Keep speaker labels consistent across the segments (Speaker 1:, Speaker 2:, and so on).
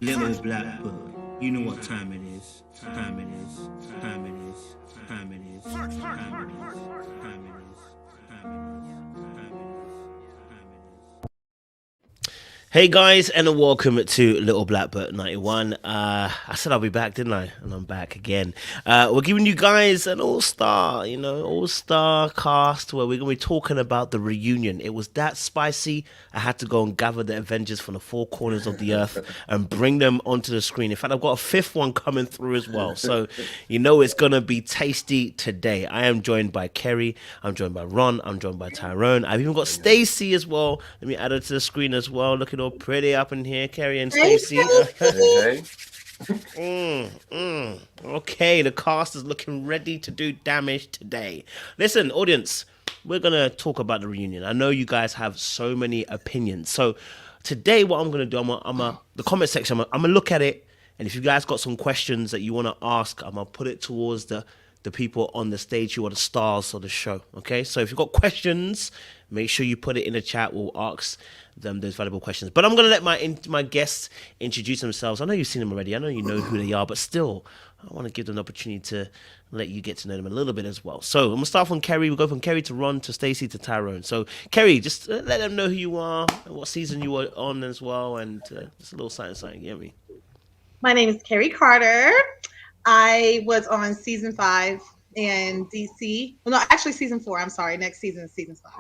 Speaker 1: Little black book. You know what time it is. Time it is. Time it is. Time it is. Time it is. Time it is. Time it is. Time it is. Hey guys, and welcome to Little Black Book 91. I said I'll be back, didn't I? And I'm back again. We're giving you guys an all-star cast where we're going to be talking about the reunion. It was that spicy. I had to go and gather the Avengers from the four corners of the earth and bring them onto the screen. In fact, I've got a fifth one coming through as well. So, it's going to be tasty today. I am joined by Kerry. I'm joined by Ron. I'm joined by Tyrone. I've even got Stacey as well. Let me add her to the screen as well. Looking all pretty up in here, Kerry and Stacey.
Speaker 2: Hey.
Speaker 1: Okay, the cast is looking ready to do damage today. Listen, audience, we're gonna talk about the reunion. I know you guys have so many opinions. So today, what I'm gonna do, the comment section. I'm gonna look at it, and if you guys got some questions that you want to ask, I'm gonna put it towards the people on the stage who are the stars of the show. Okay, so if you've got questions, make sure you put it in the chat. We'll ask them those valuable questions. But I'm going to let my guests introduce themselves. I know you've seen them already. I know you know who they are, but still, I want to give them an opportunity to let you get to know them a little bit as well. So I'm going to start from Kerry. We'll go from Kerry to Ron to Stacey to Tyrone. So Kerry, just let them know who you are and what season you were on as well, and just a little something, you know what I mean?
Speaker 3: My name is Kerry Carter. I was on season 5 in DC. Well, no, actually season 4. I'm sorry. Next season is season 5.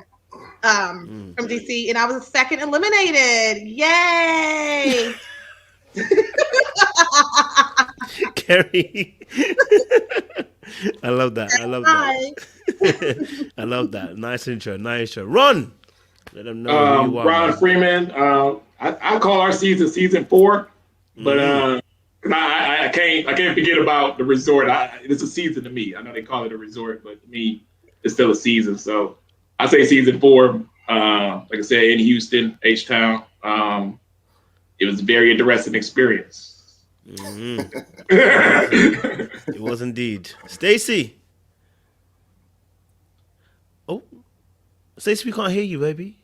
Speaker 3: From DC, and I was the second eliminated. Yay!
Speaker 1: Kerry. I love that. I love that. Nice intro. Ron, let them know who you are.
Speaker 2: Ron Freeman. I call our season 4, but I can't forget about the resort. It's a season to me. I know they call it a resort, but to me, it's still a season. So I say season 4. Like I said, in Houston, H-Town. It was a very interesting experience.
Speaker 1: It was indeed. Stacey. Oh, Stacey, we can't hear you, baby.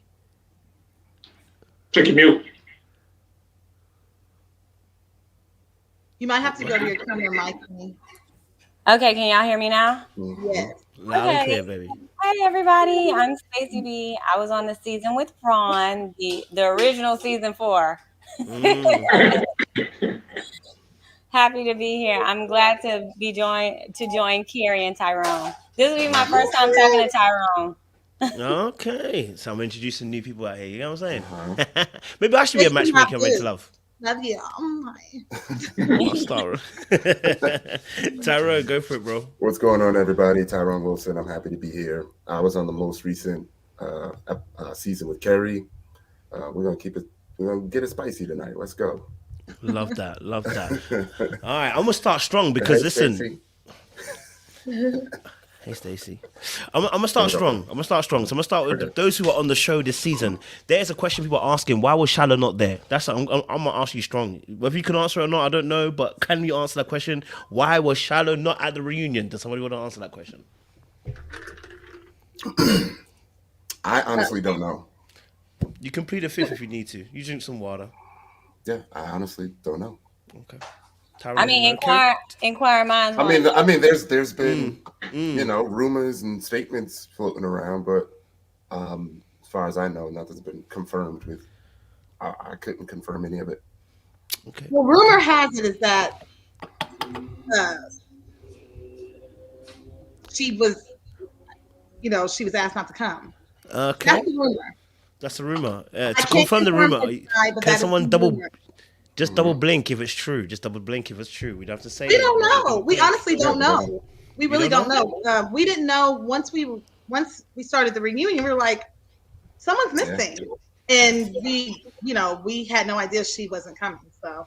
Speaker 2: Check your mute.
Speaker 3: You might have to go to your camera mic.
Speaker 4: Okay, can y'all hear me now?
Speaker 3: Yes.
Speaker 1: Loud and clear, baby.
Speaker 4: Hi, everybody. I'm Stacey B. I was on the season with Ron, the original season 4. Happy to be here. I'm glad to join Kerry and Tyrone. This will be my first time talking to Tyrone.
Speaker 1: Okay, so I'm introducing new people out here. You know what I'm saying? Maybe I should be a matchmaker ready to love.
Speaker 3: Love you.
Speaker 1: Allstar. Tyrone, go for it, bro.
Speaker 5: What's going on, everybody? Tyrone Wilson. I'm happy to be here. I was on the most recent season with Kerry. We're gonna get it spicy tonight. Let's go.
Speaker 1: Love that. All right, I'm gonna start strong because listen. Hey, Stacey. I'm gonna start strong. So I'm gonna start with those who are on the show this season. There's a question people are asking: why was Shiloh not there? I'm gonna ask you strong. Whether you can answer it or not, I don't know. But can you answer that question? Why was Shiloh not at the reunion? Does somebody want to answer that question?
Speaker 5: I honestly don't know.
Speaker 1: You can plead a fifth if you need to. You drink some water.
Speaker 5: Yeah, I honestly don't know.
Speaker 1: Okay.
Speaker 4: Tyrone, inquire minds.
Speaker 5: I mean, there's been rumors and statements floating around, but as far as I know, nothing's been confirmed. I couldn't confirm any of it.
Speaker 1: Okay.
Speaker 3: Well, rumor has it is that she was asked not to come.
Speaker 1: Okay. That's a rumor. To confirm the rumor, can someone double blink if it's true? Just double blink if it's true. We'd have to say.
Speaker 3: We don't know. We honestly don't know. We really don't know. We didn't know once we started the reunion. We were like, someone's missing, and we had no idea she wasn't coming. So.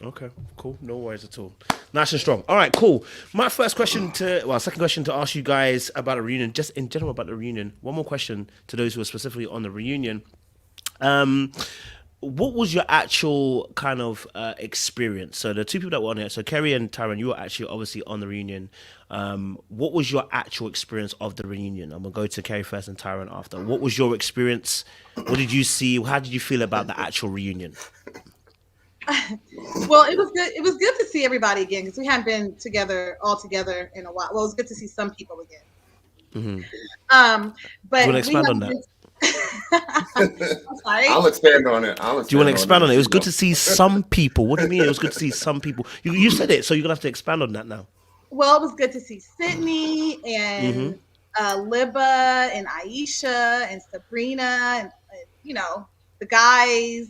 Speaker 1: Okay, cool. No worries at all. Nice and strong. All right, cool. My second question to ask you guys about the reunion, just in general about the reunion. One more question to those who are specifically on the reunion. what was your actual kind of experience? So the two people that were on here, so Kerry and Tyrone, you were actually obviously on the reunion. What was your actual experience of the reunion? I'm gonna go to Kerry first and Tyrone after. What was your experience? What did you see? How did you feel about the actual reunion?
Speaker 3: Well, it was good. It was good to see everybody again because we hadn't been all together in a while. Well, it was good to see some people again. But
Speaker 1: Do you want to
Speaker 3: we
Speaker 1: expand on
Speaker 3: haven't
Speaker 1: that?
Speaker 3: been- I'm sorry.
Speaker 5: I'll expand on it.
Speaker 1: Do you want to expand on it? It was good to see some people. What do you mean? It was good to see some people. You said it, so you're gonna have to expand on that now.
Speaker 3: Well, it was good to see Sydney and Libba and Aisha and Sabrina and the guys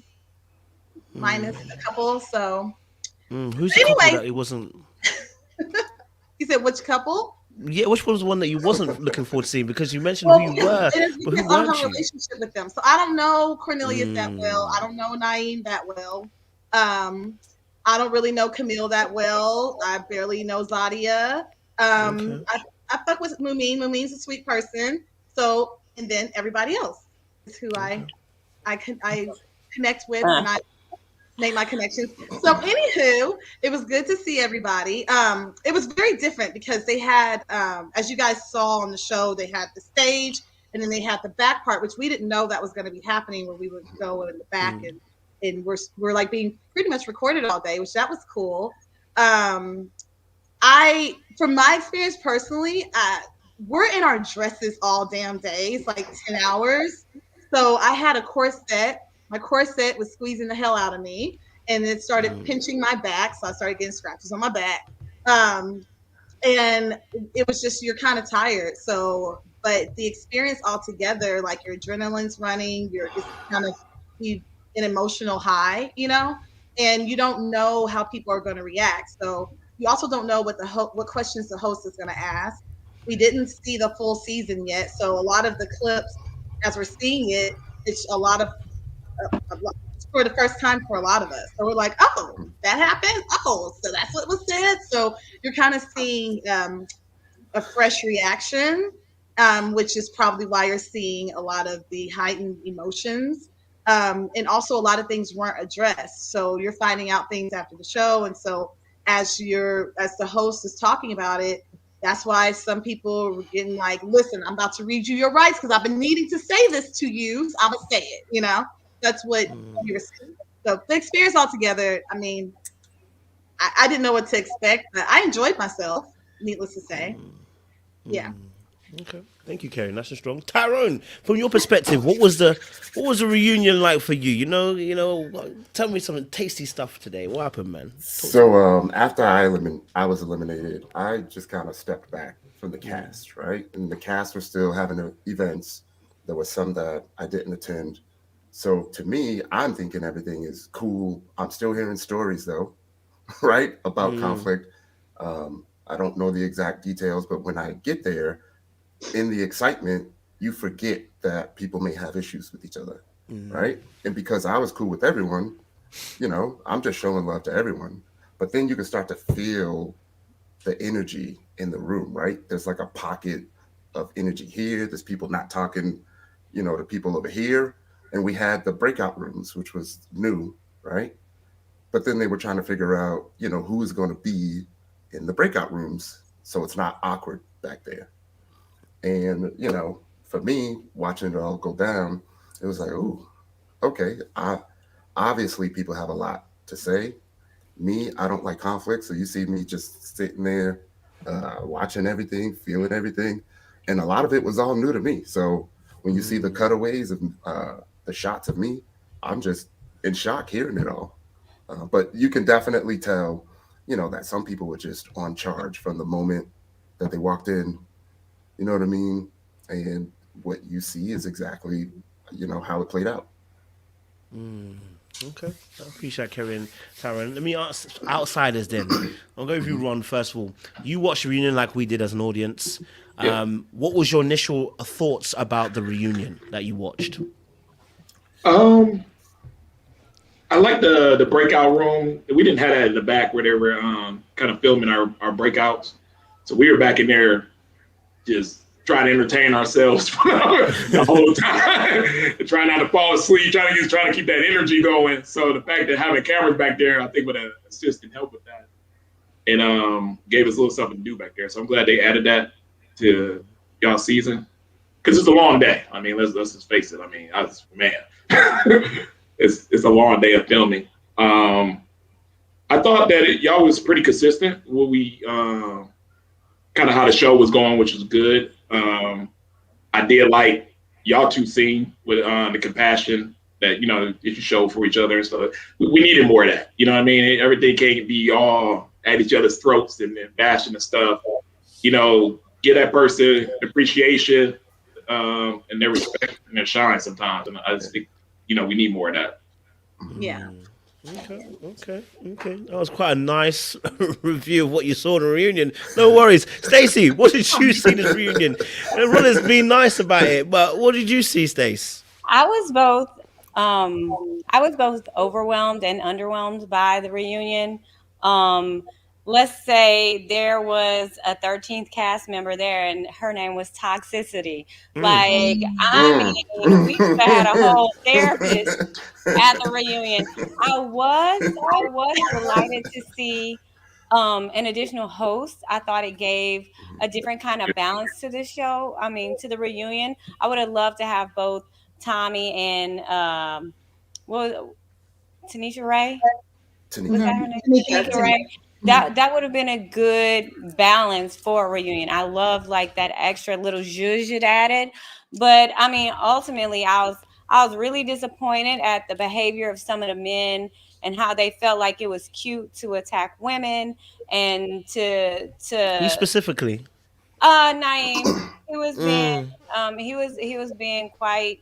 Speaker 3: minus a couple. So
Speaker 1: Who's the couple
Speaker 3: anyway,
Speaker 1: that it wasn't?
Speaker 3: you said which couple?
Speaker 1: Yeah, which one was the one that you wasn't looking forward to seeing? Because you mentioned
Speaker 3: Well,
Speaker 1: who you were,
Speaker 3: it is
Speaker 1: but who
Speaker 3: because I don't
Speaker 1: weren't
Speaker 3: have a
Speaker 1: you?
Speaker 3: relationship with them, so I don't know Cornelius that well. I don't know Naeem that well. I don't really know Camille that well. I barely know Zadia.
Speaker 1: Okay.
Speaker 3: I fuck with Mumin. Mumin's a sweet person. So, and then everybody else is who I connect with and I make my connections. So, anywho, it was good to see everybody. It was very different because they had, as you guys saw on the show, they had the stage and then they had the back part, which we didn't know that was going to be happening, where we would go in the back and we're like being pretty much recorded all day, which that was cool. From my experience personally, we're in our dresses all damn day. It's like 10 hours. So I had a corset. My corset was squeezing the hell out of me, and it started pinching my back. So I started getting scratches on my back. And it was just, you're kind of tired. So, but the experience altogether, like your adrenaline's running, it's kind of an emotional high, and you don't know how people are going to react. So you also don't know what questions the host is going to ask. We didn't see the full season yet, so a lot of the clips, as we're seeing it, it's a lot for the first time for a lot of us. So we're like, oh, that happened. Oh, so that's what was said. So you're kind of seeing a fresh reaction, which is probably why you're seeing a lot of the heightened emotions. And also a lot of things weren't addressed. So you're finding out things after the show. And so as the host is talking about it, that's why some people are getting like, listen, I'm about to read you your rights because I've been needing to say this to you. So I'm going to say it, That's what you were saying. So the experience altogether, I mean, I didn't know what to expect, but I enjoyed myself, needless to say. Yeah.
Speaker 1: Okay, thank you, Kerry. Nice and strong. Tyrone, from your perspective, what was the reunion like for you? Tell me some tasty stuff today. What happened, man?
Speaker 5: So after I was eliminated, I just kind of stepped back from the cast, right? And the cast were still having events. There was some that I didn't attend. So to me, I'm thinking everything is cool. I'm still hearing stories though, right? About conflict. I don't know the exact details, but when I get there, in the excitement, you forget that people may have issues with each other, right? And because I was cool with everyone, I'm just showing love to everyone. But then you can start to feel the energy in the room, right? There's like a pocket of energy here. There's people not talking, to people over here. And we had the breakout rooms, which was new, right? But then they were trying to figure out, who is going to be in the breakout rooms so it's not awkward back there. And, for me, watching it all go down, it was like, ooh, okay. Obviously, people have a lot to say. Me, I don't like conflict. So you see me just sitting there, watching everything, feeling everything. And a lot of it was all new to me. So when you see the cutaways of the shots of me, I'm just in shock hearing it all. But you can definitely tell, that some people were just on charge from the moment that they walked in. You know what I mean? And what you see is exactly, how it played out.
Speaker 1: Okay, I appreciate Kerry and Tyrone. Let me ask outsiders then. I'll go with you, Ron, first of all. You watched the reunion like we did as an audience.
Speaker 2: Yeah.
Speaker 1: What was your initial thoughts about the reunion that you watched?
Speaker 2: I like the breakout room. We didn't have that in the back where they were kind of filming our breakouts. So we were back in there just trying to entertain ourselves the whole time, trying not to fall asleep, trying to keep that energy going. So the fact that having cameras back there, I think would assist and help with that, and gave us a little something to do back there. So I'm glad they added that to y'all season, because it's a long day. I mean, let's just face it. I mean, it's a long day of filming. I thought that y'all was pretty consistent when we kind of how the show was going, which was good. I did like y'all two scene with the compassion that you show for each other and stuff. We needed more of that. You know what I mean? Everything can't be all at each other's throats and bashing and stuff. Give that person appreciation and their respect and their shine sometimes. And I just think we need more of that.
Speaker 3: Yeah.
Speaker 1: Okay. That was quite a nice review of what you saw in the reunion. No worries. Stacey, what did you see in this reunion? Everyone been nice about it, but what did you see, Stace?
Speaker 4: I was both overwhelmed and underwhelmed by the reunion. Let's say there was a 13th cast member there and her name was Toxicity. Like, I mean, we could have had a whole therapist at the reunion. I was delighted to see an additional host. I thought it gave a different kind of balance to the show. I mean, to the reunion. I would have loved to have both Tommy and Tanisha Ray? Was that her name? Tanisha Ray. That would have been a good balance for a reunion. I love like that extra little zhuzh it added. But I mean, ultimately I was really disappointed at the behavior of some of the men and how they felt like it was cute to attack women and to
Speaker 1: You specifically?
Speaker 4: Naeem. He was being he was being quite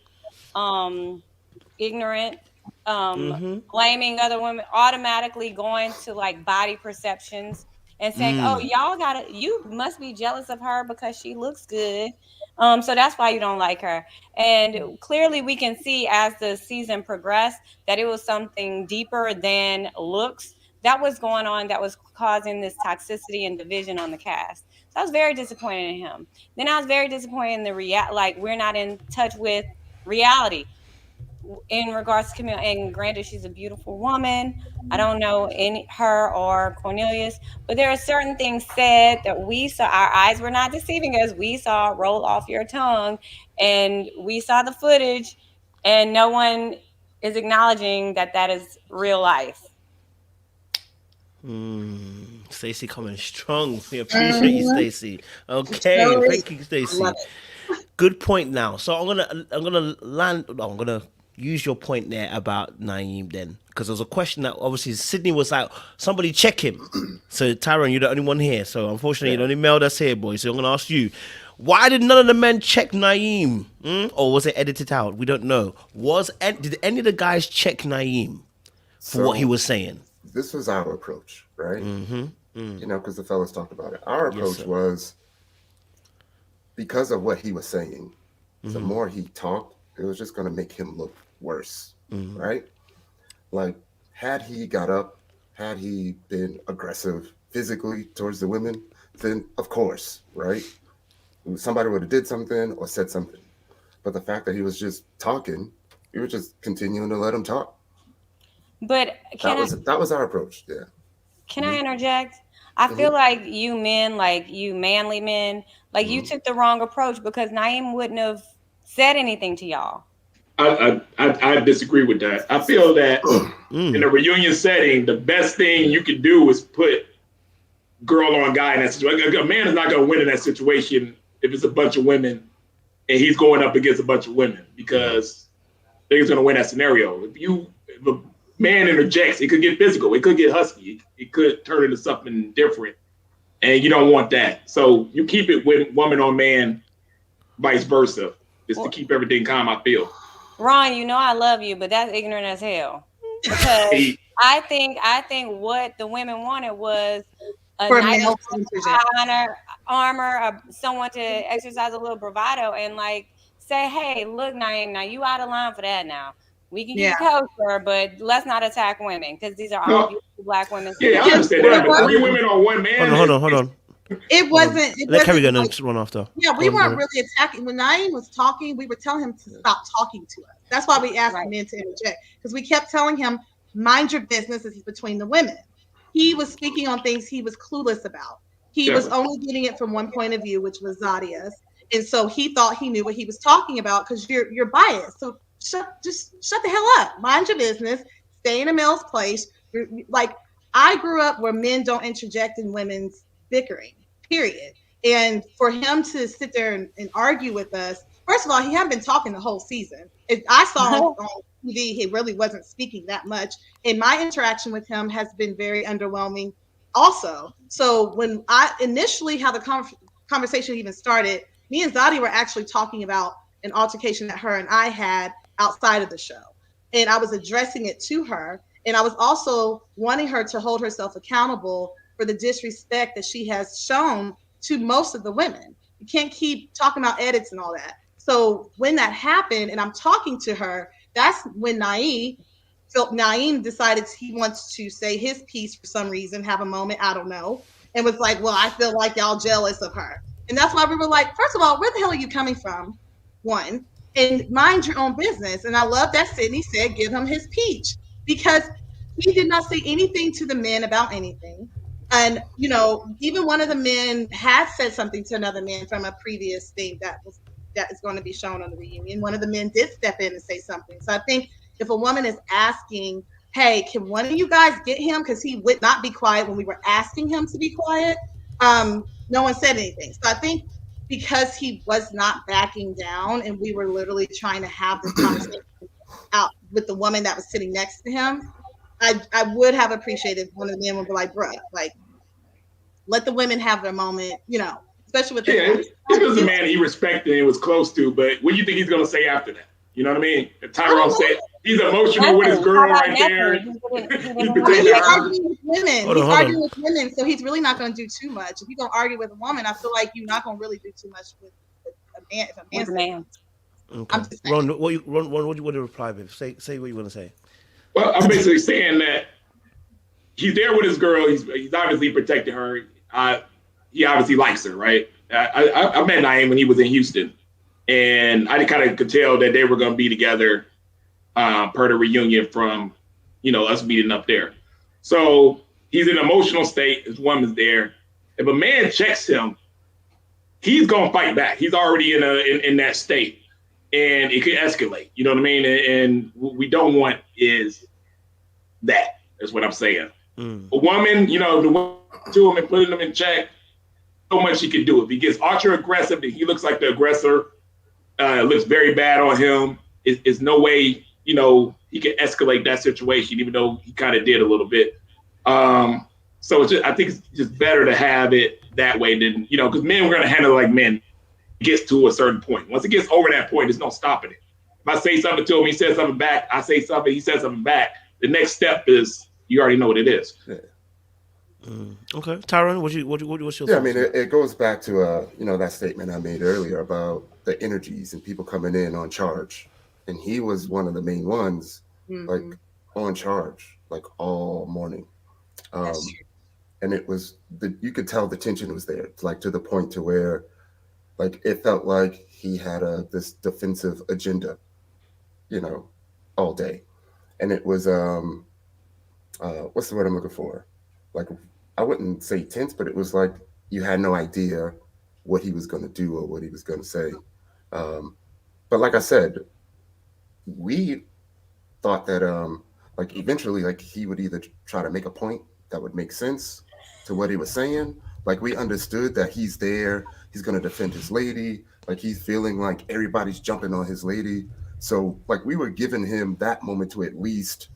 Speaker 4: ignorant, blaming other women, automatically going to like body perceptions and saying, "Oh, you must be jealous of her because she looks good. So that's why you don't like her." And clearly we can see as the season progressed that it was something deeper than looks that was going on that was causing this toxicity and division on the cast. So I was very disappointed in him. Then I was very disappointed in the like we're not in touch with reality in regards to Camille. And granted, she's a beautiful woman. I don't know her or Cornelius, but there are certain things said that we saw. Our eyes were not deceiving us. We saw roll off your tongue, and we saw the footage, and no one is acknowledging that that is real life.
Speaker 1: Stacey coming strong. We appreciate you, Stacey. Okay, thank you, Stacey. Good point now. So I'm gonna use your point there about Naeem then, because there was a question that obviously Sydney was like, somebody check him. So Tyrone, you're the only one here. So unfortunately, you only mailed us here, boy. So I'm gonna ask you, why did none of the men check Naeem? Or was it edited out? We don't know. Did any of the guys check Naeem for what he was saying?
Speaker 5: This was our approach, right? Because the fellas talked about it. Our approach was, because of what he was saying, the more he talked, it was just going to make him look worse, right? Like, had he got up, had he been aggressive physically towards the women, then of course, right? Somebody would have did something or said something. But the fact that he was just talking, we were just continuing to let him talk.
Speaker 4: But
Speaker 5: that was our approach, yeah.
Speaker 4: Can I interject? I feel like you men, like you manly men, like you took the wrong approach because Naeem wouldn't have said anything to y'all.
Speaker 2: I disagree with that. I feel that in a reunion setting, the best thing you could do is put girl on guy in that situation. A man is not going to win in that situation if it's a bunch of women and he's going up against a bunch of women, because they're going to win that scenario. If a man interjects, it could get physical, it could get husky, it could turn into something different, and you don't want that. So you keep it with woman on man, vice versa, just to keep everything calm, I feel.
Speaker 4: Ron, I love you, but that's ignorant as hell. Because I think what the women wanted was a nice armor, someone to exercise a little bravado and like say, hey, look, Naeem, now you out of line for that now. We can keep kosher, but let's not attack women because these are all beautiful black women.
Speaker 2: Yeah, I understand that. But 3 women on one man.
Speaker 1: Hold on.
Speaker 3: It
Speaker 1: Hold on.
Speaker 3: wasn't. It
Speaker 1: Let Kerry
Speaker 3: wasn't
Speaker 1: go and then
Speaker 3: like,
Speaker 1: just run after.
Speaker 3: yeah,
Speaker 1: Go
Speaker 3: we
Speaker 1: on,
Speaker 3: weren't
Speaker 1: Kerry.
Speaker 3: really attacking. When Naeem was talking, we were telling him to stop talking to us. That's why we asked
Speaker 4: Right.
Speaker 3: men to interject because we kept telling him, mind your business. This is between the women. He was speaking on things he was clueless about. He was
Speaker 2: Definitely.
Speaker 3: only getting it from one point of view, which was Zadia's, and so he thought he knew what he was talking about because you're biased. So just shut the hell up. Mind your business. Stay in a male's place. Like I grew up where men don't interject in women's bickering. Period. And for him to sit there and argue with us, first of all, he hadn't been talking the whole season. I saw on TV, he really wasn't speaking that much. And my interaction with him has been very underwhelming also. So when I initially how the conversation even started, me and Zadi were actually talking about an altercation that her and I had outside of the show. And I was addressing it to her. And I was also wanting her to hold herself accountable for the disrespect that she has shown to most of the women. You can't keep talking about edits and all that. So when that happened and I'm talking to her, that's when Naeem decided he wants to say his piece for some reason, have a moment, I don't know, and was like, well, I feel like y'all jealous of her. And that's why we were like, first of all, where the hell are you coming from? One, and mind your own business. And I love that Sydney said, give him his peach because he did not say anything to the men about anything. And even one of the men had said something to another man from a previous thing that is going to be shown on the reunion. One of the men did step in and say something. So I think if a woman is asking, hey, can one of you guys get him? Because he would not be quiet when we were asking him to be quiet. No one said anything. So I think because he was not backing down and we were literally trying to have this conversation out with the woman that was sitting next to him, I would have appreciated if one of the men would be like, bruh, like, let the women have their moment, especially with this
Speaker 2: Yeah,
Speaker 3: guy.
Speaker 2: it was a man he respected and was close to, but what do you think he's gonna say after that? You know what I mean? If
Speaker 3: I don't
Speaker 2: Tyrone
Speaker 3: know.
Speaker 2: said he's emotional with his
Speaker 4: Nothing. How
Speaker 2: girl
Speaker 4: about
Speaker 2: right there,
Speaker 4: nothing? He
Speaker 2: he
Speaker 4: didn't
Speaker 3: I mean,
Speaker 2: protected
Speaker 3: he's
Speaker 4: respect
Speaker 2: her.
Speaker 3: arguing with women.
Speaker 1: Hold on,
Speaker 3: He's
Speaker 1: hold
Speaker 3: arguing
Speaker 1: on.
Speaker 3: with women, so he's really not going to do too much. If you're going to argue with a woman, I feel like you're not going to really do too much with a man. If a man
Speaker 4: with a
Speaker 3: says
Speaker 4: man.
Speaker 3: something,
Speaker 1: Okay.
Speaker 3: I'm just saying.
Speaker 1: Ron, what do you want to reply with? Say what you want to say.
Speaker 2: Well, I'm basically saying that he's there with his girl. He's obviously protecting her. He obviously likes her, right? I met Naeem when he was in Houston, and I kind of could tell that they were going to be together per the reunion from us meeting up there. So he's in an emotional state. His woman's there. If a man checks him, he's gonna fight back. He's already in that state, and it could escalate. You know what I mean? And what we don't want is that. That's what I'm saying. A woman, the woman to him and putting him in check, so much he can do. If he gets ultra aggressive, if he looks like the aggressor, looks very bad on him. Is no way, he can escalate that situation, even though he kind of did a little bit. So I think it's just better to have it that way than, because men, we're going to handle it like men. It gets to a certain point. Once it gets over that point, there's no stopping it. If I say something to him, he says something back, I say something, he says something back. The next step is, you already know what it is.
Speaker 5: Yeah.
Speaker 1: Okay, Tyrone, what's your thoughts?
Speaker 5: Yeah, I mean, it goes back to that statement I made earlier about the energies and people coming in on charge, and he was one of the main ones, like on charge, like all morning. And it was you could tell the tension was there, like to the point to where, like, it felt like he had this defensive agenda, all day, and it was what's the word I'm looking for? Like, I wouldn't say tense, but it was like you had no idea what he was going to do or what he was going to say. But like I said, we thought that like eventually, like, he would either try to make a point that would make sense to what he was saying. Like, we understood that he's there, he's going to defend his lady, like he's feeling like everybody's jumping on his lady. So like we were giving him that moment to at least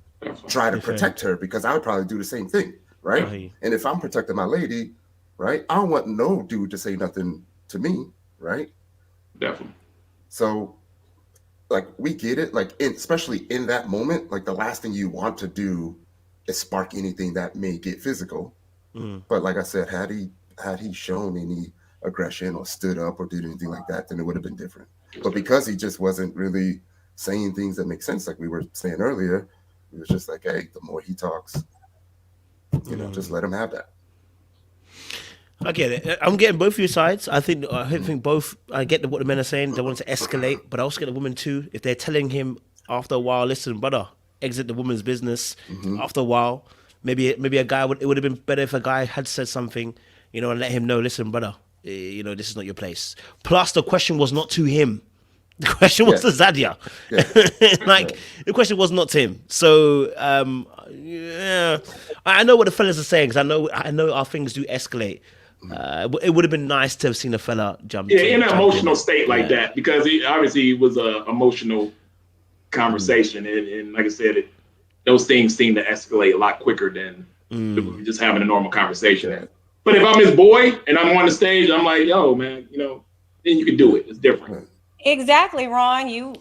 Speaker 5: try to protect her, because I would probably do the same thing, right? And if I'm protecting my lady, right, I don't want no dude to say nothing to me, right?
Speaker 2: Definitely.
Speaker 5: So like we get it, like especially in that moment, like the last thing you want to do is spark anything that may get physical. But like I said, had he shown any aggression or stood up or did anything like that, then it would have been different. But because he just wasn't really saying things that make sense, like we were saying earlier, it was just like, hey, the more he talks, just let him have that.
Speaker 1: I get it. I'm getting both of your sides. I think both. I get what the men are saying. They want to escalate, but I also get the women too. If they're telling him after a while, listen, brother, exit the woman's business. After a while, maybe a guy would. It would have been better if a guy had said something, and let him know. Listen, brother, this is not your place. Plus, the question was not to him. The question was to Zadia. The question was not to him. So, yeah, I know what the fellas are saying because I know our things do escalate. It would have been nice to have seen a fella jump.
Speaker 2: Yeah, in an emotional state like that, because obviously it was an emotional conversation, and like I said, those things seem to escalate a lot quicker than just having a normal conversation. But if I'm his boy and I'm on the stage, I'm like, yo, man, then you can do it. It's different.
Speaker 4: Exactly, Ron.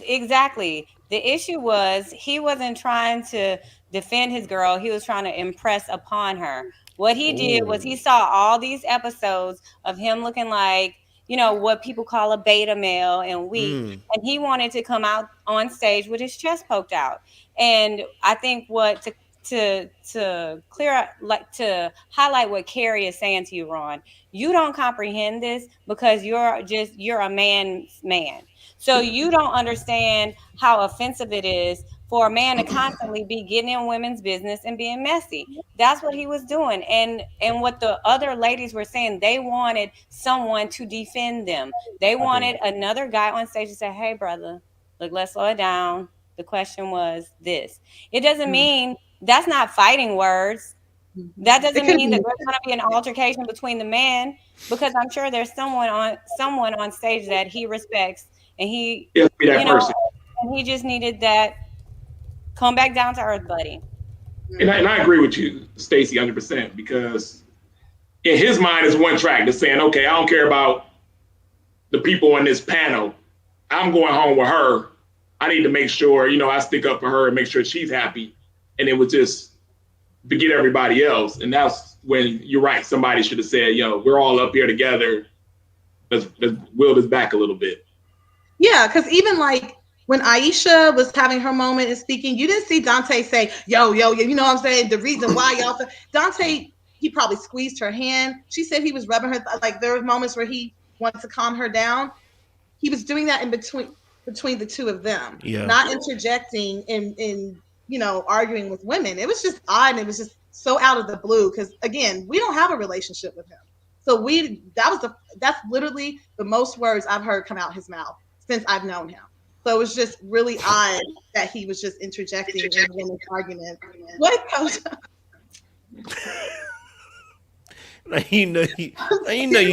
Speaker 4: Exactly. The issue was he wasn't trying to defend his girl. He was trying to impress upon her. What he did was he saw all these episodes of him looking like, what people call a beta male and weak. And he wanted to come out on stage with his chest poked out. And I think to clear, like, to highlight what Kerry is saying to you, Ron, you don't comprehend this because you're a man's man. So you don't understand how offensive it is for a man to constantly be getting in women's business and being messy. That's what he was doing. And what the other ladies were saying, they wanted someone to defend them. They wanted another guy on stage to say, hey, brother, look, let's slow it down. The question was this. It doesn't mean that's not fighting words. That doesn't mean that there's going to be an altercation between the men, because I'm sure there's someone on stage that he respects, and he, and he just needed that come back down to earth, buddy.
Speaker 2: And I agree with you, Stacey, 100%, because in his mind is one track that's saying, okay, I don't care about the people on this panel. I'm going home with her. I need to make sure, I stick up for her and make sure she's happy. And it was just forget everybody else. And that's when you're right. Somebody should have said, we're all up here together. Let's wheel this back a little bit.
Speaker 3: Yeah, because even like when Aisha was having her moment and speaking, you didn't see Dante say, yo, you know what I'm saying? The reason why y'all, Dante, he probably squeezed her hand. She said he was rubbing her, like there were moments where he wanted to calm her down. He was doing that in between the two of them, not interjecting in arguing with women. It was just odd, and it was just so out of the blue because, again, we don't have a relationship with him. So that's literally the most words I've heard come out his mouth since I've known him. So it was just really odd that he was just interjecting in women's argument. What coach?
Speaker 1: You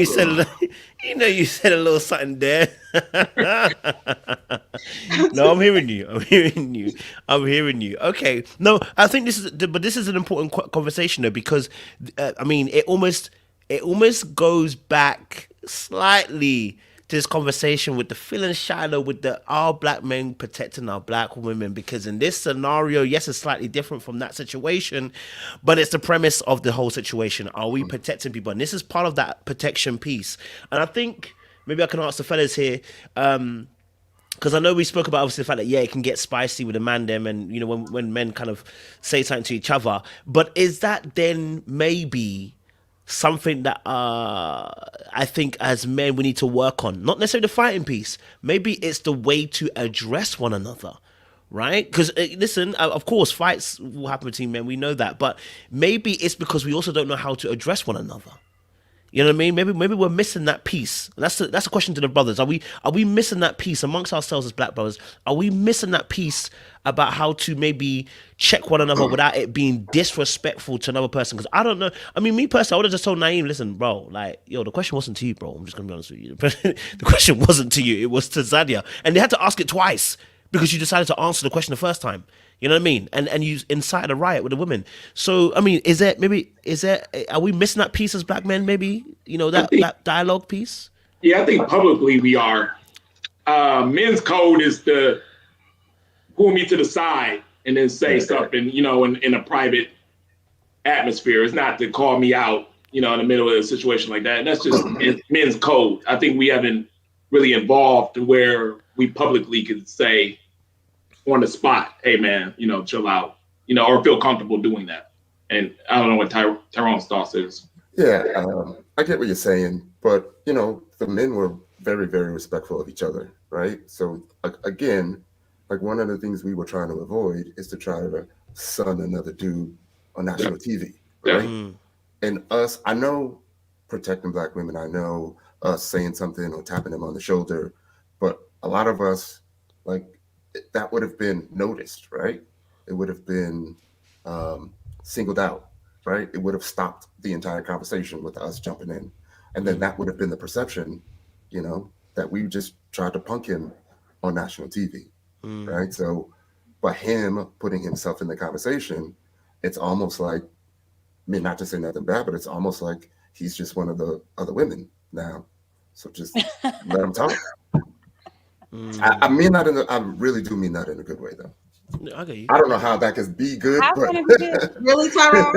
Speaker 1: said a little something there. No, I'm hearing you. Okay. No, I think this is an important conversation though, because it almost goes back slightly to this conversation with the Phil and Shiloh, with our black men protecting our black women, because in this scenario, yes, it's slightly different from that situation, but it's the premise of the whole situation. Are we protecting people? And this is part of that protection piece. And I think maybe I can ask the fellas here, because I know we spoke about obviously the fact that it can get spicy with the man them, and when men kind of say something to each other. But is that then maybe something that I think as men we need to work on? Not necessarily the fighting piece. Maybe it's the way to address one another, right? Because listen, of course, fights will happen between men. We know that, but maybe it's because we also don't know how to address one another. You know what I mean? Maybe we're missing that piece. That's a question to the brothers. Are we missing that piece amongst ourselves as black brothers? Are we missing that piece about how to maybe check one another without it being disrespectful to another person? Because I don't know. I mean, me personally, I would have just told Naeem, listen, bro, the question wasn't to you, bro. I'm just gonna be honest with you. The question wasn't to you. It was to Zadia, and they had to ask it twice because you decided to answer the question the first time. You know what I mean? And you incited a riot with the women. So, I mean, are we missing that piece as black men, maybe? That dialogue piece?
Speaker 2: Yeah, I think publicly we are. Men's code is to pull me to the side and then say something, in a private atmosphere. It's not to call me out, in the middle of a situation like that. And that's just men's code. I think we haven't really evolved to where we publicly could say, on the spot, hey man, chill out, or feel comfortable doing that. And I don't know what Tyrone's thoughts is.
Speaker 5: Yeah, I get what you're saying, but the men were very, very respectful of each other, right? So again, like one of the things we were trying to avoid is to try to sun another dude on
Speaker 2: Yeah,
Speaker 5: national TV,
Speaker 2: yeah.
Speaker 5: right? And us, I know protecting black women, I know us saying something or tapping them on the shoulder, but a lot of us, like that would have been noticed, right? It would have been um, singled out, right? It would have stopped the entire conversation with us jumping in. And then that would have been the perception, that we just tried to punk him on national TV, right? So by him putting himself in the conversation, it's almost like, I mean, not to say nothing bad, but it's almost like he's just one of the other women now. So just let him talk. I mean that I really do mean that in a good way, though.
Speaker 1: I get you.
Speaker 5: I don't know how that could be good,
Speaker 4: How
Speaker 5: but
Speaker 4: can it be good?
Speaker 3: Really, Tyrone?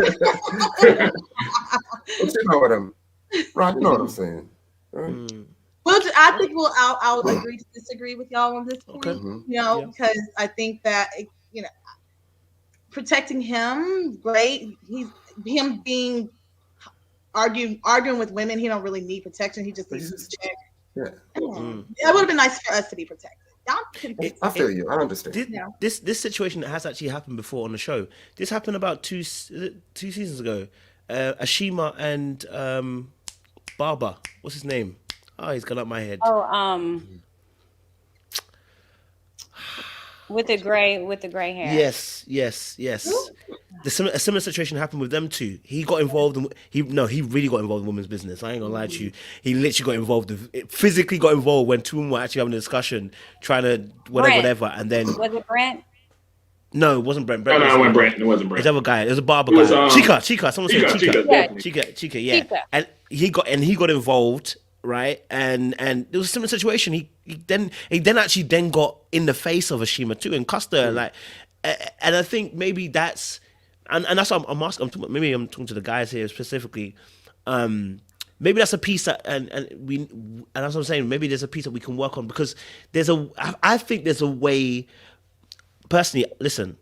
Speaker 5: but you know what I'm, Ron, you know what I'm saying. Right?
Speaker 3: Well, I think I'll agree to disagree with y'all on this point.
Speaker 1: Okay.
Speaker 3: You
Speaker 1: Yeah.
Speaker 3: because I think that protecting him, great. He's him being arguing with women. He don't really need protection. He just
Speaker 5: But
Speaker 3: needs
Speaker 5: he's
Speaker 3: to check.
Speaker 5: Yeah,
Speaker 3: It would have been nice for us to be protected. Y'all can
Speaker 5: I feel you. I understand.
Speaker 1: This situation has actually happened before on the show. This happened about two seasons ago. Ashima and Baba. What's his name? Oh, he's gone up my head.
Speaker 4: Oh, with the gray hair.
Speaker 1: Yes. A similar situation happened with them two. He got involved in he really got involved in women's business. I ain't gonna lie to you. He literally got involved, physically got involved when two women were actually having a discussion, trying to whatever, and then
Speaker 4: Was it Brent?
Speaker 1: no, it wasn't Brent.
Speaker 2: No, it wasn't Brent. It wasn't
Speaker 1: It's
Speaker 2: Brent.
Speaker 1: other guy. It was a barber
Speaker 2: It was,
Speaker 1: guy. Chica. Someone said Chica.
Speaker 2: definitely.
Speaker 1: Chica. Yeah.
Speaker 4: Chica.
Speaker 1: And he got involved, right? And there was a similar situation. He then actually got in the face of Ashima too and cussed her like, and I think maybe that's and that's what I'm asking. Maybe I'm talking to the guys here specifically. Maybe that's a piece that and that's what I'm saying. Maybe there's a piece that we can work on because I think there's a way. Personally, listen.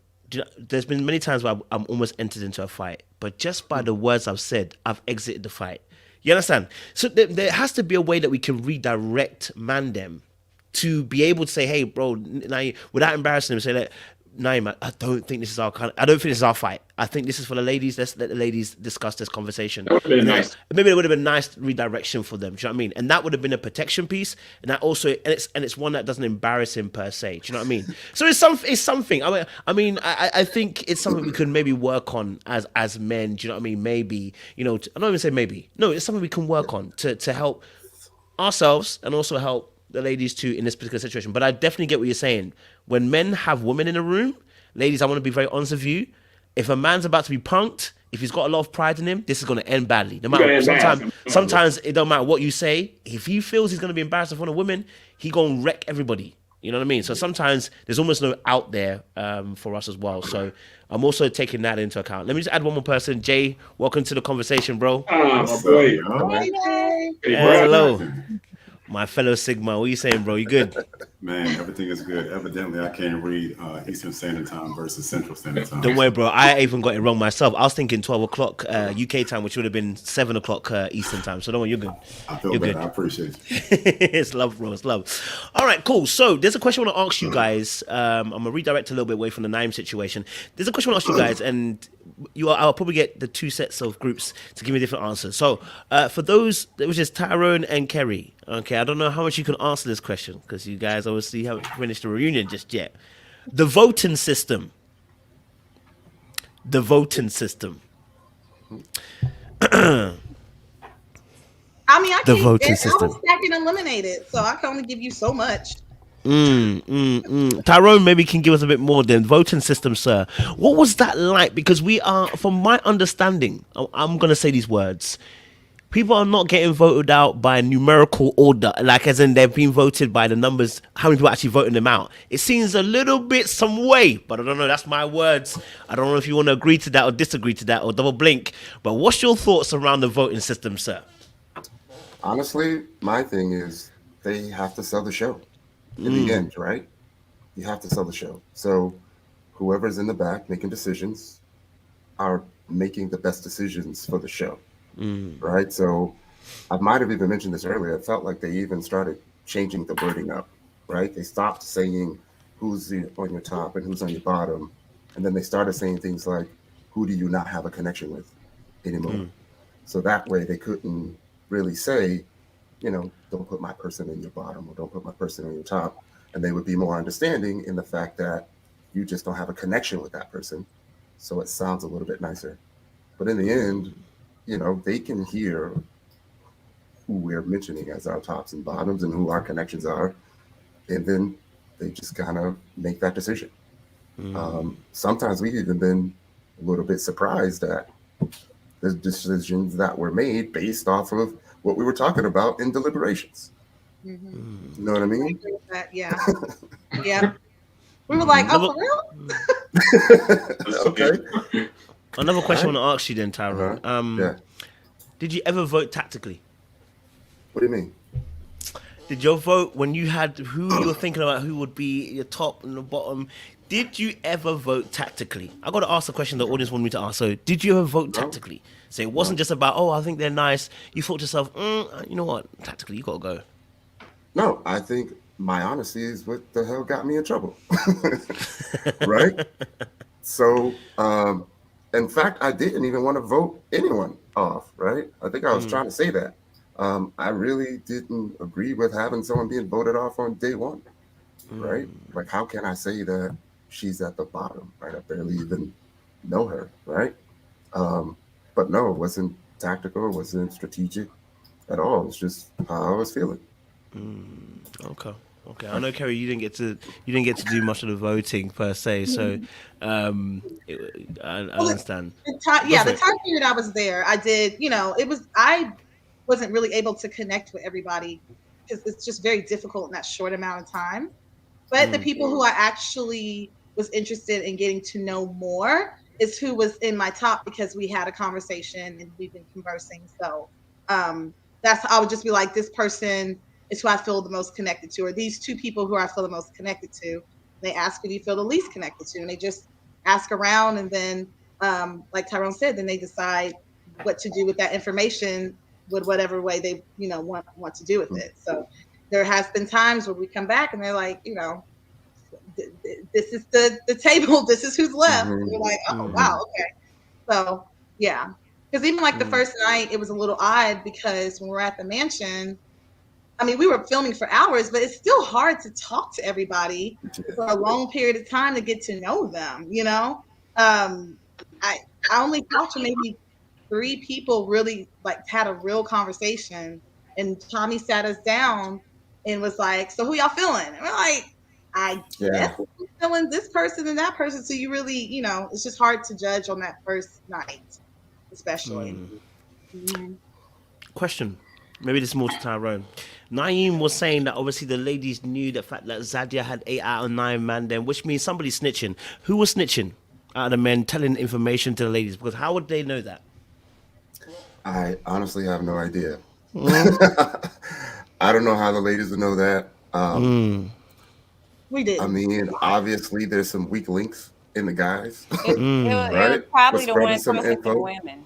Speaker 1: There's been many times where I'm almost entered into a fight, but just by the words I've said, I've exited the fight. You understand? So there has to be a way that we can redirect Mandem to be able to say, "Hey, bro," without embarrassing him, say that. Naeem, I don't think this is our I don't think this is our fight. I think this is for the ladies. Let's let the ladies discuss this conversation.
Speaker 2: That would have been nice.
Speaker 1: Maybe it would have been nice redirection for them. Do you know what I mean? And that would have been a protection piece. And that also, and it's one that doesn't embarrass him per se. Do you know what I mean? So it's something. I think it's something we could maybe work on as men. Do you know what I mean? Maybe I don't even say maybe. No, it's something we can work on to help ourselves and also help the ladies too in this particular situation. But I definitely get what you're saying. When men have women in a room, ladies, I want to be very honest with you. If a man's about to be punked, if he's got a lot of pride in him, this is going to end badly. No matter sometimes it don't matter what you say. If he feels he's going to be embarrassed in front of women, he going to wreck everybody. You know what I mean? So sometimes there's almost no out there for us as well. So I'm also taking that into account. Let me just add one more person. Jay, welcome to the conversation, bro.
Speaker 2: My boy.
Speaker 1: Hello. My fellow Sigma, what are you saying, bro? You good?
Speaker 6: Man, everything is good. Evidently, I can't read Eastern Standard Time versus Central Standard Time.
Speaker 1: Don't worry, bro. I even got it wrong myself. I was thinking 12 o'clock UK time, which would have been 7 o'clock Eastern time. So don't worry, you're good.
Speaker 6: I feel
Speaker 1: you're
Speaker 6: better.
Speaker 1: good.
Speaker 6: I appreciate you.
Speaker 1: It's love, bro. It's love. All right, cool. So there's a question I want to ask you guys. I'm going to redirect a little bit away from the Naeem situation. There's a question I want to ask you guys, and I'll probably get the two sets of groups to give me different answers. So for those, which is Tyrone and Kerry. Okay, I don't know how much you can answer this question because you guys obviously haven't finished the reunion just yet. The voting system. I
Speaker 3: can't. Voting system. I was stacking eliminated, so I can only give you so much.
Speaker 1: Tyrone maybe can give us a bit more than voting system, sir. What was that like? Because we are, from my understanding, I'm going to say these words. People are not getting voted out by numerical order, like as in they've been voted by the numbers, how many people actually voting them out. It seems a little bit some way, but I don't know, that's my words. I don't know if you want to agree to that or disagree to that or double blink, but what's your thoughts around the voting system, sir?
Speaker 5: Honestly, my thing is they have to sell the show in the end, right? You have to sell the show. So whoever's in the back making decisions are making the best decisions for the show. right? So I might have even mentioned this earlier. It felt like they even started changing the wording up, right? They stopped saying who's on your top and who's on your bottom, and then they started saying things like, "Who do you not have a connection with anymore?" So that way they couldn't really say, don't put my person in your bottom or don't put my person on your top, and they would be more understanding in the fact that you just don't have a connection with that person. So it sounds a little bit nicer. But in the end, they can hear who we're mentioning as our tops and bottoms and who our connections are. And then they just kind of make that decision. Sometimes we've even been a little bit surprised at the decisions that were made based off of what we were talking about in deliberations.
Speaker 3: Mm-hmm.
Speaker 5: You know what I
Speaker 3: I
Speaker 5: mean?
Speaker 3: agree with that. Yeah. Yeah. We were like, oh, for real?
Speaker 5: Okay.
Speaker 1: Another question I want to ask you then, Tyrone.
Speaker 5: Yeah.
Speaker 1: Did you ever vote tactically?
Speaker 5: What do you mean?
Speaker 1: Did your vote, when you had who you were thinking about who would be your top and the bottom, did you ever vote tactically? I got to ask the question the audience wanted me to ask. So, did you ever vote tactically? So it wasn't just about, I think they're nice. You thought to yourself, you know what, tactically, you got to go.
Speaker 5: No, I think my honesty is what the hell got me in trouble. Right? So, in fact, I didn't even want to vote anyone off, right? I think I was trying to say that. I really didn't agree with having someone being voted off on day one, right? Like, how can I say that she's at the bottom, right? I barely even know her, right? But no, it wasn't tactical, it wasn't strategic at all. It's just how I was feeling.
Speaker 1: Okay. I know, Kerry, you didn't get to do much of the voting per se, so I understand.
Speaker 3: The time period I was there, I did. I wasn't really able to connect with everybody because it's just very difficult in that short amount of time. But the people who I actually was interested in getting to know more is who was in my top because we had a conversation and we've been conversing. So I would just be like, this person is who I feel the most connected to, or these two people who I feel the most connected to. They ask who do you feel the least connected to, and they just ask around, and then like Tyrone said, then they decide what to do with that information with whatever way they want to do with it. So there has been times where we come back and they're like, this is the table, this is who's left. And we're like, oh wow, okay. So yeah, because even like the first night, it was a little odd because when we're at the mansion, I mean, we were filming for hours, but it's still hard to talk to everybody for a long period of time to get to know them. I only talked to maybe 3 people really like had a real conversation, and Tommy sat us down and was like, so who y'all feeling? And we're like, I guess I'm feeling this person and that person. So you really, it's just hard to judge on that first night, especially.
Speaker 1: Question. Maybe this is more to Tyrone. Naeem was saying that obviously the ladies knew the fact that Zadia had 8 out of 9 man then, which means somebody's snitching. Who was snitching out of the men, telling information to the ladies? Because how would they know that?
Speaker 5: I honestly have no idea. I don't know how the ladies would know that.
Speaker 3: We did.
Speaker 5: I mean, obviously there's some weak links in the guys.
Speaker 4: It was probably the one talking to women.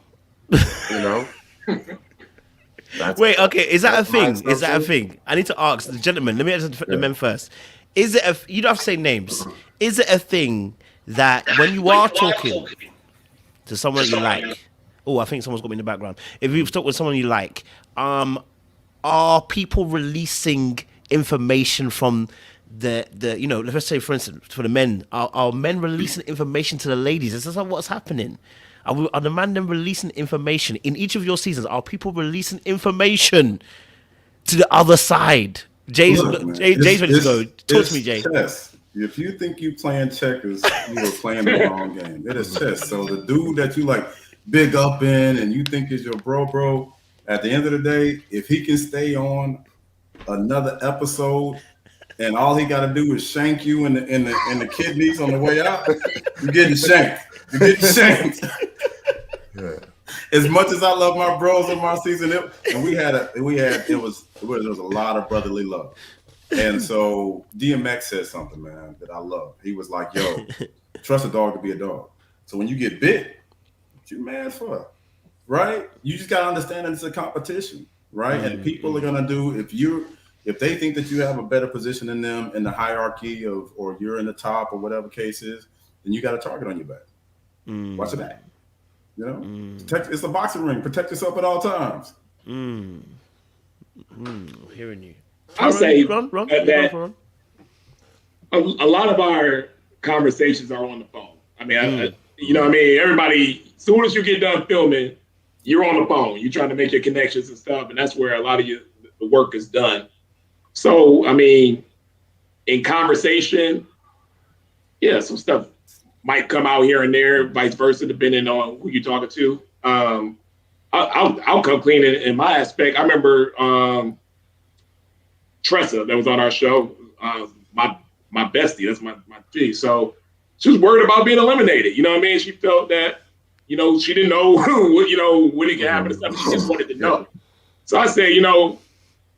Speaker 1: Wait, okay, is that a thing? Is that a thing? I need to ask the gentlemen. Let me ask the men first. Is it you don't have to say names. Is it a thing that when you are talking to someone you like, I think someone's got me in the background. If you talk with someone you like, are people releasing information from the let's say for instance for the men, are men releasing information to the ladies? Is this what's happening? Are the men then releasing information in each of your seasons? Are people releasing information to the other side? Jay's ready to go. Talk to me, Jay.
Speaker 6: Chess. If you think you playing checkers, you are playing the wrong game. It is chess. So the dude that you like big up in and you think is your bro, at the end of the day, if he can stay on another episode and all he got to do is shank you in the kidneys on the way out, you're getting shanked. Yeah. As much as I love my bros in my season, it was a lot of brotherly love. And so DMX said something, man, that I love. He was like, yo, trust a dog to be a dog. So when you get bit, what you mad for? right? You just gotta understand that it's a competition, right? And people are gonna do if they think that you have a better position than them in the hierarchy or you're in the top or whatever case is, then you got a target on your back. Watch your back. You know, it's a boxing ring. Protect yourself at all times.
Speaker 1: Hearing you.
Speaker 2: I'll say
Speaker 1: Ron.
Speaker 2: that a lot of our conversations are on the phone. I mean, you know what I mean? Everybody, as soon as you get done filming, you're on the phone. You're trying to make your connections and stuff, and that's where a lot of the work is done. So, I mean, in conversation, yeah, some stuff might come out here and there, vice versa, depending on who you're talking to. I'll come clean in my aspect. I remember Tressa that was on our show, my bestie, that's my G. So she was worried about being eliminated. You know what I mean? She felt that, you know, she didn't know when it could happen and stuff. She just wanted to know. So I said, you know,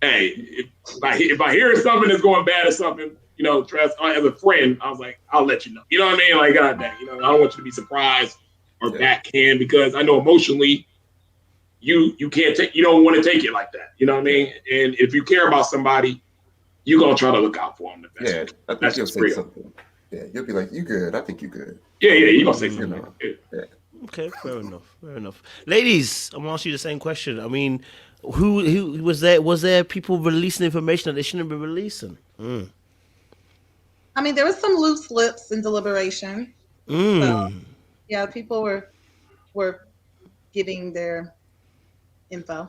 Speaker 2: hey, if I hear something that's going bad or something, you know, Tress, as a friend, I was like, I'll let you know. You know what I mean? Like, God dang, you know, I don't want you to be surprised or backhand because I know emotionally you don't want to take it like that. You know what I mean? And if you care about somebody, you're gonna try to look out for them the best.
Speaker 5: Yeah, I think you'll say something. Yeah, you'll be like, "You good? I think you good."
Speaker 2: Yeah, you're gonna say something.
Speaker 5: Yeah.
Speaker 1: Okay, fair enough. Ladies, I'm gonna ask you the same question. I mean, who was there? Was there people releasing information that they shouldn't be releasing?
Speaker 3: I mean, there was some loose lips in deliberation. So, yeah, people were giving their info.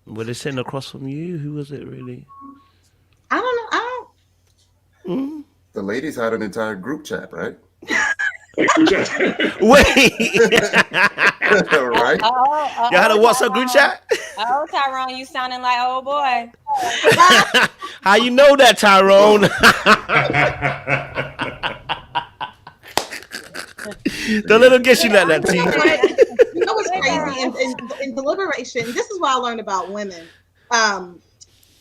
Speaker 1: Were they sitting across from you? Who was it really?
Speaker 3: I don't know.
Speaker 1: Mm.
Speaker 5: The ladies had an entire group chat, right?
Speaker 1: Wait.
Speaker 5: Right?
Speaker 1: You had a WhatsApp group chat?
Speaker 4: Oh, Tyrone, you sounding like old boy.
Speaker 1: How you know that, Tyrone? Don't let him get you like that, T.
Speaker 3: You know what's crazy? In deliberation, this is what I learned about women.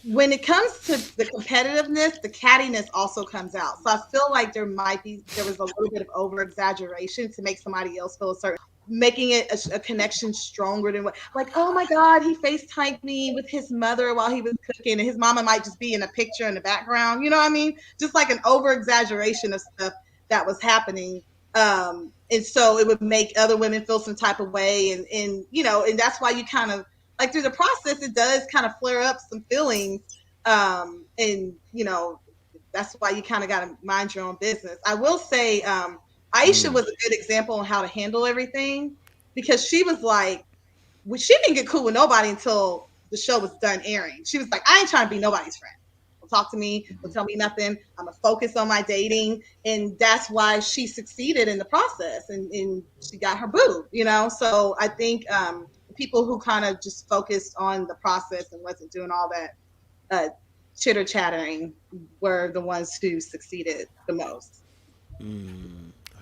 Speaker 3: When it comes to the competitiveness, the cattiness also comes out. So I feel like there was a little bit of over exaggeration to make somebody else feel a certain, making it a connection stronger than what, like, oh my God, he FaceTimed me with his mother while he was cooking, and his mama might just be in a picture in the background. You know what I mean? Just like an over exaggeration of stuff that was happening. And so it would make other women feel some type of way. And you know, and that's why you kind of, like, through the process, it does kind of flare up some feelings. And, you know, that's why you kind of got to mind your own business. I will say Aisha was a good example on how to handle everything, because she was like, well, she didn't get cool with nobody until the show was done airing. She was like, I ain't trying to be nobody's friend. Don't talk to me. Don't tell me nothing. I'm going to focus on my dating. And that's why she succeeded in the process. And she got her boo, you know? So I think people who kind of just focused on the process and wasn't doing all that chitter chattering were the ones who succeeded the most.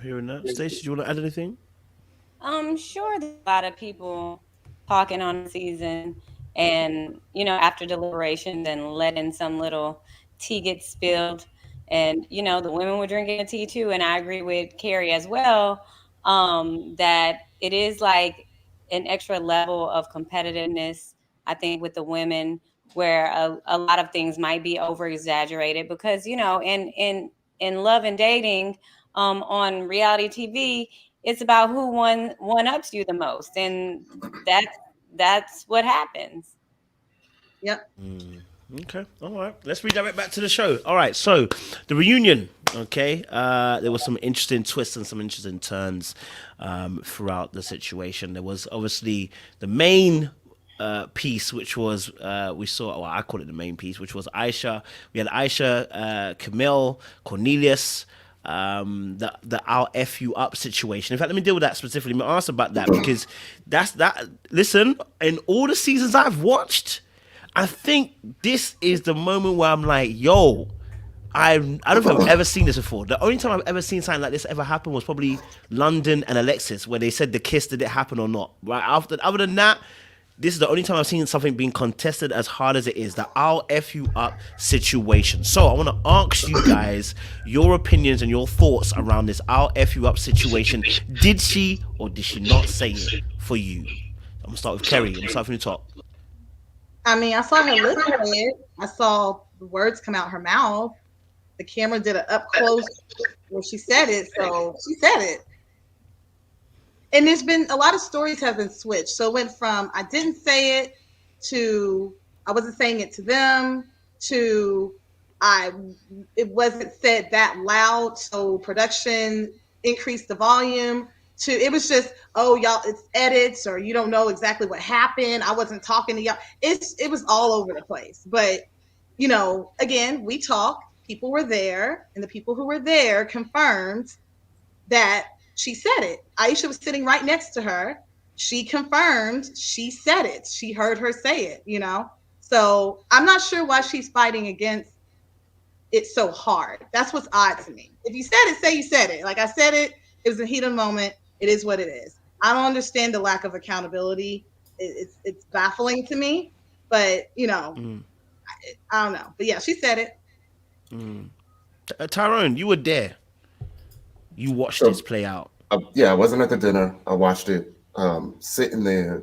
Speaker 1: Hearing that, Stacey, do you want to add anything?
Speaker 4: Sure. There's a lot of people talking on the season, and you know, after deliberation, then letting some little tea get spilled, and you know, the women were drinking the tea too. And I agree with Kerry as well, that it is like an extra level of competitiveness, I think, with the women, where a lot of things might be over exaggerated, because, you know, in love and dating, on reality TV, it's about who one ups you the most. And that's what happens.
Speaker 3: Yep.
Speaker 1: Okay. All right. Let's redirect back to the show. All right. So the reunion. Okay. There was some interesting twists and some interesting turns throughout the situation. There was obviously the main piece, which was we saw. Well, I call it the main piece, which was Aisha. We had Aisha, Camille, Cornelius. The I'll F you up situation. In fact, let me deal with that specifically. I'm asked about that because that's that. Listen, in all the seasons I've watched, I think this is the moment where I'm like, yo, I don't know if I've ever seen this before. The only time I've ever seen something like this ever happen was probably London and Alexis, where they said the kiss, did it happen or not? Right? Other than that, this is the only time I've seen something being contested as hard as it is, the I'll F you up situation. So I want to ask you guys your opinions and your thoughts around this I'll F you up situation. Did she or did she not say it for you? I'm gonna start with Kerry. I'm gonna start from the top.
Speaker 3: I mean, I saw her lip read. I saw the words come out her mouth. The camera did an up close where she said it, so she said it. And there's been a lot of stories have been switched. So it went from I didn't say it to I wasn't saying it to them to it wasn't said that loud, so production increased the volume to it was just, oh y'all, it's edits or you don't know exactly what happened. I wasn't talking to y'all. It was all over the place. But again, we talk, people were there, and the people who were there confirmed that she said it. Aisha was sitting right next to her. She confirmed she said it. She heard her say it, So I'm not sure why she's fighting against it so hard. That's what's odd to me. If you said it, say you said it. Like I said it, it was a heat of the moment. It is what it is. I don't understand the lack of accountability. It's baffling to me, but I don't know. But yeah, she said it.
Speaker 1: Tyrone, you were there. You watched this play out.
Speaker 5: Yeah, I wasn't at the dinner. I watched it. Sitting there,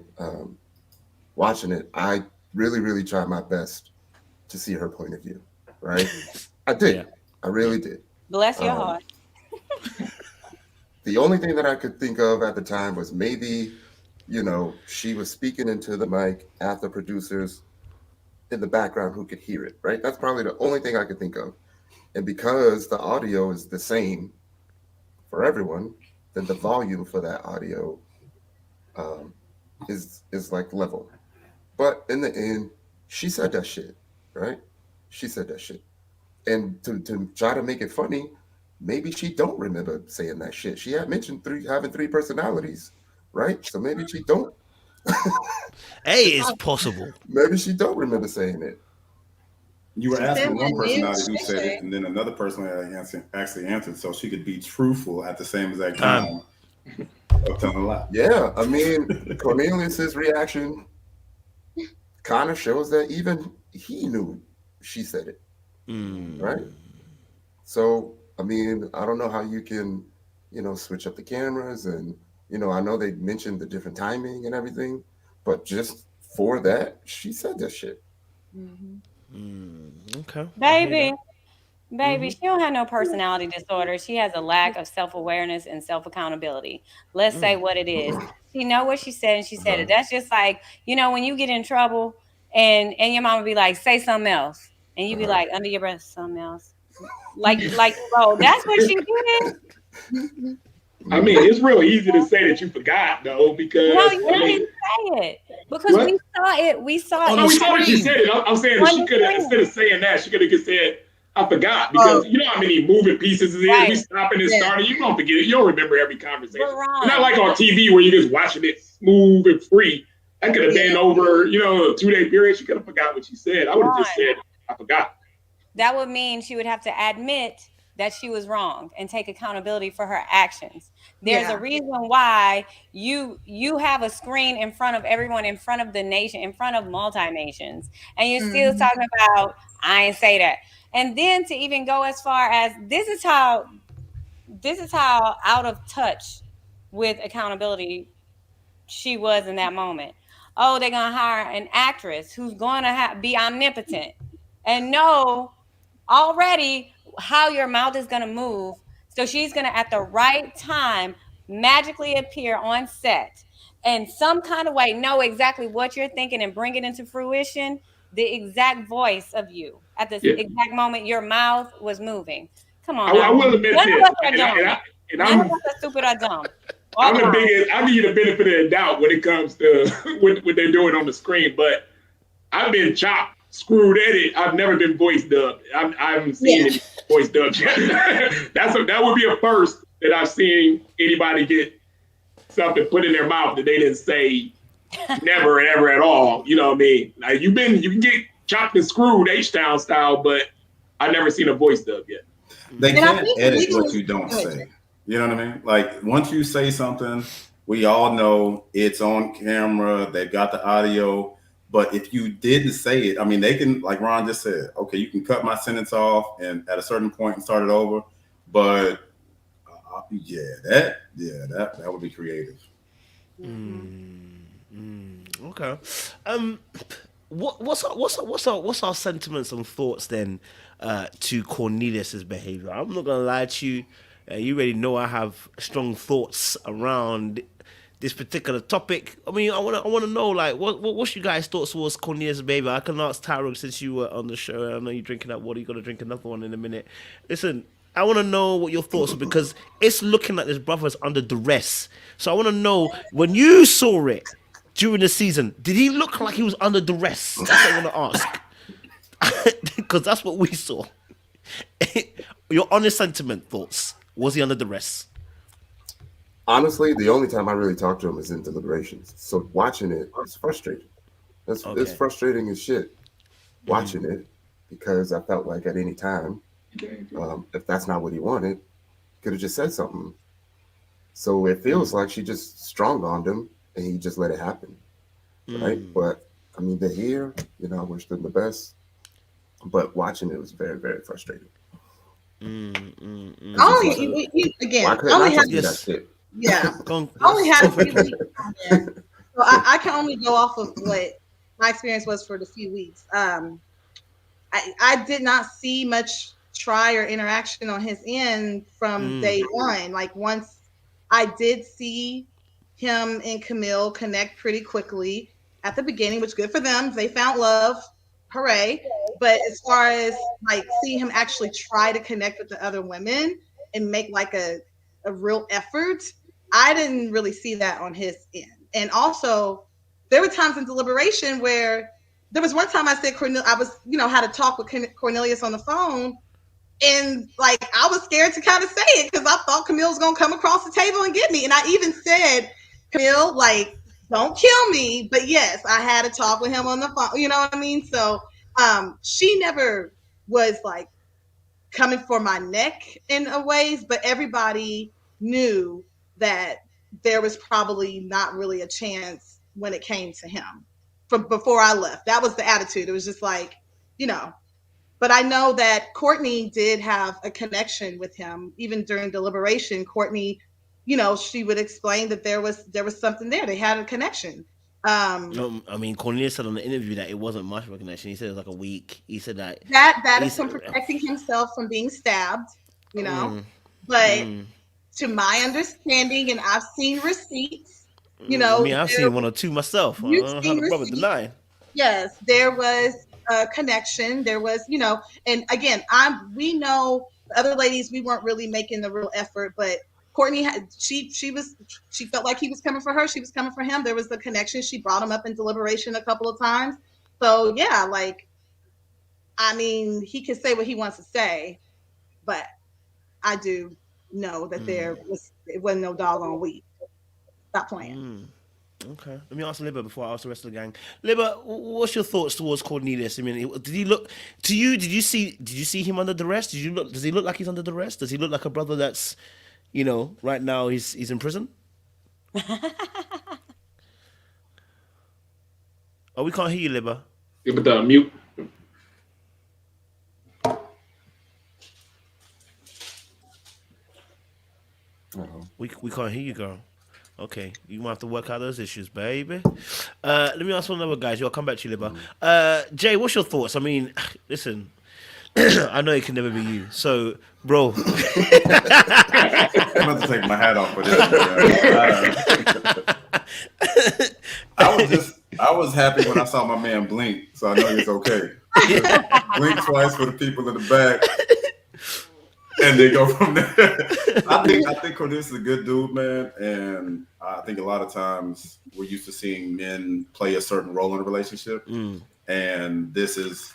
Speaker 5: watching it. I really, really tried my best to see her point of view. Right? I did. Yeah. I really did.
Speaker 4: Bless your heart.
Speaker 5: The only thing that I could think of at the time was maybe, she was speaking into the mic at the producers in the background who could hear it, right? That's probably the only thing I could think of. And because the audio is the same for everyone, then the volume for that audio is like level. But in the end, she said that shit, right? She said that shit. And to try to make it funny, maybe she don't remember saying that shit. She had mentioned having three personalities, right? So maybe she don't.
Speaker 1: Hey, it's possible.
Speaker 5: Maybe she don't remember saying it.
Speaker 6: You were asking one personality who said it, and then another personality actually answered, so she could be truthful at the same exact time of telling a lie.
Speaker 5: Yeah, I mean, Cornelius's reaction kind of shows that even he knew she said it. Right? So, I mean, I don't know how you can, switch up the cameras and, I know they mentioned the different timing and everything, but just for that, she said that shit.
Speaker 1: Okay.
Speaker 4: Baby, she don't have no personality disorder. She has a lack of self-awareness and self-accountability. Let's say what it is. She know what she said and she said it. That's just like, when you get in trouble and your mama be like, say something else. And you be like, under your breath, something else. Like, bro, that's what she did.
Speaker 2: I mean, it's real easy to say that you forgot, though, because
Speaker 4: no, you didn't say it because we saw it. We saw it.
Speaker 2: We saw what she said. I'm saying that she could have, instead of saying that, she could have just said, "I forgot," because you know how many moving pieces it is. Right. We stopping and starting. You don't forget it. You don't remember every conversation. It's not like on TV where you're just watching it smooth and free. That could have been over, a 2-day period. She could have forgot what she said. I would have just said, "I forgot."
Speaker 4: That would mean she would have to admit that she was wrong and take accountability for her actions. There's a reason why you have a screen in front of everyone, in front of the nation, in front of multi-nations, and you're still talking about, I ain't say that. And then to even go as far as this is how out of touch with accountability she was in that moment. Oh, they're going to hire an actress who's going to be omnipotent and know already how your mouth is going to move. So she's going to, at the right time, magically appear on set and some kind of way know exactly what you're thinking and bring it into fruition, the exact voice of you at the exact moment your mouth was moving. Come on.
Speaker 2: I will admit
Speaker 4: None
Speaker 2: this.
Speaker 4: of us are dumb. None of us are stupid or dumb.
Speaker 2: I'm the biggest. I give you the benefit of the doubt when it comes to what they're doing on the screen, but I've been chopped, screwed, edited. I've never been voice dubbed. I haven't seen any voice dubbed yet. That would be a first that I've seen anybody get something put in their mouth that they didn't say never and ever at all. You know what I mean? Like you can get chopped and screwed H-Town style, but I've never seen a voice dub yet.
Speaker 6: They can't edit what you don't say. You know what I mean? Like once you say something, we all know it's on camera. They've got the audio. But if you didn't say it, I mean, they can, like Ron just said, okay, you can cut my sentence off and at a certain point and start it over. But that would be creative.
Speaker 1: Okay. What's our sentiments and thoughts then to Cornelius's behavior? I'm not gonna lie to you. You already know I have strong thoughts around this particular topic. I mean, I wanna know like what's you guys' thoughts towards Cornelius' behavior? I can ask Tyrone since you were on the show. I know you're drinking that water. You gotta drink another one in a minute. Listen. I want to know what your thoughts are because it's looking like this brother's under duress. So I want to know when you saw it during the season, did he look like he was under duress? That's what I want to ask. Because that's what we saw. Your honest sentiment thoughts. Was he under duress?
Speaker 5: Honestly, the only time I really talked to him is in deliberations. So watching it, it's frustrating. It's frustrating as shit watching it because I felt like at any time, if that's not what he wanted, could have just said something. So it feels like she just strong-armed him and he just let it happen, right? But I mean, they're here. I wish them the best. But watching it was very, very frustrating.
Speaker 3: Only again, only had
Speaker 5: that shit.
Speaker 3: Yeah, only had a few weeks on there. So I can only go off of what my experience was for the few weeks. I did not see much try or interaction on his end from day one. Like once I did see him and Camille connect pretty quickly at the beginning, which good for them. They found love. Hooray. But as far as like seeing him actually try to connect with the other women and make like a real effort, I didn't really see that on his end. And also there were times in deliberation where there was one time I said I was, had a talk with Cornelius on the phone. And like, I was scared to kind of say it because I thought Camille was going to come across the table and get me. And I even said, Camille, like, don't kill me. But yes, I had a talk with him on the phone. You know what I mean? So she never was like coming for my neck in a ways, but everybody knew that there was probably not really a chance when it came to him from before I left. That was the attitude. It was just like, but I know that Courtney did have a connection with him. Even during deliberation, Courtney, she would explain that there was something there. They had a connection.
Speaker 1: I mean, Cornelius said on the interview that it wasn't much of a connection. He said it was like a week. He said that
Speaker 3: is him protecting himself from being stabbed, But to my understanding, and I've seen receipts,
Speaker 1: I mean, I've seen one or two myself. I don't know how the brother deny.
Speaker 3: Yes, there was a connection. There was, and again, we know the other ladies, we weren't really making the real effort, but Courtney she felt like he was coming for her. She was coming for him. There was the connection. She brought him up in deliberation a couple of times. So yeah, like, I mean, he can say what he wants to say, but I do know that it wasn't no doggone week. Stop playing.
Speaker 1: Okay, let me ask Libba before I ask the rest of the gang. Libba, what's your thoughts towards Cornelius? I mean, did he look to you? Did you see him under duress? Does he look like he's under duress? Does he look like a brother that's, right now he's in prison? Oh, we can't hear you, Libba.
Speaker 2: Yeah, but mute.
Speaker 1: We can't hear you, girl. Okay, you might have to work out those issues, baby. Let me ask one other guys. I'll come back to you, Libba. Jay, what's your thoughts? I mean, listen, I know it can never be you. So, bro.
Speaker 6: I'm about to take my hat off for this. I was happy when I saw my man blink, so I know he's okay. Blink twice for the people in the back. And they go from there. I think Cornelius is a good dude, man. And I think a lot of times we're used to seeing men play a certain role in a relationship. And this is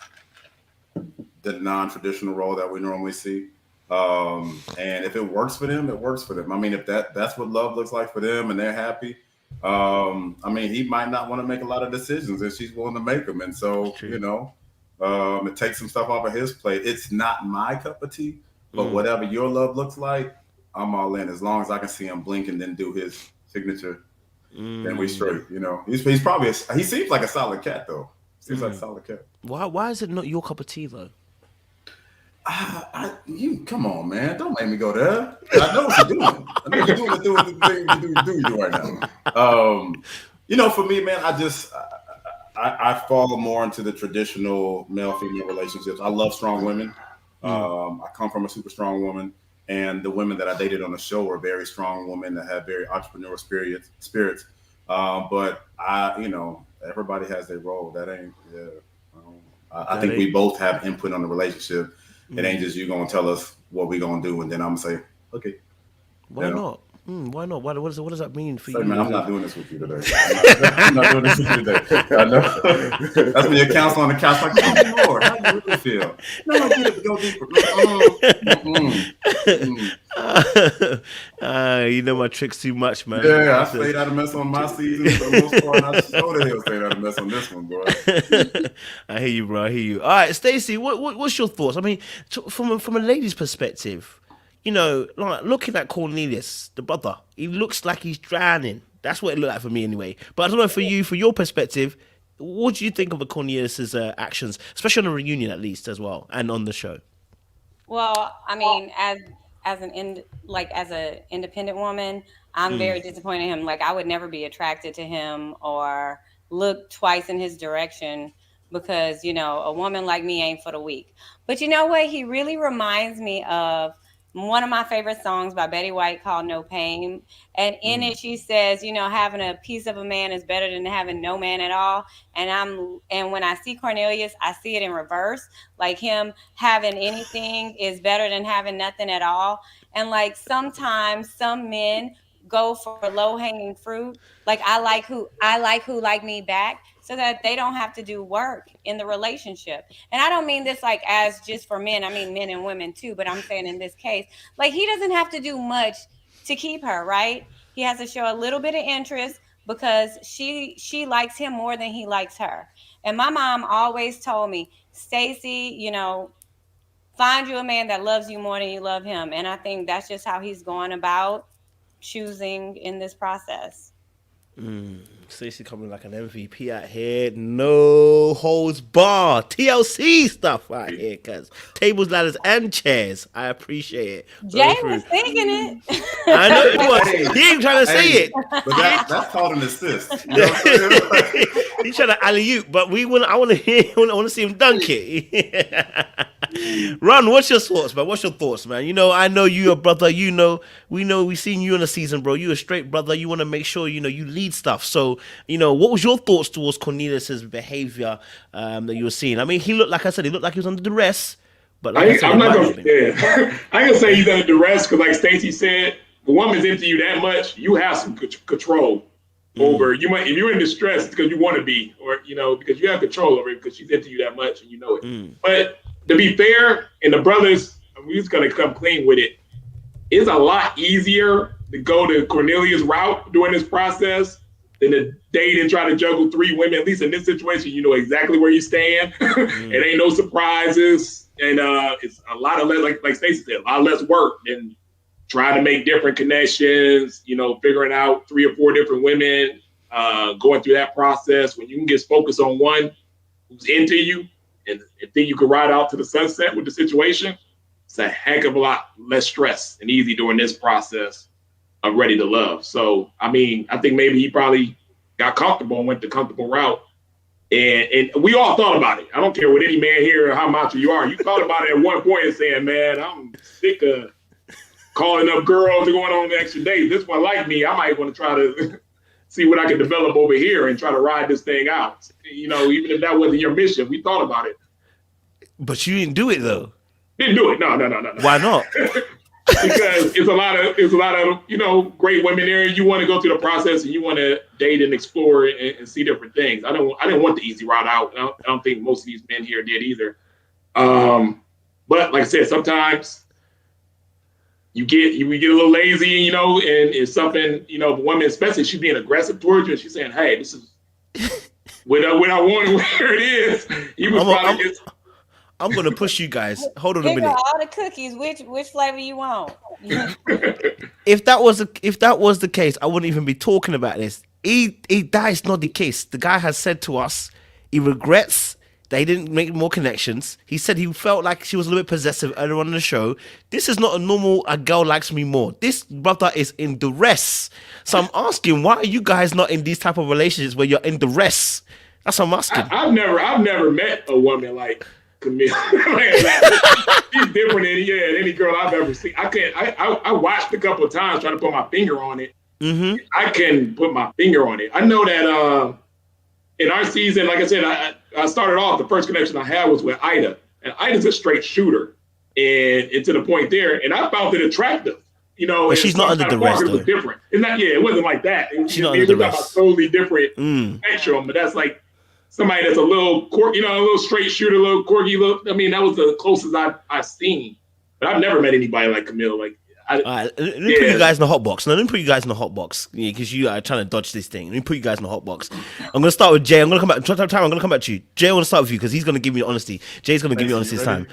Speaker 6: the non-traditional role that we normally see. And if it works for them, it works for them. I mean, if that's what love looks like for them and they're happy, I mean, he might not want to make a lot of decisions if she's willing to make them. And so, it takes some stuff off of his plate. It's not my cup of tea. But whatever your love looks like, I'm all in. As long as I can see him blink and then do his signature, then we straight. He's probably he seems like a solid cat though. Seems like a solid cat.
Speaker 1: Why is it not your cup of tea though?
Speaker 6: You come on, man! Don't make me go there. I know what you're doing. I know you're doing the thing you do right now. For me, man, I fall more into the traditional male-female relationships. I love strong women. I come from a super strong woman, and the women that I dated on the show were very strong women that had very entrepreneurial spirits. But everybody has their role. That ain't. I think we both have input on the relationship. It ain't just you gonna tell us what we gonna do, and then I'm gonna say, okay.
Speaker 1: Why not? Why not? What does that mean for you?
Speaker 6: Man, I'm not doing this with you today. I'm not doing this with you today. I know. That's when you're counseling on the couch, like, oh, Lord, how do you really feel? No, get it, go deeper.
Speaker 1: My tricks too much, man.
Speaker 6: Yeah, I stayed out of mess on my season for the most part, and I sure the hell stayed out of mess on this one, bro.
Speaker 1: I hear you, bro. I hear you. All right, Stacey, what's your thoughts? I mean, from a lady's perspective, like looking at Cornelius, the brother, he looks like he's drowning. That's what it looked like for me anyway. But I don't know for you, for your perspective, what do you think of the Cornelius's actions, especially on the reunion at least as well, and on the show?
Speaker 4: Well, I mean, as an independent woman, I'm very disappointed in him. Like, I would never be attracted to him or look twice in his direction because, a woman like me ain't for the weak. But you know what? He really reminds me of one of my favorite songs by Betty White called No Pain. And in it, she says, having a piece of a man is better than having no man at all. And when I see Cornelius, I see it in reverse. Like, him having anything is better than having nothing at all. And like, sometimes some men go for low hanging fruit. Like, I like who like me back, so that they don't have to do work in the relationship. And I don't mean this like as just for men. I mean men and women too. But I'm saying in this case, like, he doesn't have to do much to keep her, right? He has to show a little bit of interest because she likes him more than he likes her. And my mom always told me, Stacey, find you a man that loves you more than you love him. And I think that's just how he's going about choosing in this process.
Speaker 1: Stacey coming like an MVP out here, no holds bar, TLC stuff right here, cuz tables, ladders, and chairs. I appreciate it.
Speaker 4: Jay was thinking it.
Speaker 1: I know it was. He ain't trying to say it.
Speaker 6: But that's called an assist.
Speaker 1: He's trying to alley-oop, but I want to see him dunk it. Ron, what's your thoughts, man? What's your thoughts, man? I know you a brother. We've seen you in the season, bro. You a straight brother. You want to make sure you lead stuff. So, what was your thoughts towards Cornelius's behavior that you were seeing? I mean, he looked like he was under duress. But like
Speaker 2: I'm not gonna. Yeah. I ain't gonna say he's under duress because, like Stacey said, the woman's into you that much, you have some control over. You might, if you're in distress, it's because you want to be, or because you have control over it because she's into you that much and you know it. But to be fair, and the brothers, we're just gonna come clean with it. It's a lot easier to go the Cornelius route during this process than to date and try to juggle 3 women. At least in this situation, you know exactly where you stand. It ain't no surprises, and it's a lot of less, like Stacey said, a lot less work than trying to make different connections. Figuring out 3 or 4 different women, going through that process. When you can get focused on one who's into you, and think you can ride out to the sunset with the situation, it's a heck of a lot less stress and easy during this process of ready to love. So, I mean, I think maybe he probably got comfortable and went the comfortable route. And we all thought about it. I don't care what any man here or how macho you are. You thought about it at one point and saying, man, I'm sick of calling up girls and going on the extra days. This one like me, I might want to try to see what I can develop over here and try to ride this thing out. Even if that wasn't your mission, we thought about it.
Speaker 1: But you didn't do it though.
Speaker 2: Didn't do it. No.
Speaker 1: Why not?
Speaker 2: Because it's a lot of great women there. You want to go through the process and you want to date and explore and see different things. I didn't want the easy route out. I don't think most of these men here did either. But like I said, sometimes we get a little lazy, and it's something, the woman, especially, she's being aggressive towards you and she's saying, hey, this is what I want and where it is.
Speaker 1: I'm gonna push you guys. Hold on a minute.
Speaker 4: All the cookies. Which flavor you want?
Speaker 1: If that was the case, I wouldn't even be talking about this. That is not the case. The guy has said to us he regrets They didn't make more connections. He said he felt like she was a little bit possessive earlier on in the show. This is not a normal, a girl likes me more. This brother is in duress. So I'm asking, why are you guys not in these type of relationships where you're in duress? That's what I'm asking.
Speaker 2: I've never met a woman like Camille. She's different than any girl I've ever seen. I watched a couple of times trying to put my finger on it.
Speaker 1: Mm-hmm.
Speaker 2: I can put my finger on it. I know that in our season, like I said, I started off, the first connection I had was with Ida. And Ida's a straight shooter. And to the point there. And I found it attractive. You know,
Speaker 1: but she's not under duress,
Speaker 2: though. It was different. It's not, it wasn't like that.
Speaker 1: She's not under duress.
Speaker 2: It was a totally different spectrum. But that's like somebody that's a little quirky, a little straight shooter, a little quirky. That was the closest I've seen. But I've never met anybody like Camille. Like,
Speaker 1: all right, let me put you guys in the hot box. Now, let me put you guys in the hot box because you are trying to dodge this thing. Let me put you guys in the hot box. I'm going to start with Jay. I'm going to come back. Tyrone, I'm going to come back to you. Jay, I want to start with you because he's going to give me honesty. Jay's going to give me honesty this time.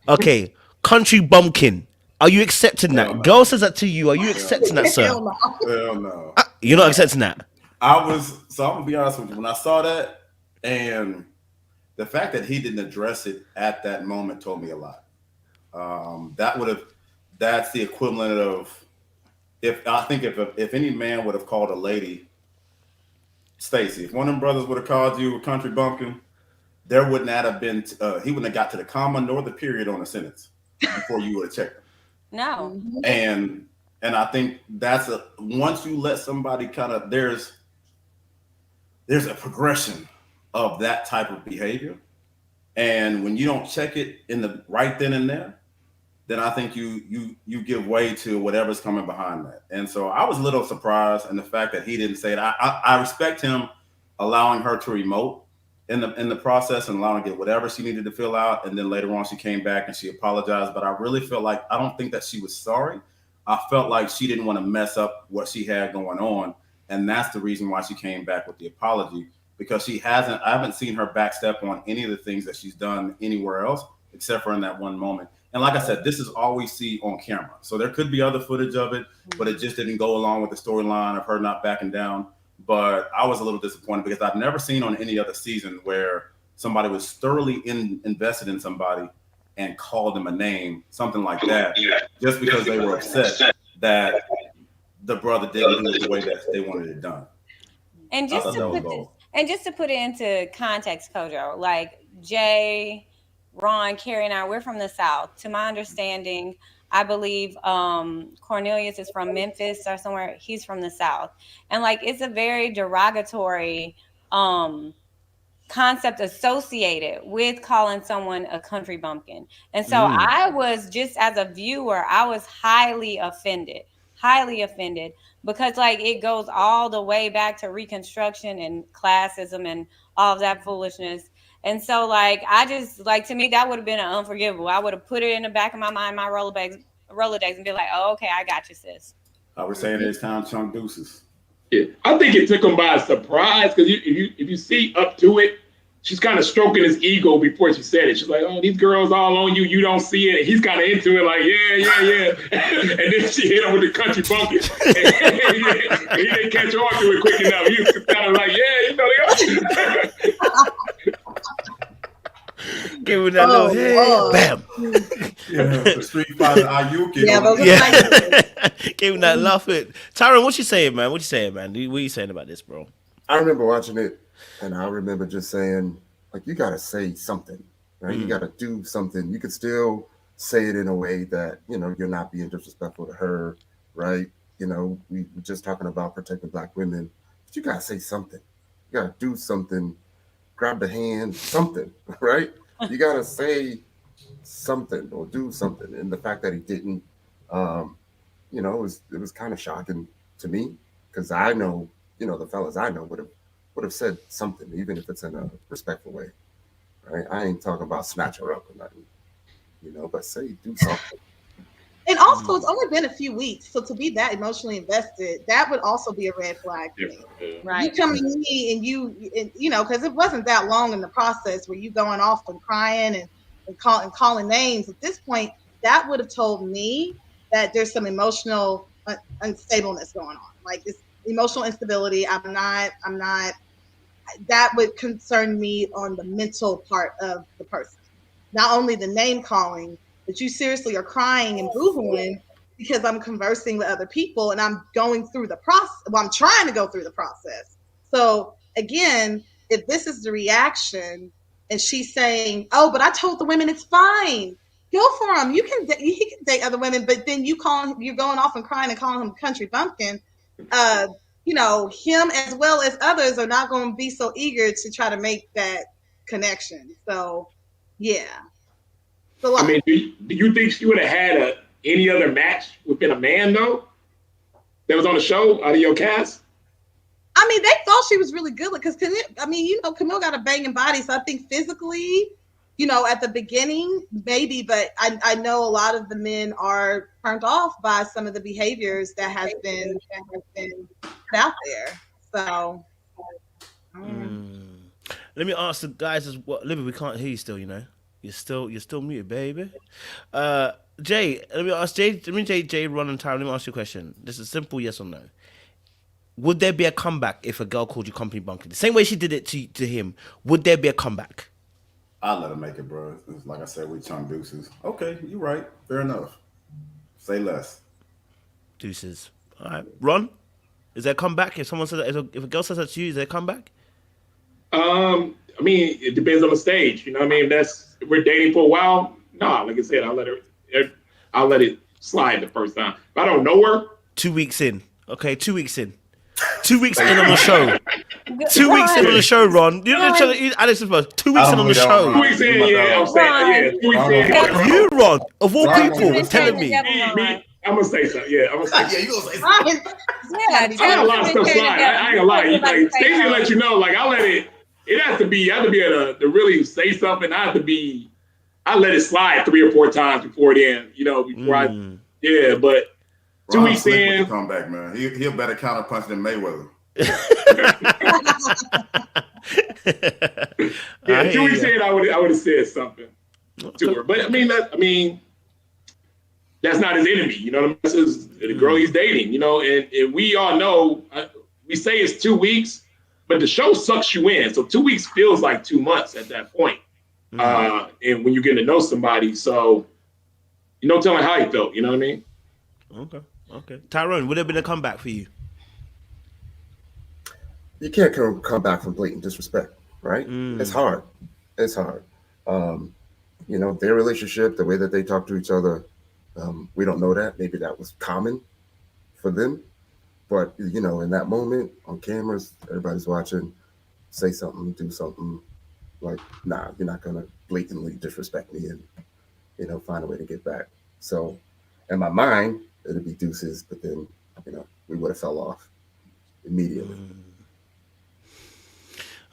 Speaker 1: Okay, Country Bumpkin. Are you accepting that?
Speaker 6: No.
Speaker 1: Girl says that to you. Are you accepting that, sir?
Speaker 3: Hell no.
Speaker 6: Hell no.
Speaker 1: You're not accepting that?
Speaker 6: I'm going to be honest with you. When I saw that, and the fact that he didn't address it at that moment told me a lot. That's the equivalent of if any man would have called a lady Stacy, if one of them brothers would have called you a Country Bumpkin, there would not have been he wouldn't have got to the comma nor the period on the sentence before you would have checked him.
Speaker 4: No.
Speaker 6: And I think that's once you let somebody kind of there's a progression of that type of behavior, and when you don't check it in the right then and there, then I think you give way to whatever's coming behind that. And so I was a little surprised in the fact that he didn't say it. I respect him allowing her to emote in the process and allowing her to get whatever she needed to fill out. And then later on she came back and she apologized. But I really feel like I don't think that she was sorry. I felt like she didn't want to mess up what she had going on. And that's the reason why she came back with the apology, because I haven't seen her backstep on any of the things that she's done anywhere else, except for in that one moment. And like I said, this is all we see on camera. So there could be other footage of it, but it just didn't go along with the storyline of her not backing down. But I was a little disappointed because I've never seen on any other season where somebody was thoroughly invested in somebody and called them a name, something like that, just because they were upset that the brother didn't do it the way that they wanted it done.
Speaker 4: And just to put it into context, Kojo, like Jay, Ron, Kerry, and I, we're from the South. To my understanding, I believe Cornelius is from Memphis or somewhere. He's from the South. And like, it's a very derogatory concept associated with calling someone a country bumpkin. And so I was, just as a viewer, I was highly offended because like it goes all the way back to Reconstruction and classism and all of that foolishness. And so, like, I just, like, to me, that would have been unforgivable. I would have put it in the back of my mind, my Rolodex, and be like, oh, okay, I got you, sis.
Speaker 6: I was saying it's time chunk deuces.
Speaker 2: Yeah, I think it took him by surprise because if you see up to it, she's kind of stroking his ego before she said it. She's like, oh, these girls all on you. You don't see it. And he's kind of into it, like, yeah. And then she hit him with the country bumpkin. And he didn't catch on to it quick enough. He was kind of like, they are.
Speaker 1: Give him that little head. Bam.
Speaker 6: The Street Fighter Ayuki.
Speaker 1: Give him that laugh. Tyrone, what you saying, man? What you saying, man? What are you saying about this, bro?
Speaker 5: I remember watching it, and I remember just saying, like, you got to say something, right? You got to do something. You could still say it in a way that, you're not being disrespectful to her, right? We were just talking about protecting Black women, but you got to say something. You got to do something. Grab the hand, something, right? You got to say something or do something. And the fact that he didn't, it was kind of shocking to me because I know, the fellas I know would have said something, even if it's in a respectful way, right? I ain't talking about snatch her up or nothing, but say, do something.
Speaker 3: And also, it's only been a few weeks, so to be that emotionally invested, that would also be a red flag for me.
Speaker 4: Right.
Speaker 3: You come to me and because it wasn't that long in the process where you going off and crying and calling names. At this point, that would have told me that there's some emotional unstableness going on, like this emotional instability. I'm not that would concern me on the mental part of the person. Not only the name calling, but you seriously are crying and boohooing because I'm conversing with other people and I'm going through the process. Well, I'm trying to go through the process. So again, if this is the reaction and she's saying, "Oh, but I told the women it's fine. Go for him. He can date other women," but then you're going off and crying and calling him Country Bumpkin. Him as well as others are not going to be so eager to try to make that connection. So, yeah. So,
Speaker 2: I mean, do you think she would have had any other match within a man though that was on the show out of your cast?
Speaker 3: I mean, they thought she was really good because Camille got a banging body. So I think physically, at the beginning, maybe, but I know a lot of the men are turned off by some of the behaviors that has been put out there. So,
Speaker 1: let me ask the guys as well. Libby, we can't hear you still. You're still muted, baby. Jay, let me ask Jay, Ron, and Tyrone. Let me ask you a question. This is a simple yes or no. Would there be a comeback if a girl called you Company Bumpkin? The same way she did it to him. Would there be a comeback?
Speaker 6: I'll let her make it, bro. It's like I said, we tongue deuces. Okay, you're right. Fair enough. Say less.
Speaker 1: Deuces. All right. Ron, is there a comeback? If someone says that, if a girl says that to you, is there a comeback?
Speaker 2: I mean, it depends on the stage. You know what I mean? If we're dating for a while, no, like I said, I'll let it slide the first time. If I don't know her.
Speaker 1: 2 weeks in. Okay, 2 weeks in. 2 weeks in on the show. 2 weeks in on the show, Ron. You know, Alex is 2 weeks in on the show.
Speaker 2: 2 weeks in, yeah, I'm saying, 2 weeks in.
Speaker 1: You, Ron, of all people, was telling me.
Speaker 2: I'm gonna say something. Yeah, I'm gonna say something.
Speaker 6: You gonna say something?
Speaker 2: I got a lot of stuff slide. I ain't gonna lie. Like Stacey let you know. Like I let it. I have to be able to really say something. I let it slide 3 or 4 times before then. But 2 weeks in,
Speaker 6: come back, man. He'll better counterpunch than Mayweather.
Speaker 2: 2 weeks in, I would have said something to her. But I mean, that's not his enemy. You know what I mean? This is the girl he's dating. And we all know. We say it's 2 weeks, but the show sucks you in. So 2 weeks feels like 2 months at that point. And when you're getting to know somebody, so no telling how he felt. You know what I mean?
Speaker 1: Okay. Tyrone, would there have been a comeback for you?
Speaker 5: You can't come back from blatant disrespect, right? It's hard. Their relationship, the way that they talk to each other, we don't know that. Maybe that was common for them. But, in that moment, on cameras, everybody's watching, say something, do something. Like, nah, you're not going to blatantly disrespect me and, find a way to get back. So, in my mind, it'd be deuces, but then, we would have fell off immediately.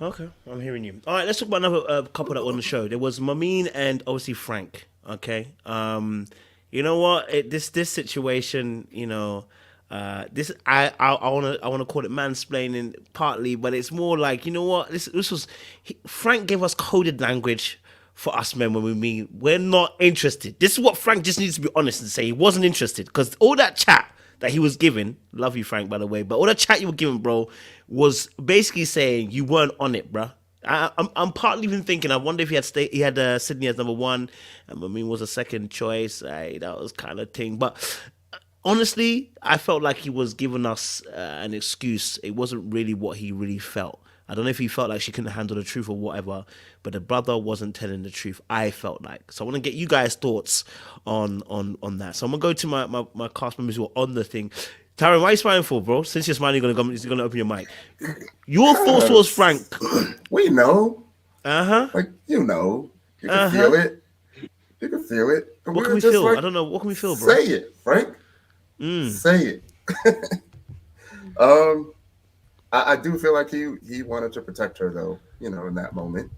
Speaker 1: Okay, I'm hearing you. All right, let's talk about another couple that were on the show. There was Mameen and obviously Frank. Okay, you know what? This situation, this I want to call it mansplaining partly, but it's more like, you know what? This was Frank gave us coded language for us men when we mean we're not interested. This is what Frank just needs to be honest and say he wasn't interested, because all that chat that he was giving, love you Frank by the way, but all that chat you were giving, bro, was basically saying you weren't on it, bro. I'm partly even thinking, I wonder if he had Sydney as number 1 and Mameen was a second choice. That was kind of thing, but honestly, I felt like he was giving us an excuse. It wasn't really what he really felt. I don't know if he felt like she couldn't handle the truth or whatever, but the brother wasn't telling the truth, I felt like. So I want to get you guys' thoughts on that. So I'm going to go to my cast members who are on the thing. Tyrone, why are you smiling for, bro? Since you're smiling, you're going to open your mic. Your thoughts towards Frank.
Speaker 5: We know.
Speaker 1: Like,
Speaker 5: you can feel it. You can feel it.
Speaker 1: What can we feel? Like, I don't know. What can we feel, bro?
Speaker 5: Say it, Frank. Say it. I do feel like he wanted to protect her, though, in that moment.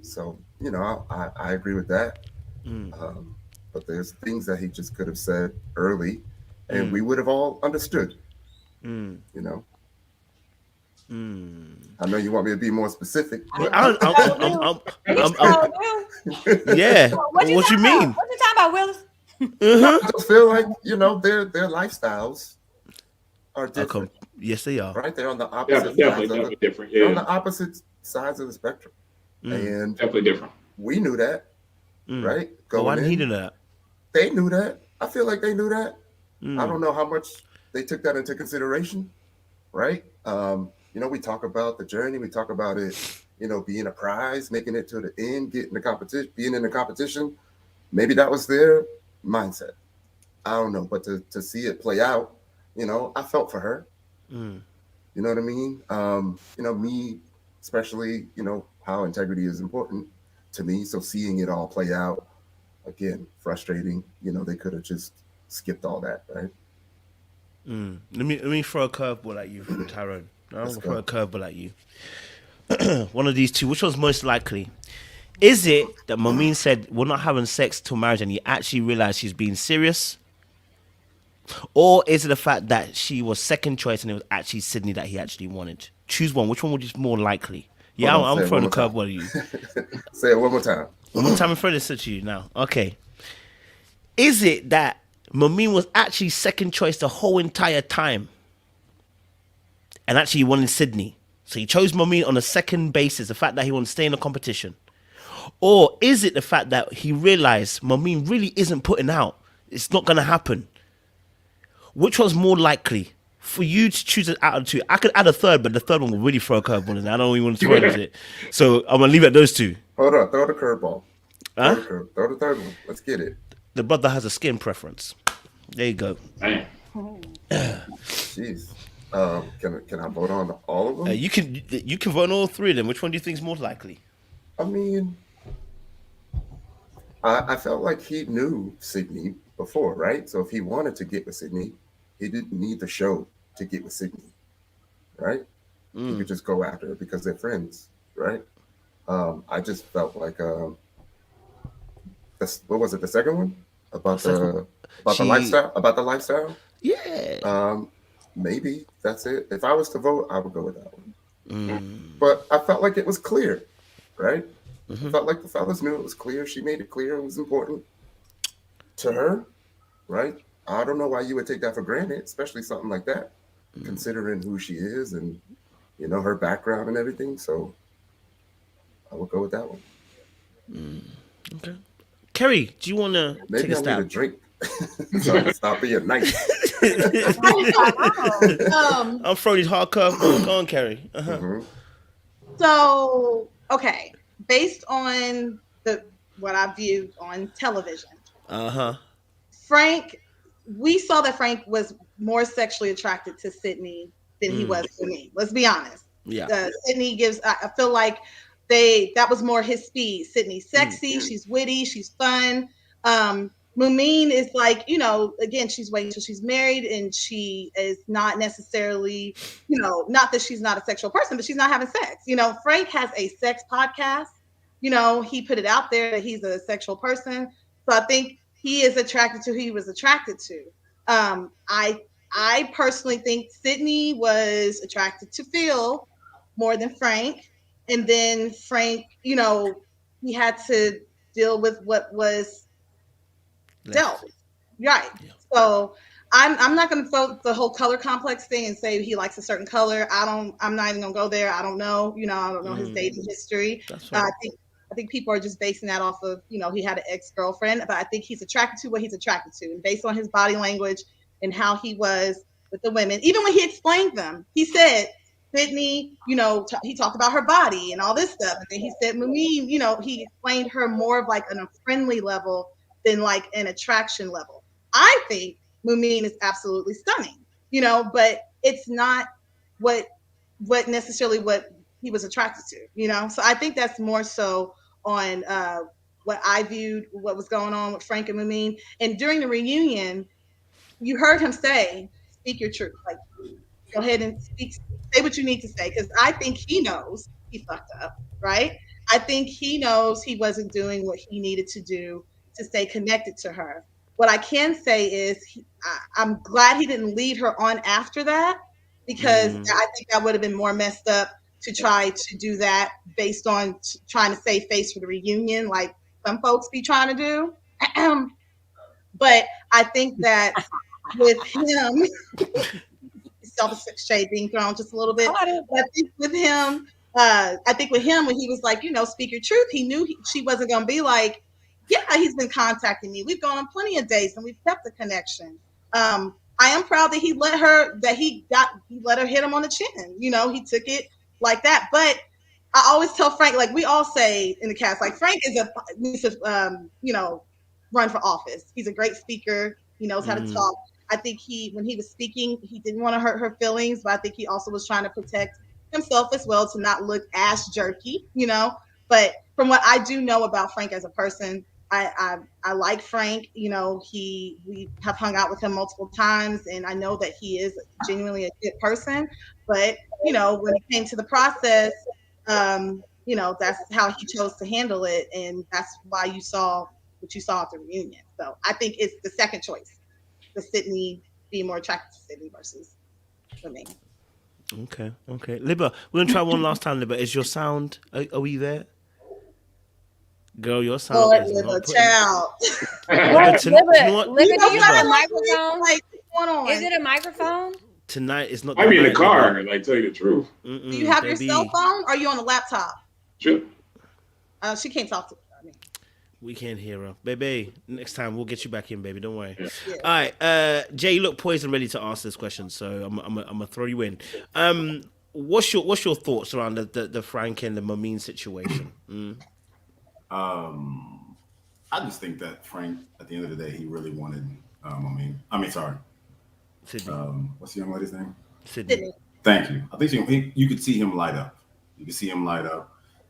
Speaker 5: So, I agree with that. But there's things that he just could have said early, and we would have all understood. I know you want me to be more specific.
Speaker 1: Yeah. What you mean?
Speaker 4: What you talking about, Willis?
Speaker 5: I just feel like, their lifestyles are different.
Speaker 1: Yes, they are.
Speaker 5: Right? They're on the opposite
Speaker 2: definitely different. Yeah.
Speaker 5: They're on the opposite sides of the spectrum,
Speaker 1: Mm.
Speaker 5: and
Speaker 2: Definitely different.
Speaker 5: we knew that,
Speaker 1: Mm.
Speaker 5: right?
Speaker 1: But why
Speaker 5: Going
Speaker 1: didn't he
Speaker 5: in,
Speaker 1: do that?
Speaker 5: they knew that. I feel like they knew that. I
Speaker 1: Mm.
Speaker 5: don't know how much they took that into consideration, right? We talk about the journey, we talk about it, being a prize, making it to the end, getting the competition, being in the competition. Maybe that was their mindset. I don't know, but to see it play out, I felt for her.
Speaker 1: Mm.
Speaker 5: You know what I mean? Me, especially, how integrity is important to me. So seeing it all play out, again, frustrating. They could have just skipped all that, right?
Speaker 1: Mm. Let me throw a curveball at you, Tyrone. I'm
Speaker 5: Let's
Speaker 1: gonna throw
Speaker 5: go.
Speaker 1: a curveball at you. One of these two. Which one's most likely? Is it that Mamin said we're not having sex till marriage, and he actually realized she's being serious, or is it the fact that she was second choice and it was actually Sydney that he actually wanted? Choose one. Which one would is more likely?
Speaker 5: Hold
Speaker 1: Yeah,
Speaker 5: on,
Speaker 1: I'm
Speaker 5: say it one
Speaker 1: throwing a
Speaker 5: more time.
Speaker 1: curveball at you.
Speaker 5: Say it one more time.
Speaker 1: One more time, I'm throwing this to you now. Okay. Is it that Mamin was actually second choice the whole entire time, and actually he wanted Sydney? So he chose Mamin on a second basis, the fact that he wanted to stay in the competition. Or is it the fact that he realized Mamin really isn't putting out? It's not going to happen. Which one's more likely for you to choose it out of two? I could add a third, but the third one will really throw a curveball in. I don't even want to throw it. So I'm going to leave it at those two.
Speaker 5: Hold on, throw the curveball.
Speaker 1: Huh?
Speaker 5: Throw the third one. Let's get it.
Speaker 1: The brother has a skin preference. There you go.
Speaker 2: Damn.
Speaker 5: Jeez. Can I vote on all of them?
Speaker 1: You can vote on all three of them. Which one do you think is more likely?
Speaker 5: I mean, I felt like he knew Sydney before, right? So if he wanted to get with Sydney, he didn't need the show to get with Sydney, right? He could just go after her because they're friends, right? I just felt like what was it? The second one about the lifestyle.
Speaker 1: Yeah.
Speaker 5: Maybe that's it. If I was to vote, I would go with that one. But I felt like it was clear, right? I felt like the fellas knew it was clear. She made it clear it was important to her, right? I don't know why you would take that for granted, especially something like that, considering who she is and her background and everything. So I would go with that one.
Speaker 1: Okay. Kerry, do you want to take
Speaker 5: Maybe
Speaker 1: a
Speaker 5: I need a
Speaker 1: stab?
Speaker 5: drink so I can stop being nice.
Speaker 1: I'm throwing these hard curveballs. Go on, Kerry. Uh-huh.
Speaker 3: So, okay, based on what I viewed on television,
Speaker 1: Uh-huh.
Speaker 3: Frank, we saw that Frank was more sexually attracted to Sydney than he was to me. Let's be honest.
Speaker 1: Yeah.
Speaker 3: Sydney gives. I feel like that was more his speed. Sydney's sexy. She's witty. She's fun. Mumin is like, again, she's waiting till she's married, and she is not necessarily, not that she's not a sexual person, but she's not having sex. Frank has a sex podcast. He put it out there that he's a sexual person. So I think he is attracted to who he was attracted to. I personally think Sydney was attracted to Phil more than Frank. And then Frank, he had to deal with what was dealt. Right.
Speaker 1: Yeah.
Speaker 3: So I'm not going to throw the whole color complex thing and say he likes a certain color. I'm not even going to go there. I don't know. I don't know his dating history.
Speaker 1: That's right.
Speaker 3: I think people are just basing that off of, he had an ex-girlfriend, but I think he's attracted to what he's attracted to. And based on his body language and how he was with the women, even when he explained them, he said, Sydney, he talked about her body and all this stuff. And then he said, Mumin, he explained her more of like on a friendly level than like an attraction level. I think Mumin is absolutely stunning, but it's not what necessarily what he was attracted to, So I think that's more so on what I viewed, what was going on with Frank and Mumin. And during the reunion, you heard him say, speak your truth. Like, go ahead and say what you need to say. Because I think he knows he fucked up, right? I think he knows he wasn't doing what he needed to do to stay connected to her. What I can say is I'm glad he didn't lead her on after that, because I think that would have been more messed up to try to do that based on trying to save face for the reunion, like some folks be trying to do. But I think that with him, self-shade being thrown just a little bit. But I think with him, I think with him, when he was like, speak your truth, he knew she wasn't going to be like, yeah, he's been contacting me. We've gone on plenty of dates and we've kept the connection. I am proud that he let her hit him on the chin. He took it like that. But I always tell Frank, like we all say in the cast, like Frank needs to, run for office. He's a great speaker. He knows how to talk. I think when he was speaking, he didn't want to hurt her feelings, but I think he also was trying to protect himself as well to not look ass jerky, But from what I do know about Frank as a person, I like Frank. We have hung out with him multiple times, and I know that he is genuinely a good person. But when it came to the process, that's how he chose to handle it, and that's why you saw what you saw at the reunion. So I think it's the second choice, the Sydney being more attracted to Sydney versus for me.
Speaker 1: Okay. Libba, we're gonna try one last time. Libba, is your sound? Are we there? Girl, your sound is not putting.
Speaker 3: Child.
Speaker 4: Libba, do you have a microphone?
Speaker 3: Like, what's going on?
Speaker 4: Is it a microphone?
Speaker 1: Tonight is not.
Speaker 2: Might be in the car. Like, tell you the truth.
Speaker 3: Do you have your cell phone? Or are you on the laptop?
Speaker 2: Sure.
Speaker 3: She can't talk to me.
Speaker 1: We can't hear her, baby. Next time we'll get you back in, baby. Don't worry. Yeah. All right, Jay, you look poised and ready to ask this question, so I'm gonna throw you in. What's your thoughts around the Frank and the Mameen situation?
Speaker 6: I just think that Frank, at the end of the day, he really wanted Sydney. What's the young lady's name?
Speaker 1: Sydney.
Speaker 6: Thank you. I think you could see him light up.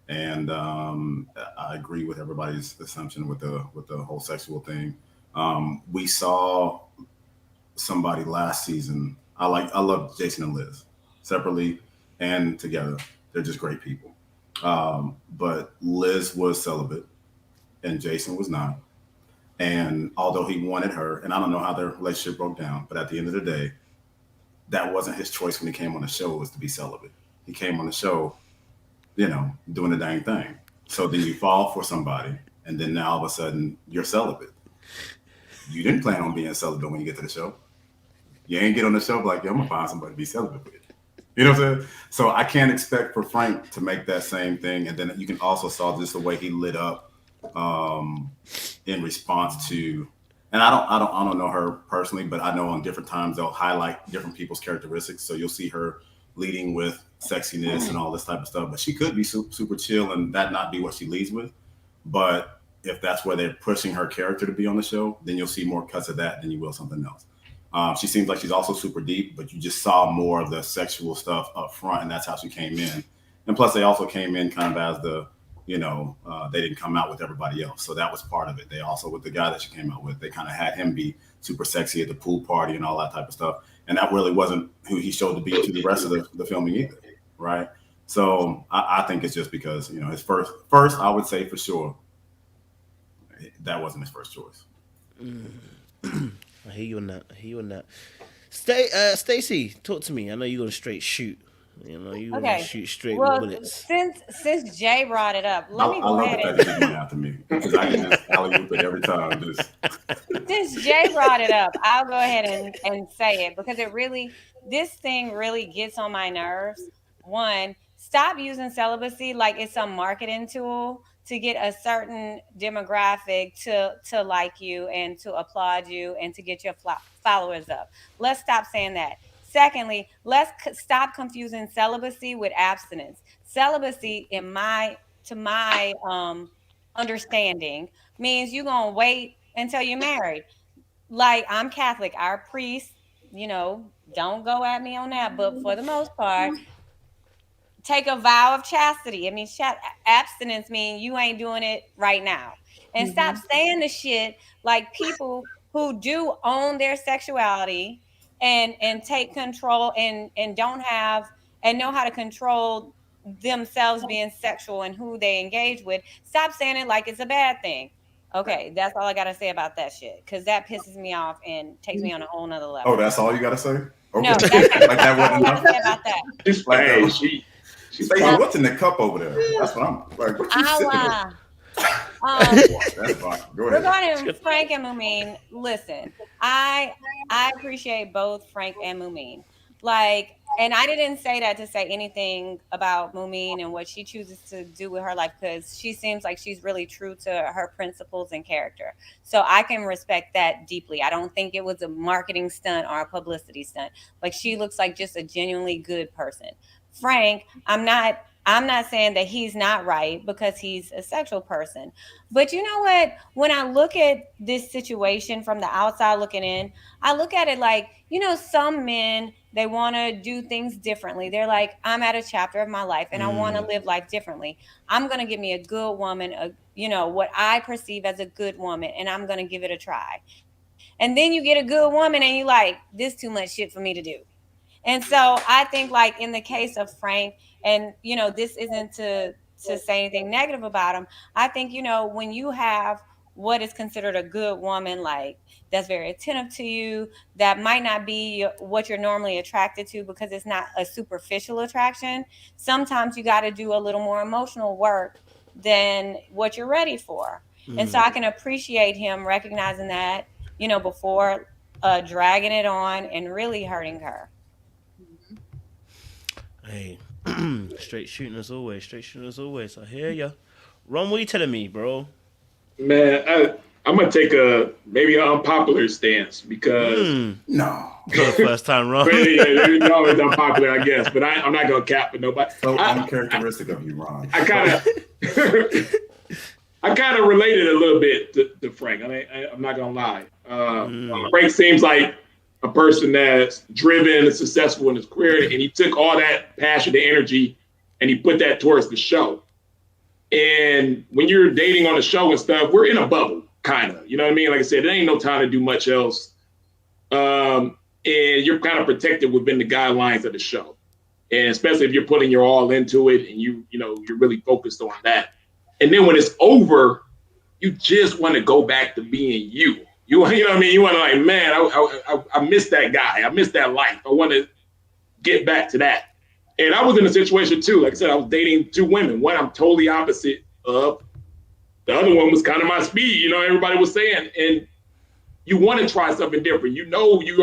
Speaker 6: And I agree with everybody's assumption with the whole sexual thing. We saw somebody last season. I love Jason and Liz separately and together. They're just great people. But Liz was celibate and Jason was not. And although he wanted her, and I don't know how their relationship broke down, but at the end of the day, that wasn't his choice when he came on the show, was to be celibate. He came on the show, doing the dang thing. So then you fall for somebody, and then now all of a sudden you're celibate. You didn't plan on being celibate when you get to the show. You ain't get on the show like, I'm gonna find somebody to be celibate with. You know what I'm saying? So I can't expect for Frank to make that same thing. And then you can also saw just the way he lit up in response to, and I don't know her personally, but I know on different times they'll highlight different people's characteristics. So you'll see her leading with sexiness and all this type of stuff, but she could be super chill and that not be what she leads with. But if that's where they're pushing her character to be on the show, then you'll see more cuts of that than you will something else. She seems like she's also super deep, but you just saw more of the sexual stuff up front, and that's how she came in. And plus, they also came in kind of as the, they didn't come out with everybody else. So that was part of it. They also, with the guy that she came out with, they kind of had him be super sexy at the pool party and all that type of stuff. And that really wasn't who he showed to be to the rest of the filming either, right? So I think it's just because, his first, I would say for sure, that wasn't his first choice.
Speaker 1: I hear you on that. Stacey, talk to me. I know you're gonna straight shoot. You gonna shoot straight with bullets.
Speaker 4: Since Jay brought it up, let me go ahead
Speaker 6: and that he's going after me because I can just alley-oop it every time.
Speaker 4: Since Jay brought it up, I'll go ahead and say it because this thing really gets on my nerves. One, stop using celibacy like it's a marketing tool to get a certain demographic to like you and to applaud you and to get your followers up. Let's stop saying that. Secondly, let's stop confusing celibacy with abstinence. Celibacy, to my understanding, means you're gonna wait until you're married. Like, I'm Catholic, our priests, don't go at me on that, but for the most part, take a vow of chastity. I mean, abstinence means you ain't doing it right now. And stop saying the shit like people who do own their sexuality and take control and don't have and know how to control themselves being sexual and who they engage with. Stop saying it like it's a bad thing. Okay, that's all I gotta say about that shit, because that pisses me off and takes me on a whole nother level.
Speaker 6: Oh, that's all you gotta say? Okay.
Speaker 4: No, that's
Speaker 6: like that wasn't enough.
Speaker 4: About that.
Speaker 2: She's like, she's
Speaker 6: like, what's in the cup over there? That's what I'm like. What you sipping? That's fine. Go ahead.
Speaker 4: Regarding Frank and Mameen, listen, I appreciate both Frank and Mameen. Like, And I didn't say that to say anything about Mumin and what she chooses to do with her life, because she seems like she's really true to her principles and character. So I can respect that deeply. I don't think it was a marketing stunt or a publicity stunt. Like, she looks like just a genuinely good person. Frank, I'm not saying that he's not right because he's a sexual person. But you know what? When I look at this situation from the outside looking in, I look at it like, some men, they want to do things differently. They're like, I'm at a chapter of my life and I want to live life differently. I'm going to give me a good woman, what I perceive as a good woman, and I'm going to give it a try. And then you get a good woman and you like, this too much shit for me to do. And so I think, like, in the case of Frank, and, this isn't to say anything negative about him. I think, when you have what is considered a good woman, like, that's very attentive to you, that might not be what you're normally attracted to because it's not a superficial attraction. Sometimes you got to do a little more emotional work than what you're ready for. And so I can appreciate him recognizing that, before dragging it on and really hurting her.
Speaker 1: Hey, straight shooting as always. Straight shooting as always. I hear ya. Ron, what are you telling me, bro?
Speaker 2: Man, I'm gonna take a maybe an unpopular stance because
Speaker 6: No.
Speaker 1: For the first time, Ron.
Speaker 2: it's always unpopular, I guess. But I'm not gonna cap with nobody.
Speaker 6: So uncharacteristic of you, Ron.
Speaker 2: I kind of related a little bit to Frank. I'm not gonna lie. Frank seems like a person that's driven and successful in his career, and he took all that passion and energy and he put that towards the show. And when you're dating on the show and stuff, we're in a bubble, kind of. You know what I mean? Like I said, there ain't no time to do much else. And you're kind of protected within the guidelines of the show. And especially if you're putting your all into it and you're really focused on that. And then when it's over, you just want to go back to being you. You know what I mean? You want to, like, man, I miss that guy. I miss that life. I want to get back to that. And I was in a situation too. Like I said, I was dating two women. One I'm totally opposite of. The other one was kind of my speed. Everybody was saying. And you want to try something different. You're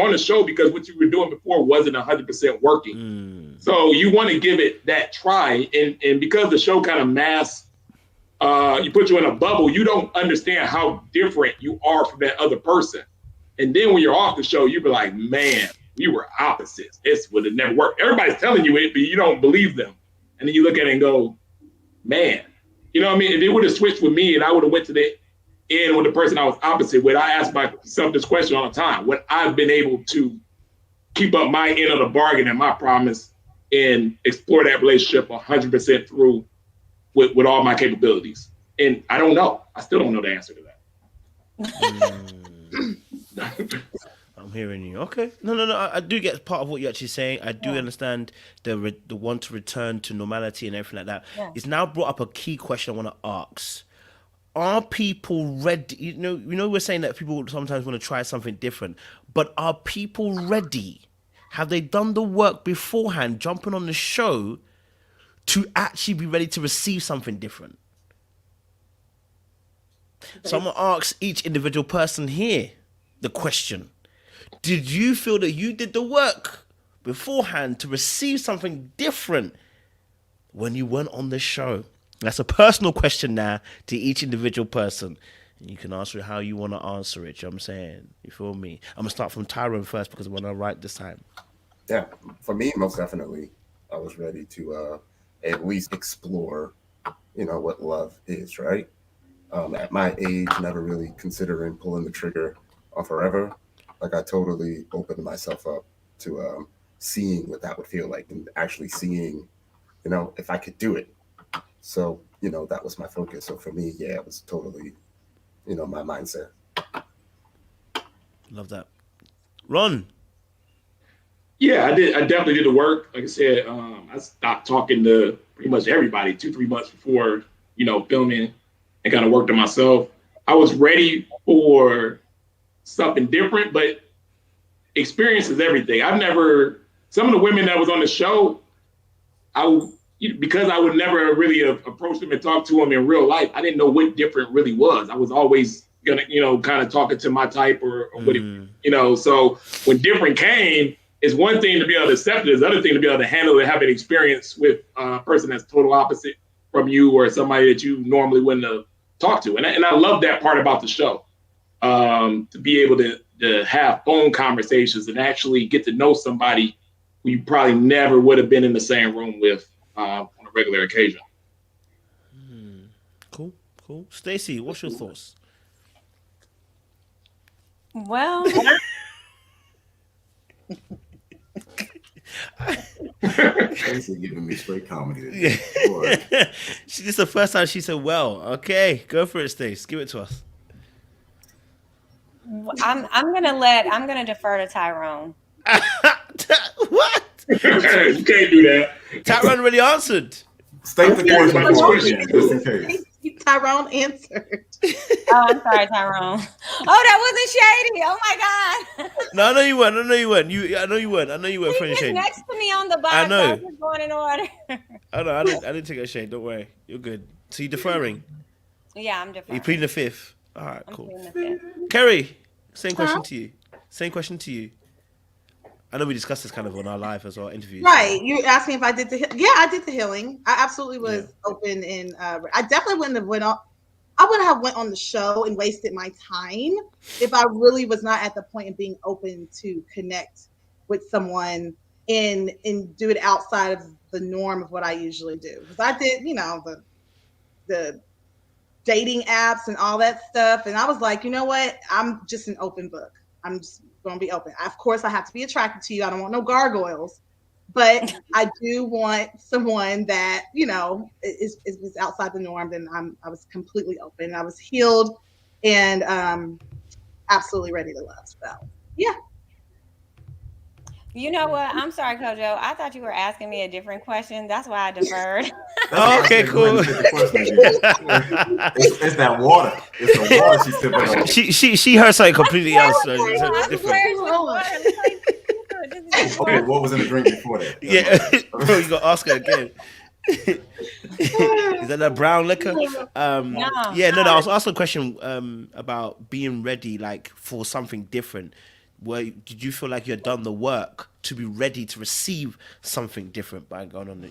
Speaker 2: on the show because what you were doing before wasn't 100% working. So you want to give it that try. And because the show kind of masks, you put you in a bubble, you don't understand how different you are from that other person. And then when you're off the show, you be like, man, we were opposites. This would have never worked. Everybody's telling you it, but you don't believe them. And then you look at it and go, man, you know what I mean? If it would have switched with me and I would have went to the end with the person I was opposite with, I ask myself this question all the time. Would I've been able to keep up my end of the bargain and my promise and explore that relationship 100% through with all my capabilities? And I don't know. I still don't know the answer to that.
Speaker 1: I'm hearing you. Okay. No. I do get part of what you're actually saying. I do understand the want to return to normality and everything like that.
Speaker 4: Yeah.
Speaker 1: It's now brought up a key question I want to ask. Are people ready? You know, we're saying that people sometimes want to try something different, but are people ready? Have they done the work beforehand, jumping on the show, to actually be ready to receive something different? So I'm going to ask each individual person here the question. Did you feel that you did the work beforehand to receive something different when you went on the show? That's a personal question now to each individual person. And you can answer it how you want to answer it. You know what I'm saying? You feel me? I'm going to start from Tyrone first because I want to write this time.
Speaker 5: Yeah, for me, most definitely, I was ready to at least explore, what love is, right? At my age, never really considering pulling the trigger on forever. Like, I totally opened myself up to seeing what that would feel like and actually seeing, if I could do it. So, that was my focus. So for me, yeah, it was totally, my mindset.
Speaker 1: Love that. Ron?
Speaker 2: Yeah, I did. I definitely did the work. Like I said, I stopped talking to pretty much everybody 2-3 months before, filming, and kind of worked on myself. I was ready for something different, but experience is everything. Some of the women that was on the show, because I would never really approach them and talk to them in real life, I didn't know what different really was. I was always gonna, kind of talking to my type or what, so when different came, it's one thing to be able to accept it. It's another thing to be able to handle it, have an experience with a person that's total opposite from you or somebody that you normally wouldn't talk to. And I love that part about the show, to be able to have phone conversations and actually get to know somebody who you probably never would have been in the same room with on a regular occasion.
Speaker 1: Cool. Stacey, what's your thoughts?
Speaker 4: Well,
Speaker 6: Stacey giving me straight comedy today. Boy.
Speaker 1: This is the first time she said, "Well, okay, go for it, Stace. Give it to us."
Speaker 4: I'm gonna defer to Tyrone.
Speaker 1: What?
Speaker 2: You can't do that.
Speaker 1: Tyrone already answered.
Speaker 6: State the question
Speaker 2: That's
Speaker 6: for
Speaker 2: the
Speaker 6: again, just in case.
Speaker 3: Tyrone answered.
Speaker 4: Oh, I'm sorry, Tyrone. Oh, that wasn't shady. Oh my God.
Speaker 1: No, I know you weren't. I know you weren't. I know you weren't.
Speaker 4: He
Speaker 1: friend
Speaker 4: was
Speaker 1: Shane.
Speaker 4: next to me on the box.
Speaker 1: I know.
Speaker 4: I was just going in order.
Speaker 1: I know. I didn't take a shade. Don't worry. You're good. So you're deferring.
Speaker 4: Yeah, I'm deferring.
Speaker 1: You're pleading the fifth. All right,
Speaker 4: I'm
Speaker 1: cool.
Speaker 4: pleading the fifth.
Speaker 1: Kerry, same question to you. Same question to you. I know we discussed this kind of on our live as well interviews.
Speaker 3: Right. You asked me if I did yeah, I did the healing. I absolutely was open, and I definitely wouldn't have went on. I would have went on the show and wasted my time if I really was not at the point of being open to connect with someone and do it outside of the norm of what I usually do. Because I did, the dating apps and all that stuff, and I was like, you know what? I'm just an open book. I'm just going to be open. Of course, I have to be attracted to you. I don't want no gargoyles, but I do want someone that is outside the norm. And I was completely open. I was healed and absolutely ready to love. So yeah.
Speaker 4: You know what? I'm sorry, Kojo. I thought you were asking me a different question. That's why I deferred.
Speaker 1: Okay, cool.
Speaker 6: It's that water. It's the water she's sipping on.
Speaker 1: She heard something completely else. So
Speaker 4: Where's
Speaker 1: different.
Speaker 4: the water?
Speaker 6: Okay, what was in the drink before that?
Speaker 1: Yeah, bro, you gotta ask her again. Is that brown liquor?
Speaker 4: No.
Speaker 1: Yeah, no. I was asking a question about being ready, like for something different. Did you feel like you had done the work to be ready to receive something different by going on,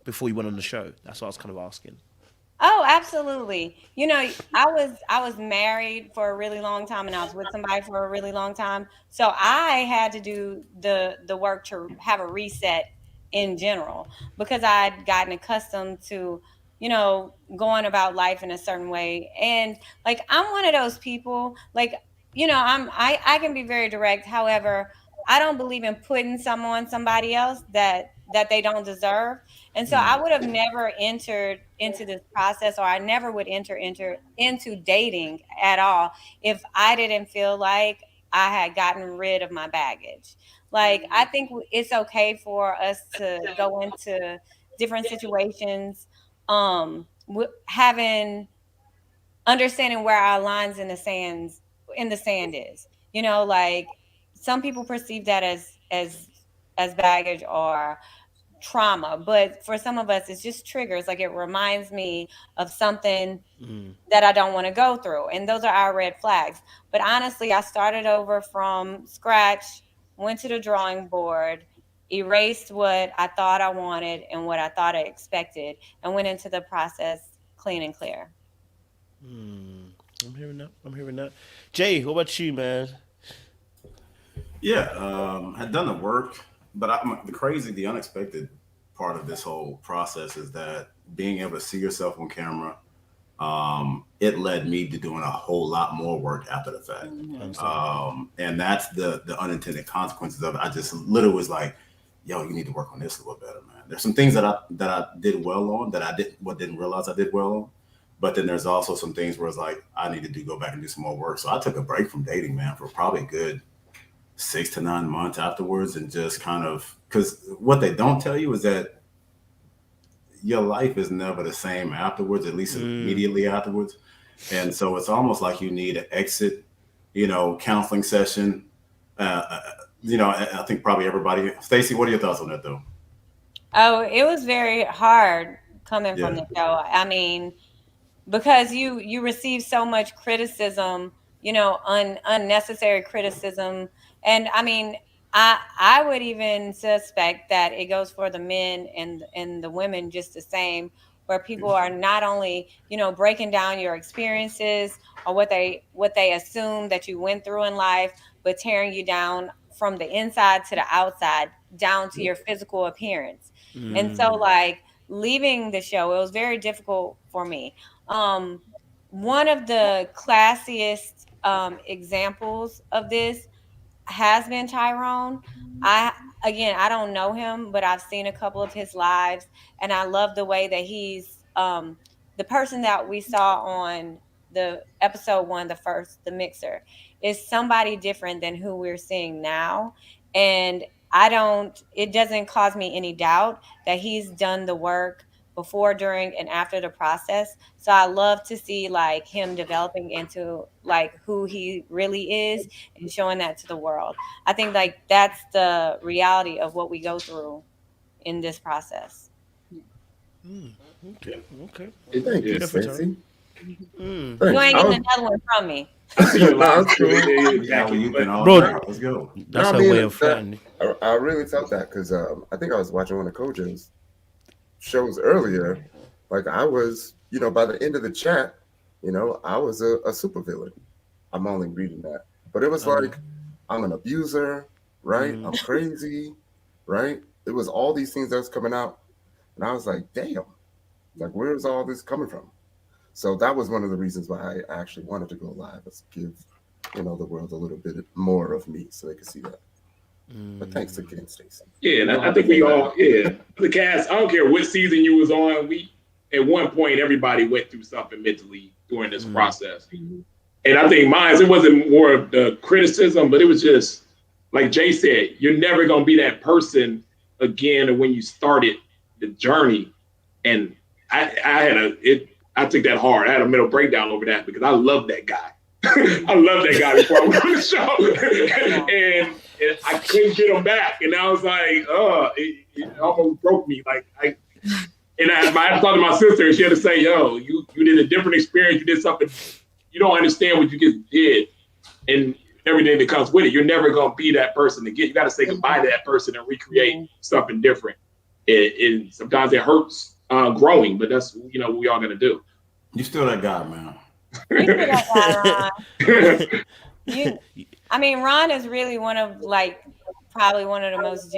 Speaker 1: before you went on the show? That's what I was kind of asking.
Speaker 4: Oh, absolutely. I was married for a really long time, and I was with somebody for a really long time. So I had to do the work to have a reset in general, because I'd gotten accustomed to, going about life in a certain way. And like, I'm one of those people, like, I can be very direct. However, I don't believe in putting somebody else that they don't deserve. And so I would have never entered into this process, or I never would enter into dating at all if I didn't feel like I had gotten rid of my baggage. Like, I think it's okay for us to go into different situations, understanding where our lines in the sand is. Like, some people perceive that as baggage or trauma, but for some of us it's just triggers. Like, it reminds me of something that I don't want to go through, and those are our red flags. But honestly, I started over from scratch, went to the drawing board, erased what I thought I wanted and what I thought I expected, and went into the process clean and clear.
Speaker 1: I'm hearing that. Jay, what about you, man?
Speaker 6: Yeah, I'd done the work, but the unexpected part of this whole process is that being able to see yourself on camera, it led me to doing a whole lot more work after the fact. And that's the unintended consequences of it. I just literally was like, yo, you need to work on this a little better, man. There's some things that I did well on that I didn't realize I did well on. But then there's also some things where it's like, I need to go back and do some more work. So I took a break from dating, man, for probably a good 6 to 9 months afterwards, and just kind of, because what they don't tell you is that your life is never the same afterwards, at least immediately afterwards. And so it's almost like you need an exit, counseling session. I think probably everybody. Stacey, what are your thoughts on that, though?
Speaker 4: Oh, it was very hard coming from the show. I mean, because you receive so much criticism, unnecessary criticism. And I mean, I would even suspect that it goes for the men and the women just the same, where people are not only, breaking down your experiences or what they assume that you went through in life, but tearing you down from the inside to the outside, down to your physical appearance. And so, like, leaving the show, it was very difficult for me. One of the classiest examples of this has been Tyrone. I don't know him, but I've seen a couple of his lives, and I love the way that he's the person that we saw on the episode one, the mixer, is somebody different than who we're seeing now. And it doesn't cause me any doubt that he's done the work before, during, and after the process. So I love to see like him developing into like who he really is and showing that to the world. I think like that's the reality of what we go through in this process.
Speaker 1: Okay.
Speaker 5: Thank you,
Speaker 1: Definitely.
Speaker 5: Stacey.
Speaker 4: You
Speaker 5: Thanks.
Speaker 4: ain't getting another one from me.
Speaker 2: Exactly.
Speaker 6: You've been all
Speaker 1: Bro.
Speaker 6: right. Let's go.
Speaker 1: That's
Speaker 5: I
Speaker 1: her
Speaker 5: mean,
Speaker 1: way of flirting.
Speaker 5: I really felt that because I think I was watching one of Kojo's shows earlier. Like I was, by the end of the chat, I was a supervillain. I'm only reading that, but it was like I'm an abuser, right? I'm crazy, right? It was all these things that was coming out, and I was like, damn, like where's all this coming from? So that was one of the reasons why I actually wanted to go live, was give the world a little bit more of me so they could see that. But thanks again, Stacey.
Speaker 2: Yeah, and I think we all, the cast, I don't care what season you was on, at one point, everybody went through something mentally during this process. And I think it wasn't more of the criticism, but it was just, like Jay said, you're never going to be that person again or when you started the journey. And I took that hard. I had a mental breakdown over that because I love that guy. I love that guy before I went on the show. and I couldn't get him back. And I was like, it almost broke me. I talked to my sister and she had to say, yo, you did a different experience. You did something, you don't understand what you just did and everything that comes with it. You're never going to be that person again. You got to say goodbye to that person and recreate something different. And sometimes it hurts growing, but that's, what we all going to do.
Speaker 6: You still that guy, man.
Speaker 4: Ron is really probably one of the most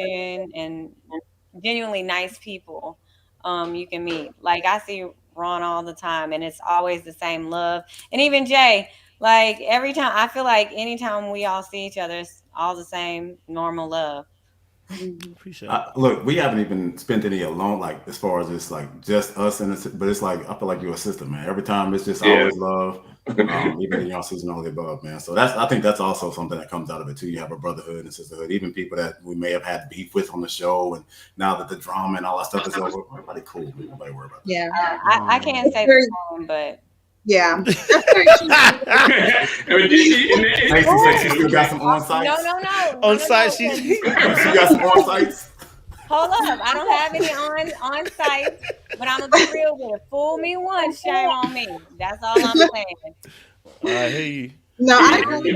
Speaker 4: genuinely nice people you can meet. Like I see Ron all the time and it's always the same love. And even Jay, like every time, I feel like anytime we all see each other, it's all the same normal love.
Speaker 1: Appreciate it.
Speaker 6: Look, we haven't even spent any alone, like as far as it's like just us, but it's like I feel like you're a sister, man. Every time it's just always love, even in y'all season all the above, man. So I think that's also something that comes out of it too. You have a brotherhood and sisterhood. Even people that we may have had beef with on the show, and now that the drama and all that stuff is over, everybody cool. Nobody worry about that.
Speaker 3: Yeah,
Speaker 4: I can't say for sure, but.
Speaker 3: Yeah.
Speaker 6: Stacey still got some on sites.
Speaker 4: No.
Speaker 1: On site, she
Speaker 6: got some on sites.
Speaker 4: Hold up, I don't have any on site, but I'm gonna be real with it. Fool me once, shame on me. That's all I'm saying.
Speaker 1: I hear you.
Speaker 3: No, I agree.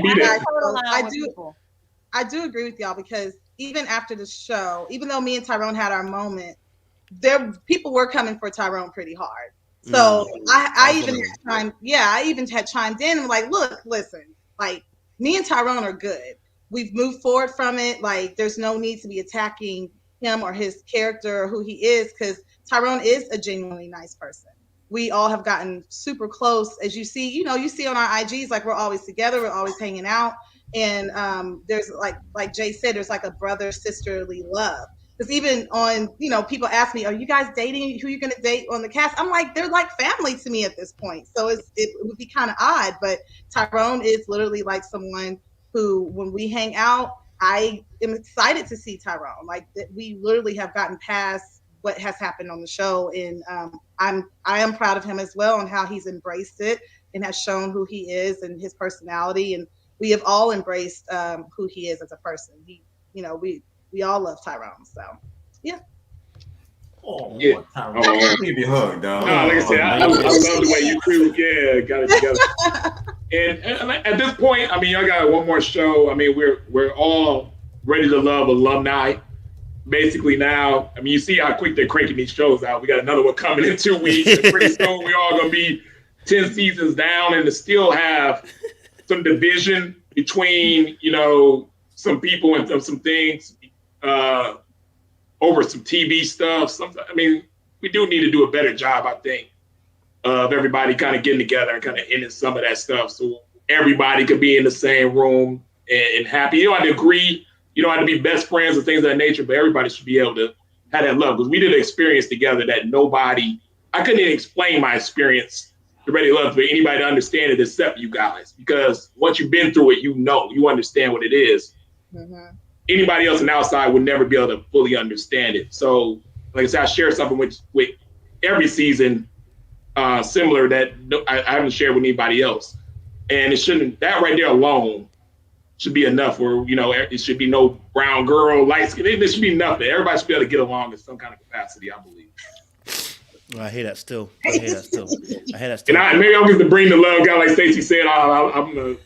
Speaker 3: I do agree with y'all because even after the show, even though me and Tyrone had our moment, people were coming for Tyrone pretty hard. So I even had chimed in and like, look, listen, like me and Tyrone are good. We've moved forward from it. Like there's no need to be attacking him or his character or who he is, because Tyrone is a genuinely nice person. We all have gotten super close, as you see, you see on our IGs, like we're always together, we're always hanging out. And there's like Jay said, there's like a brother sisterly love. Because even on, people ask me, are you guys dating? Who are you going to date on the cast? I'm like, they're like family to me at this point. So it would be kind of odd. But Tyrone is literally like someone who, when we hang out, I am excited to see Tyrone. Like we literally have gotten past what has happened on the show. And I am proud of him as well on how he's embraced it and has shown who he is and his personality. And we have all embraced who he is as a person. We all love Tyrone, so yeah.
Speaker 6: Oh,
Speaker 2: yeah.
Speaker 6: Tyrone. Give you a hug, dog.
Speaker 2: No, like I said, I love the way you two, got it together. and at this point, y'all got one more show. We're Ready to Love alumni. Basically now, I mean, you see how quick they're cranking these shows out. We got another one coming in 2 weeks. And pretty soon we all gonna be 10 seasons down, and to still have some division between, some people and some things over some TV stuff. I mean, we do need to do a better job, I think, of everybody kind of getting together and kind of ending some of that stuff, so everybody could be in the same room and happy. You don't have to agree. You don't have to be best friends and things of that nature, but everybody should be able to have that love. Because we did an experience together that I couldn't even explain my experience to Ready to Love for anybody to understand it except you guys. Because once you've been through it, you understand what it is. Mm-hmm. Anybody else on the outside would never be able to fully understand it. So, like I said, I share something with every season similar that I haven't shared with anybody else. And that right there alone should be enough where, it should be no brown girl, light skin. There should be nothing. Everybody should be able to get along in some kind of capacity, I believe.
Speaker 1: Well, I hear that still. And
Speaker 2: maybe I'm going to bring the love guy, like Stacey said. I'm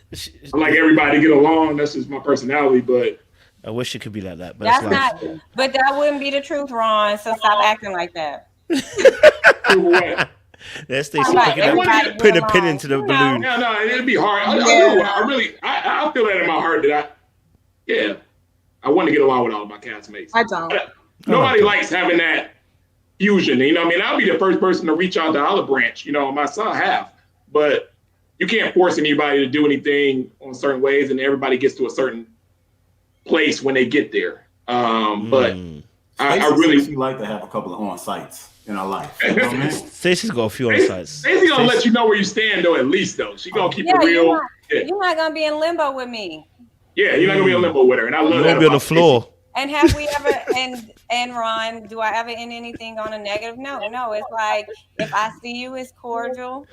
Speaker 2: like everybody to get along. That's just my personality, but
Speaker 1: I wish it could be like that. But
Speaker 4: that's not. But that wouldn't be the truth, Ron. So stop acting like that.
Speaker 1: There's Stacey putting a pin into the balloon.
Speaker 2: No, it'd be hard. I feel that in my heart that I want to get along with all of my castmates.
Speaker 3: I don't.
Speaker 2: Nobody likes having that fusion. I'll be the first person to reach out to Olive Branch. My son have, but you can't force anybody to do anything on certain ways, and everybody gets to a certain place when they get there. But I really
Speaker 6: like to have a couple of on-sites in our life. You know what I mean?
Speaker 1: Stacey's got a few on-sites.
Speaker 2: Stacey's gonna let you know where you stand, though, at least, though. She's gonna keep it real.
Speaker 4: You're not gonna be in limbo with me.
Speaker 2: Yeah, you're not gonna be in limbo with her, and I love that.
Speaker 1: You're gonna be on the floor.
Speaker 4: And have we ever, and Ron, do I ever end anything on a negative? No. It's like, if I see you, it's cordial,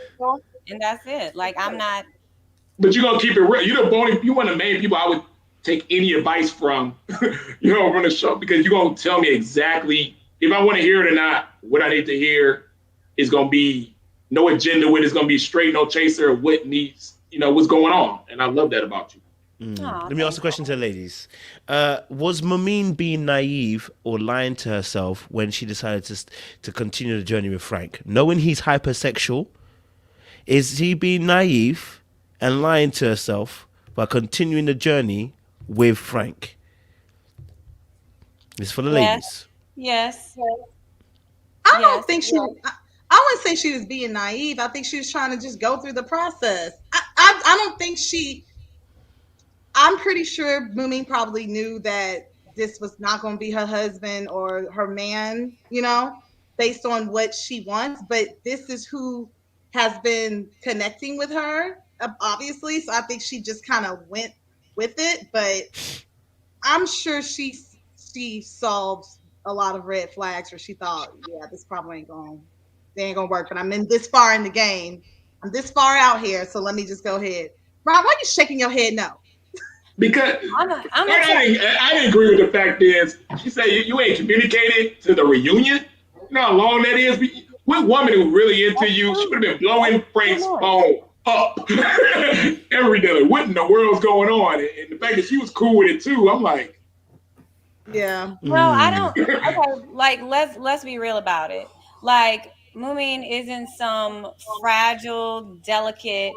Speaker 4: and that's it. Like, I'm not.
Speaker 2: But you're gonna keep it real. You're one of the main people I would take any advice from, from the show, because you're gonna tell me exactly if I want to hear it or not. What I need to hear is gonna be no agenda with it. It's gonna be straight, no chaser of what needs, what's going on, and I love that about you.
Speaker 1: Let me ask a question to the ladies. Was Mameen being naive or lying to herself when she decided to continue the journey with Frank? Knowing he's hypersexual, is he being naive and lying to herself by continuing the journey with Frank? This is for the ladies.
Speaker 4: Yes.
Speaker 3: I don't think she. I wouldn't say she was being naive. I think she was trying to just go through the process. I don't think she. I'm pretty sure Moomin probably knew that this was not going to be her husband or her man, based on what she wants. But this is who has been connecting with her, obviously. So I think she just kind of went with it. But I'm sure she solved a lot of red flags where she thought, this probably ain't going to work. But I'm in this far in the game. I'm this far out here. So let me just go ahead. Rob, why are you shaking your head no?
Speaker 2: Because I didn't agree with the fact is, she said you ain't communicated to the reunion. You know how long that is? What woman who really into you, she would have been blowing Frank's phone up every day. What in the world's going on? And the fact that she was cool with it too, I'm like,
Speaker 3: yeah.
Speaker 4: No, I don't. Okay, like let's be real about it. Like, Moomin isn't some fragile, delicate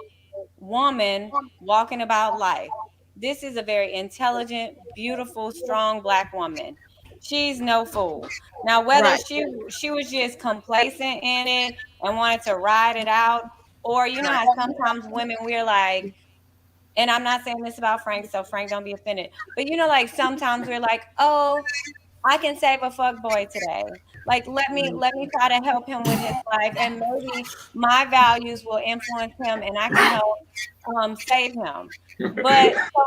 Speaker 4: woman walking about life. This is a very intelligent, beautiful, strong Black woman. She's no fool. Now, whether she was just complacent in it and wanted to ride it out, or how sometimes women, we're like, and I'm not saying this about Frank, so Frank don't be offended, but like sometimes we're like, oh, I can save a fuckboy today. Like, let me try to help him with his life, and maybe my values will influence him, and I can help save him. But so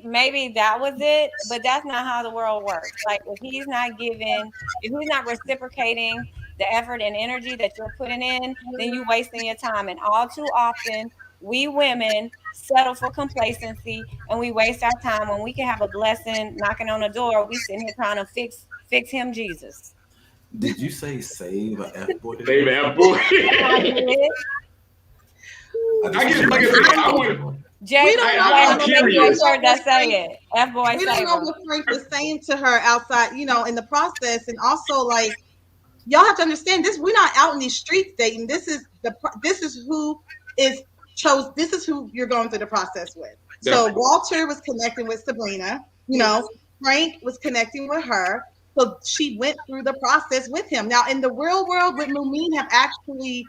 Speaker 4: maybe that was it, but that's not how the world works. Like, if he's not reciprocating the effort and energy that you're putting in, then you're wasting your time. And all too often, we women settle for complacency, and we waste our time when we can have a blessing knocking on the door. We sitting here trying to fix him, Jesus.
Speaker 6: Did you say save a F-boy?
Speaker 2: Save a F-boy.
Speaker 4: Jay,
Speaker 3: We don't know
Speaker 2: I'm
Speaker 3: what
Speaker 2: curious.
Speaker 4: that say it. F boy
Speaker 3: we don't know
Speaker 4: Saber.
Speaker 3: what Frank was saying to her outside, in the process, and also like y'all have to understand this. We're not out in these streets dating. This is who is chose. This is who you're going through the process with. So
Speaker 2: Definitely.
Speaker 3: Walter was connecting with Sabrina. Frank was connecting with her. So she went through the process with him. Now in the real world, would Mumin have actually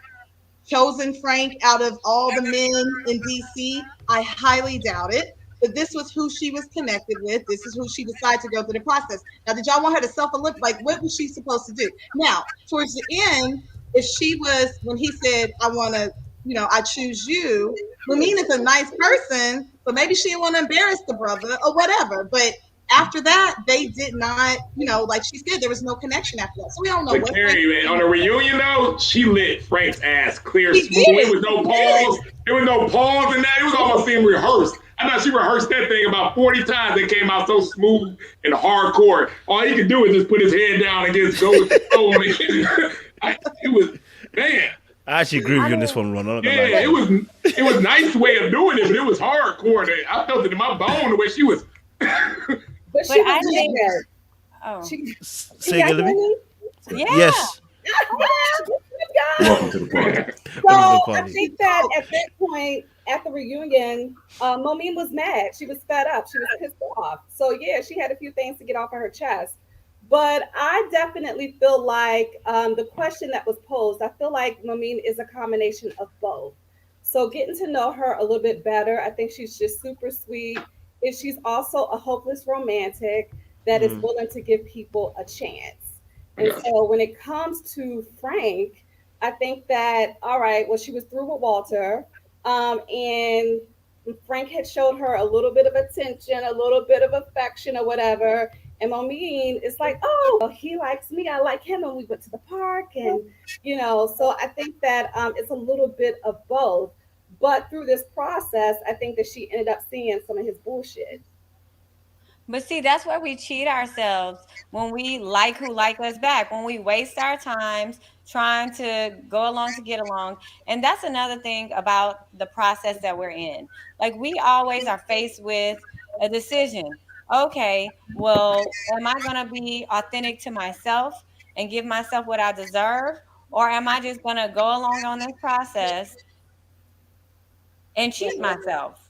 Speaker 3: chosen Frank out of all the men in DC? I highly doubt it. But this was who she was connected with. This is who she decided to go through the process. Now, did y'all want her to self-look? Like, what was she supposed to do? Now, towards the end, if she was, when he said, I want to, I choose you, Ramin is a nice person, but maybe she didn't want to embarrass the brother or whatever. But after that, they did not, like she said, there was no connection after that. So we don't know
Speaker 2: But
Speaker 3: what.
Speaker 2: Kerry, man, on the reunion though, she lit Frank's ass clear
Speaker 3: She
Speaker 2: smooth.
Speaker 3: did.
Speaker 2: It was no pause. There was no pause in that. It was almost seemed rehearsed. I thought she rehearsed that thing about 40 times. It came out so smooth and hardcore. All he could do is just put his head down and just go with the flow. It was, man.
Speaker 1: I actually agree with you on this one, Ron. I'm not gonna lie.
Speaker 2: Yeah, it was nice way of doing it, but it was hardcore. I felt it in my bone the way she was.
Speaker 7: But she
Speaker 4: But I
Speaker 7: was
Speaker 4: think.
Speaker 7: there.
Speaker 4: Oh.
Speaker 1: Say again, Libby?
Speaker 4: Yeah.
Speaker 1: Yes.
Speaker 5: Welcome to the party.
Speaker 7: So
Speaker 1: Welcome to the
Speaker 7: I
Speaker 1: party.
Speaker 7: think that at that point, at the reunion, Momin was mad. She was fed up. She was pissed off. So yeah, she had a few things to get off of her chest. But I definitely feel like the question that was posed, I feel like Momin is a combination of both. So getting to know her a little bit better, I think she's just super sweet. And she's also a hopeless romantic that is willing to give people a chance. And so when it comes to Frank, I think that, all right, well, she was through with Walter, and Frank had showed her a little bit of attention, a little bit of affection or whatever. And Momin is like, oh, well, he likes me, I like him, and we went to the park. And, so I think that it's a little bit of both. But through this process, I think that she ended up seeing some of his bullshit.
Speaker 4: But see, that's where we cheat ourselves when we like who like us back, when we waste our times trying to go along to get along. And that's another thing about the process that we're in. Like we always are faced with a decision. Okay, well, am I going to be authentic to myself and give myself what I deserve? Or am I just going to go along on this process and cheat myself?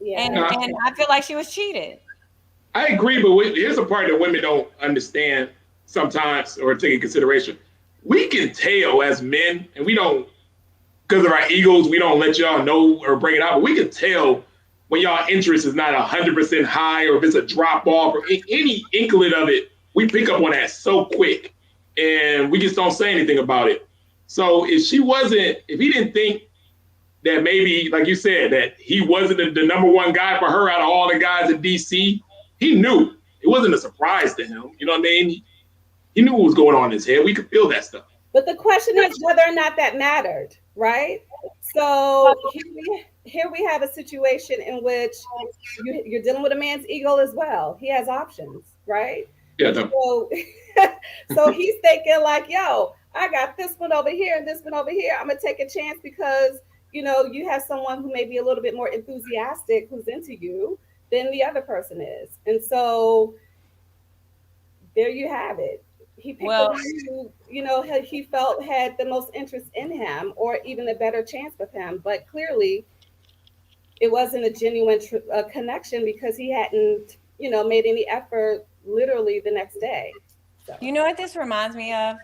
Speaker 7: Yeah.
Speaker 4: And I feel like she was cheated.
Speaker 2: I agree, but here's a part that women don't understand sometimes or take into consideration. We can tell as men, and we don't, because of our egos, we don't let y'all know or bring it out, but we can tell when y'all interest is not 100% high or if it's a drop off or any inkling of it, we pick up on that so quick and we just don't say anything about it. So if he didn't think that maybe, like you said, that he wasn't the number one guy for her out of all the guys in DC, he knew. It wasn't a surprise to him. You know what I mean? He knew what was going on in his head. We could feel that stuff.
Speaker 7: But the question is whether or not that mattered, right? So here we have a situation in which you're dealing with a man's ego as well. He has options, right?
Speaker 2: Yeah.
Speaker 7: So he's thinking like, yo, I got this one over here and this one over here. I'm going to take a chance because, you have someone who may be a little bit more enthusiastic who's into you than the other person is. And so there you have it. He picked the one who, he felt had the most interest in him or even a better chance with him. But clearly it wasn't a genuine connection because he hadn't, made any effort literally the next day. So.
Speaker 4: You know what this reminds me of?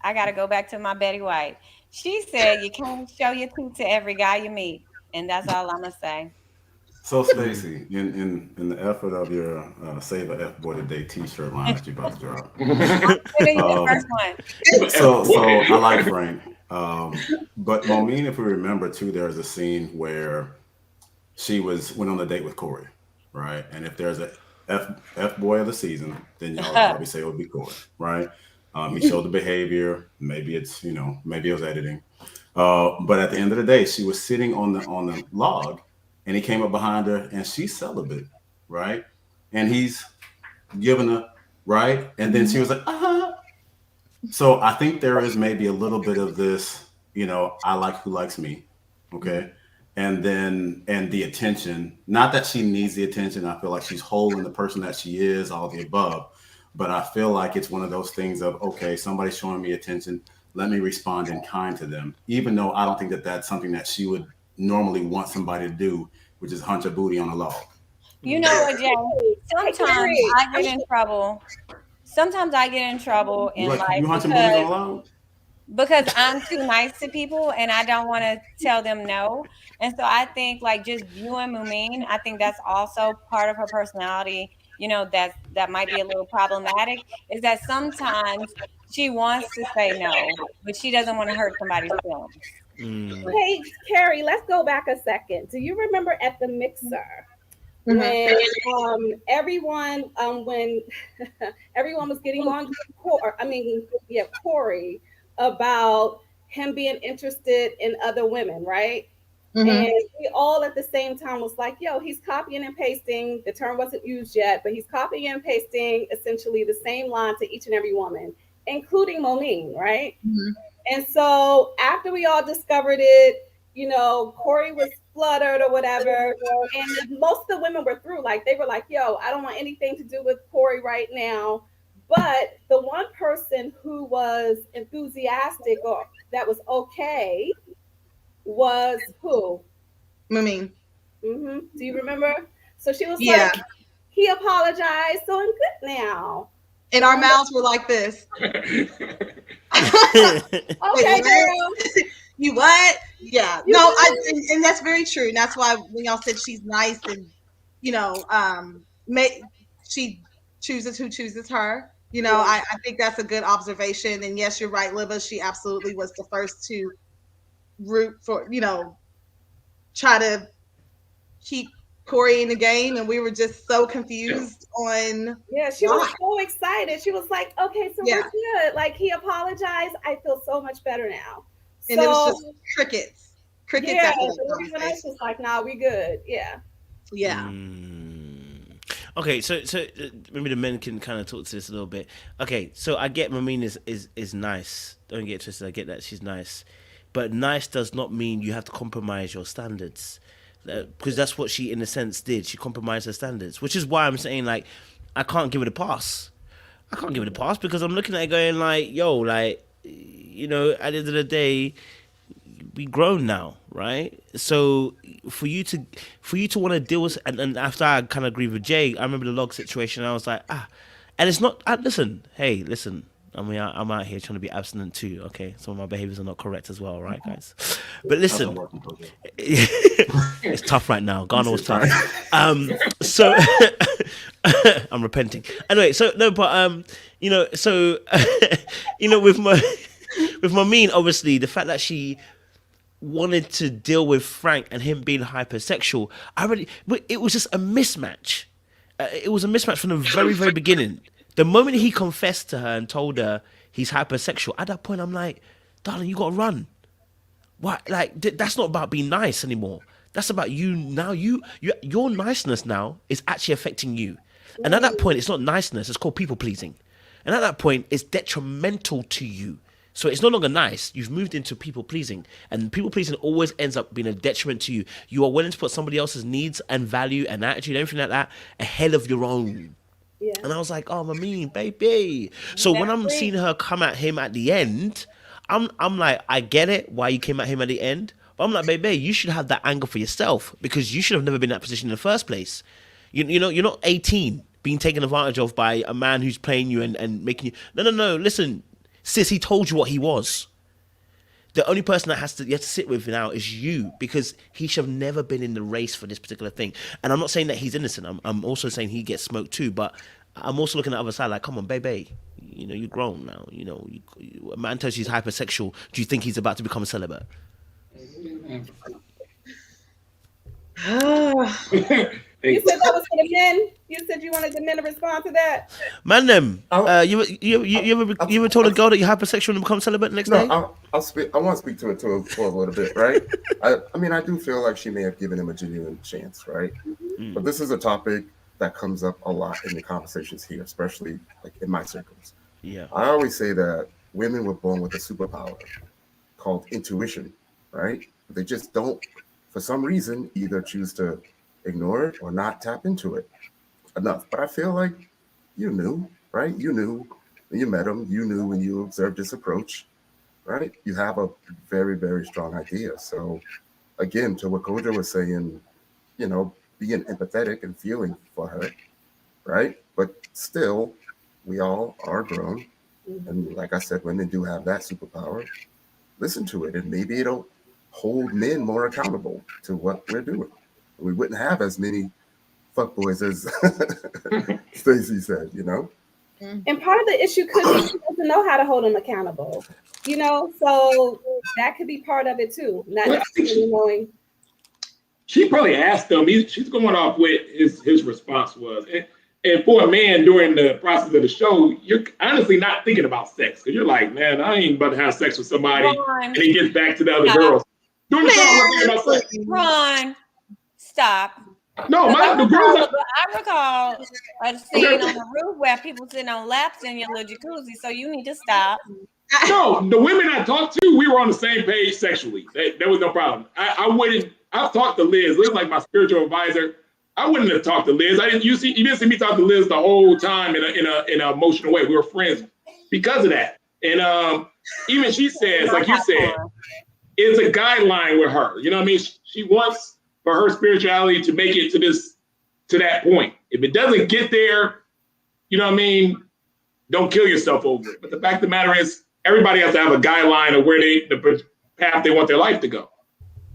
Speaker 4: I got to go back to my Betty White. She said you can't show your teeth to every guy you meet. And that's all I'm going to say.
Speaker 6: So Stacey, in the effort of your Save a F Boy Today t-shirt line that you about to drop.
Speaker 4: The first one.
Speaker 6: So I like Frank. But Momin, if we remember too, there's a scene where she went on a date with Corey, right? And if there's a F boy of the season, then y'all probably say it would be Corey, right? He showed the behavior. Maybe it's, maybe it was editing. But at the end of the day, she was sitting on the log. And he came up behind her and she's celibate, right? And he's giving her, right? And then she was like, So I think there is maybe a little bit of this, I like who likes me, okay? and the attention. Not that she needs the attention. I feel like she's whole in the person that she is, all the above. But I feel like it's one of those things of, okay, somebody's showing me attention. Let me respond in kind to them, even though I don't think that that's something that she would normally want somebody to do, which is hunch a booty on a log.
Speaker 4: You know what, Jay? Sometimes
Speaker 7: Kerry,
Speaker 4: I get in trouble. Sometimes I get in trouble
Speaker 6: You
Speaker 4: in
Speaker 6: like
Speaker 4: life
Speaker 6: you hunching booties on a
Speaker 4: because
Speaker 6: log?
Speaker 4: I'm too nice to people and I don't want to tell them no. And so I think like just viewing Mumin, I think that's also part of her personality, that might be a little problematic, is that sometimes she wants to say no, but she doesn't want to hurt somebody's feelings.
Speaker 7: Hey, Kerry, let's go back a second. Do you remember at the mixer when when everyone was getting on Corey about him being interested in other women, right? And we all at the same time was like, yo, he's copying and pasting. The term wasn't used yet, but he's copying and pasting essentially the same line to each and every woman, including Moline, right? And so after we all discovered it, Corey was fluttered or whatever. And most of the women were through. Like, they were like, yo, I don't want anything to do with Corey right now. But the one person who was enthusiastic or that was okay was who?
Speaker 3: Mumin.
Speaker 7: Do you remember? So she was like, he apologized, so I'm good now.
Speaker 3: And our mouths were like this.
Speaker 7: Okay, girl.
Speaker 3: You what? Yeah. And that's very true. And that's why when y'all said she's nice and, she chooses who chooses her. I think that's a good observation. And yes, you're right, Liva. She absolutely was the first to root for, try to keep Corey in the game, and we were just so confused on.
Speaker 7: Yeah, she was so excited. She was like, "Okay, so we're good." Like, he apologized. I feel so much better now.
Speaker 3: And it was just crickets.
Speaker 7: Yeah, everyone else was like, "Nah, we good." Yeah.
Speaker 3: Yeah.
Speaker 1: Okay, so maybe the men can kind of talk to this a little bit. Okay, so I get Mamin is nice. Don't get twisted. I get that she's nice, but nice does not mean you have to compromise your standards, because that's what she in a sense did. She compromised her standards, which is why I'm saying like I can't give it a pass. I can't give it a pass because I'm looking at it going like, yo, like, at the end of the day, we grown now, right? So for you to want to deal with, and after I kind of agree with Jay, I remember the log situation. And I was like, and it's not. Listen. I mean, I'm out here trying to be abstinent too. Okay, some of my behaviors are not correct as well, right, guys? But listen, it's tough right now. Ghana was tough. So I'm repenting. Anyway, so no, but with my mean, obviously, the fact that she wanted to deal with Frank and him being hypersexual, it was just a mismatch. It was a mismatch from the very, very beginning. The moment he confessed to her and told her he's hypersexual, at that point, I'm like, darling, you got to run. What? Like, that's not about being nice anymore. That's about you now. Your niceness now is actually affecting you. And at that point, it's not niceness. It's called people pleasing. And at that point, it's detrimental to you. So it's no longer nice. You've moved into people pleasing, and people pleasing always ends up being a detriment to you. You are willing to put somebody else's needs and value and attitude, everything like that, ahead of your own. Yeah. And I was like, oh, Mamin, baby. So when I'm seeing her come at him at the end, I'm like, I get it why you came at him at the end. But I'm like, baby, you should have that anger for yourself, because you should have never been in that position in the first place. You're not 18 being taken advantage of by a man who's playing you and making you. No. Listen, sis, he told you what he was. The only person that you have to sit with now is you, because he should have never been in the race for this particular thing. And I'm not saying that he's innocent. I'm also saying he gets smoked too. But I'm also looking at the other side like, come on, baby. You're grown now. A man tells you he's hypersexual. Do you think he's about to become a celibate?
Speaker 7: You said that was for the men. You said you wanted the men to respond to that.
Speaker 1: Man, you ever told a girl that you're hypersexual and become celibate the next day?
Speaker 5: I'll speak. I want to speak to it for a little bit, right? I mean, I do feel like she may have given him a genuine chance, right? But this is a topic that comes up a lot in the conversations here, especially like in my circles.
Speaker 1: Yeah,
Speaker 5: I always say that women were born with a superpower called intuition, right? They just don't for some reason, either choose to ignore it or not tap into it enough. But I feel like you knew, right? You knew when you met him. You knew when you observed his approach, right? You have a very, very strong idea. So again, to what Koja was saying, you know, being empathetic and feeling for her, right? But still, we all are grown. And like I said, women do have that superpower. Listen to it, and maybe it'll hold men more accountable to what we're doing. We wouldn't have as many fuckboys as Stacey said, you know?
Speaker 7: And part of the issue could be she doesn't know how to hold them accountable. You know, so that could be part of it too. Not necessarily knowing.
Speaker 2: She probably asked him. She's going off what his response was. And for a man during the process of the show, you're honestly not thinking about sex because you're like, man, I ain't about to have sex with somebody, and he gets back to the other girls. During the show, I'm thinking about sex.
Speaker 4: Ron, stop.
Speaker 2: No, the girls.
Speaker 4: I recall a scene on the roof where people sitting on laps in your little jacuzzi, so you need to stop.
Speaker 2: No, the women I talked to, we were on the same page sexually. There was no problem. I wouldn't. I've talked to Liz. Liz, like my spiritual advisor. I wouldn't have talked to Liz. You didn't see me talk to Liz the whole time in an emotional way. We were friends because of that. And even she says, like you said, it's a guideline with her. You know what I mean? She wants for her spirituality to make it to that point. If it doesn't get there, you know what I mean? Don't kill yourself over it. But the fact of the matter is, everybody has to have a guideline of where the path they want their life to go.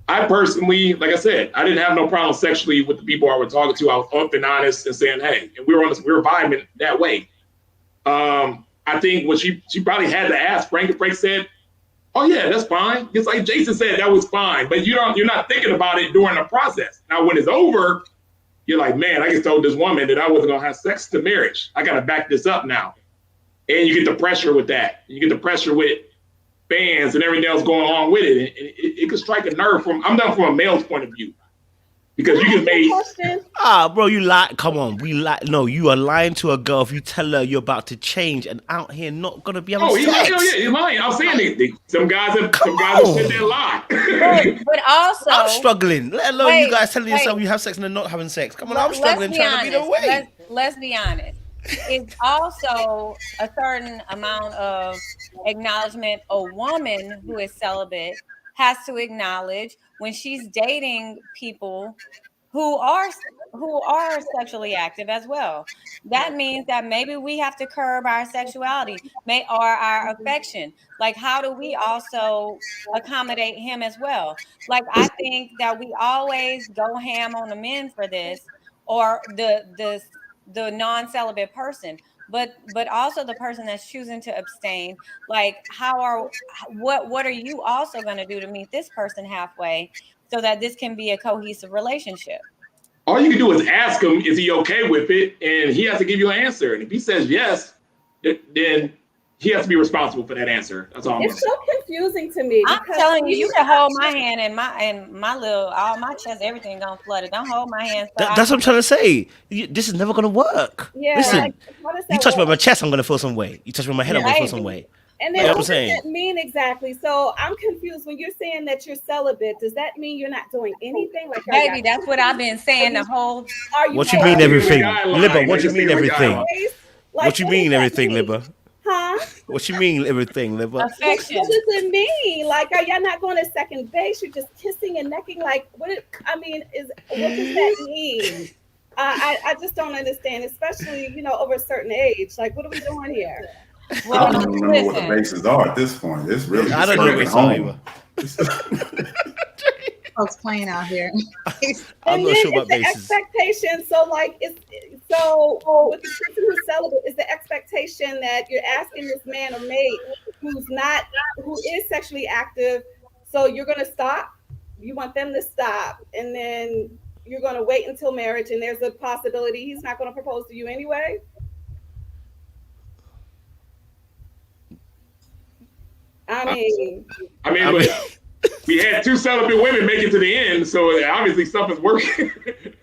Speaker 2: I personally, like I said, I didn't have no problem sexually with the people I was talking to. I was open and honest and saying, hey, and we were vibing that way. I think what she probably had to ask, Frank said, oh yeah, that's fine. It's like Jason said, that was fine. But you're not thinking about it during the process. Now when it's over, you're like, man, I just told this woman that I wasn't gonna have sex to marriage. I gotta back this up now. And you get the pressure with that. You get the pressure with fans and everything else going along with it. And it could strike a nerve I'm done from a male's point of view. Because you get made.
Speaker 1: Bro, you lie. Come on, no, you are lying to a girl if you tell her you're about to change and out here not gonna be able to sex.
Speaker 2: He's lying. I'm saying some guys have said that lie.
Speaker 4: But also,
Speaker 1: I'm struggling. Let alone you guys telling yourself you have sex and then not having sex. Come on, I'm struggling trying to be the way.
Speaker 4: Let's be honest. It's also a certain amount of acknowledgement a woman who is celibate has to acknowledge when she's dating people who are sexually active as well. That means that maybe we have to curb our sexuality or our affection. Like, how do we also accommodate him as well? Like, I think that we always go ham on the men for this, or the non-celibate person, but also the person that's choosing to abstain. Like, what are you also going to do to meet this person halfway so that this can be a cohesive relationship?
Speaker 2: All you can do is ask him, is he okay with it? And he has to give you an answer. And if he says yes, then he has to be responsible for that answer. That's all.
Speaker 7: It's so confusing to me.
Speaker 4: I'm telling you, you can hold my hand and my little, all my chest, everything gonna flutter. Don't hold my hand.
Speaker 1: That's what I'm trying to say. This is never gonna work.
Speaker 7: Yeah.
Speaker 1: Listen, you touch me on my chest, I'm gonna feel some way. You touch me on my head, I'm gonna feel some way.
Speaker 7: And then what does that mean exactly? So I'm confused. When you're saying that you're celibate, does that mean you're not doing anything? Like,
Speaker 4: baby, that's what I've been saying the whole.
Speaker 1: What you mean everything, Libba? What you mean everything? What you mean everything, Libba?
Speaker 7: Huh?
Speaker 1: What you mean everything, Libba?
Speaker 4: Affection.
Speaker 7: What does it mean? Like, are y'all not going to second base? You're just kissing and necking. Like, what does that mean? I just don't understand, especially, over a certain age. Like, what are we doing here?
Speaker 6: Well, I don't remember what the bases are at this point. It's really
Speaker 1: I don't know what home.
Speaker 3: Folks playing out here.
Speaker 1: I'm not sure about bases.
Speaker 7: Expectation. So, like, with the person who's celibate, is the expectation that you're asking this man or mate who is sexually active, so you're going to stop? You want them to stop, and then you're going to wait until marriage, and there's a possibility he's not going to propose to you anyway? I mean,
Speaker 2: we had 2 celibate women make it to the end, so obviously something's working.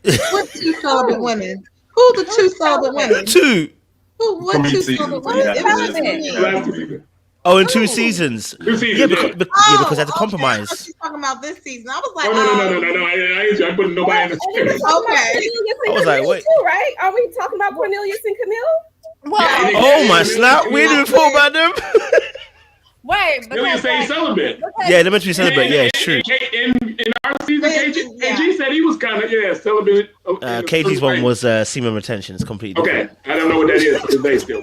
Speaker 3: What 2 celibate women? Who the 2 celibate women?
Speaker 1: 2.
Speaker 3: What 2 celibate women?
Speaker 1: Oh, in 2 seasons.
Speaker 2: 2 seasons.
Speaker 1: Yeah, because they had to compromise.
Speaker 3: She's talking about this season. I was like,
Speaker 2: Oh no! I putting nobody in the space.
Speaker 3: Okay.
Speaker 1: I was like, wait.
Speaker 7: Too, right? Are we talking about Cornelius and Camille?
Speaker 3: Well,
Speaker 1: Oh my snap! We didn't even thought about them.
Speaker 4: Wait,
Speaker 2: Really
Speaker 4: because
Speaker 2: saying celibate.
Speaker 1: Yeah, they're meant to be celibate. Yeah, it's true.
Speaker 2: In our season, KG said he was kind of celibate.
Speaker 1: KG's one was semen retention. It's completely different.
Speaker 2: Okay, I don't know what that is today still.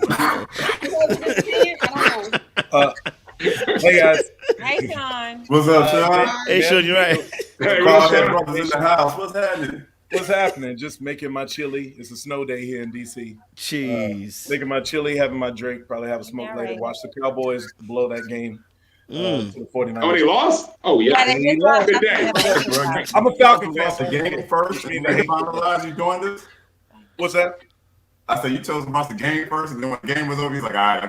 Speaker 8: Hey guys,
Speaker 4: hey Sean.
Speaker 6: What's up, Sean?
Speaker 1: Hey, Sean, you're right.
Speaker 2: Hey,
Speaker 6: Call
Speaker 2: what's
Speaker 6: that
Speaker 2: up?
Speaker 6: brothers in the house. What's happening?
Speaker 8: what's happening? Just making my chili. It's a snow day here in DC.
Speaker 1: Jeez.
Speaker 8: Making my chili, having my drink, probably have a smoke later. Watch the Cowboys blow that game to the 49ers.
Speaker 2: Oh, they lost? Oh, yeah.
Speaker 4: Yeah, they
Speaker 2: lost.
Speaker 4: lost.
Speaker 2: Good day.
Speaker 8: I'm a Falcon fan.
Speaker 6: Watch the game first, and then you finalize you doing this.
Speaker 8: What's that?
Speaker 6: I said you chose to watch the game first, and then when the game was over, he's like, "All right,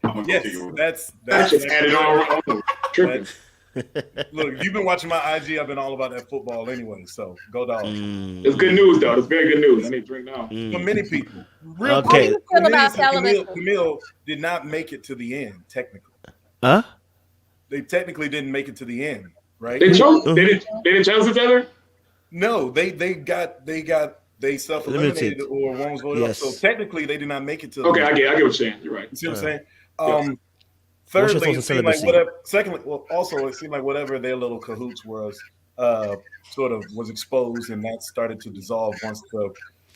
Speaker 6: I'm gonna
Speaker 8: Yes,
Speaker 6: go kick it."
Speaker 8: that's
Speaker 2: Just added on. Tripping.
Speaker 8: Look, you've been watching my IG. I've been all about that football anyway. So go dogs.
Speaker 2: It's good news, though. It's very good news. I need to drink now.
Speaker 8: For many people,
Speaker 1: Okay.
Speaker 4: How do you feel about celibacy?
Speaker 8: Camille did not make it to the end. Technically,
Speaker 1: Huh?
Speaker 8: they technically didn't make it to the end, right?
Speaker 2: They chose. They didn't choose each other.
Speaker 8: No, they self-eliminated
Speaker 1: Limited.
Speaker 8: or one was voted off.
Speaker 1: Yes.
Speaker 8: So technically, they did not make it to.
Speaker 2: Okay,
Speaker 8: the
Speaker 2: I get what you're saying. You're right.
Speaker 8: You see what I'm saying?
Speaker 1: What's your
Speaker 8: Thirdly,
Speaker 1: thoughts
Speaker 8: it
Speaker 1: on
Speaker 8: seemed like
Speaker 1: celibacy?
Speaker 8: whatever. Secondly, well, also it seemed like whatever their little cahoots was, sort of was exposed, and that started to dissolve once the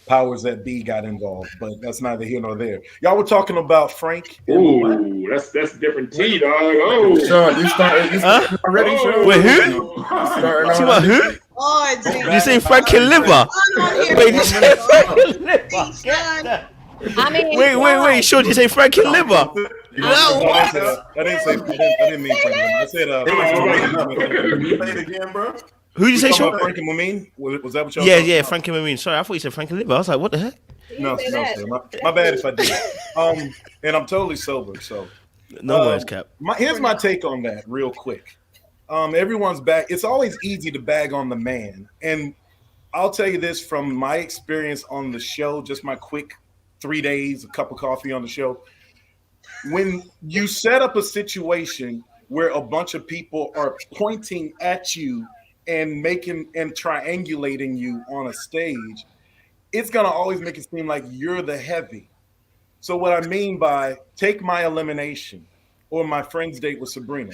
Speaker 8: powers that be got involved. But that's neither here nor there. Y'all were talking about Frank.
Speaker 2: Ooh, that's different tea, dog. Oh,
Speaker 5: Sean, you started already, Sean?
Speaker 1: Wait, who?
Speaker 5: Starting
Speaker 1: See about who?
Speaker 3: oh,
Speaker 1: Did you say Frankie Liver? Wait, did you say Frankie Liver?
Speaker 4: I mean,
Speaker 1: Wait, Sean, did you say Frankie Liver?
Speaker 8: No, I didn't mean Frank. I said
Speaker 6: Can you play it again, bro?
Speaker 1: Who did you say,
Speaker 8: talking
Speaker 1: Sean?
Speaker 8: about Frank and Mamine? Was that what y'all?
Speaker 1: Yeah, Frankie Marine. Sorry, I thought you said Frankie Liver. I was like, what the heck?
Speaker 8: No, sir. My bad if I did. And I'm totally sober, so.
Speaker 1: No worries, Cap.
Speaker 8: Here's my take on that, real quick. Everyone's back. It's always easy to bag on the man, and I'll tell you this from my experience on the show. Just my quick 3 days, a cup of coffee on the show. When you set up a situation where a bunch of people are pointing at you and making and triangulating you on a stage, it's gonna always make it seem like you're the heavy. So what I mean by take my elimination or my friend's date with Sabrina,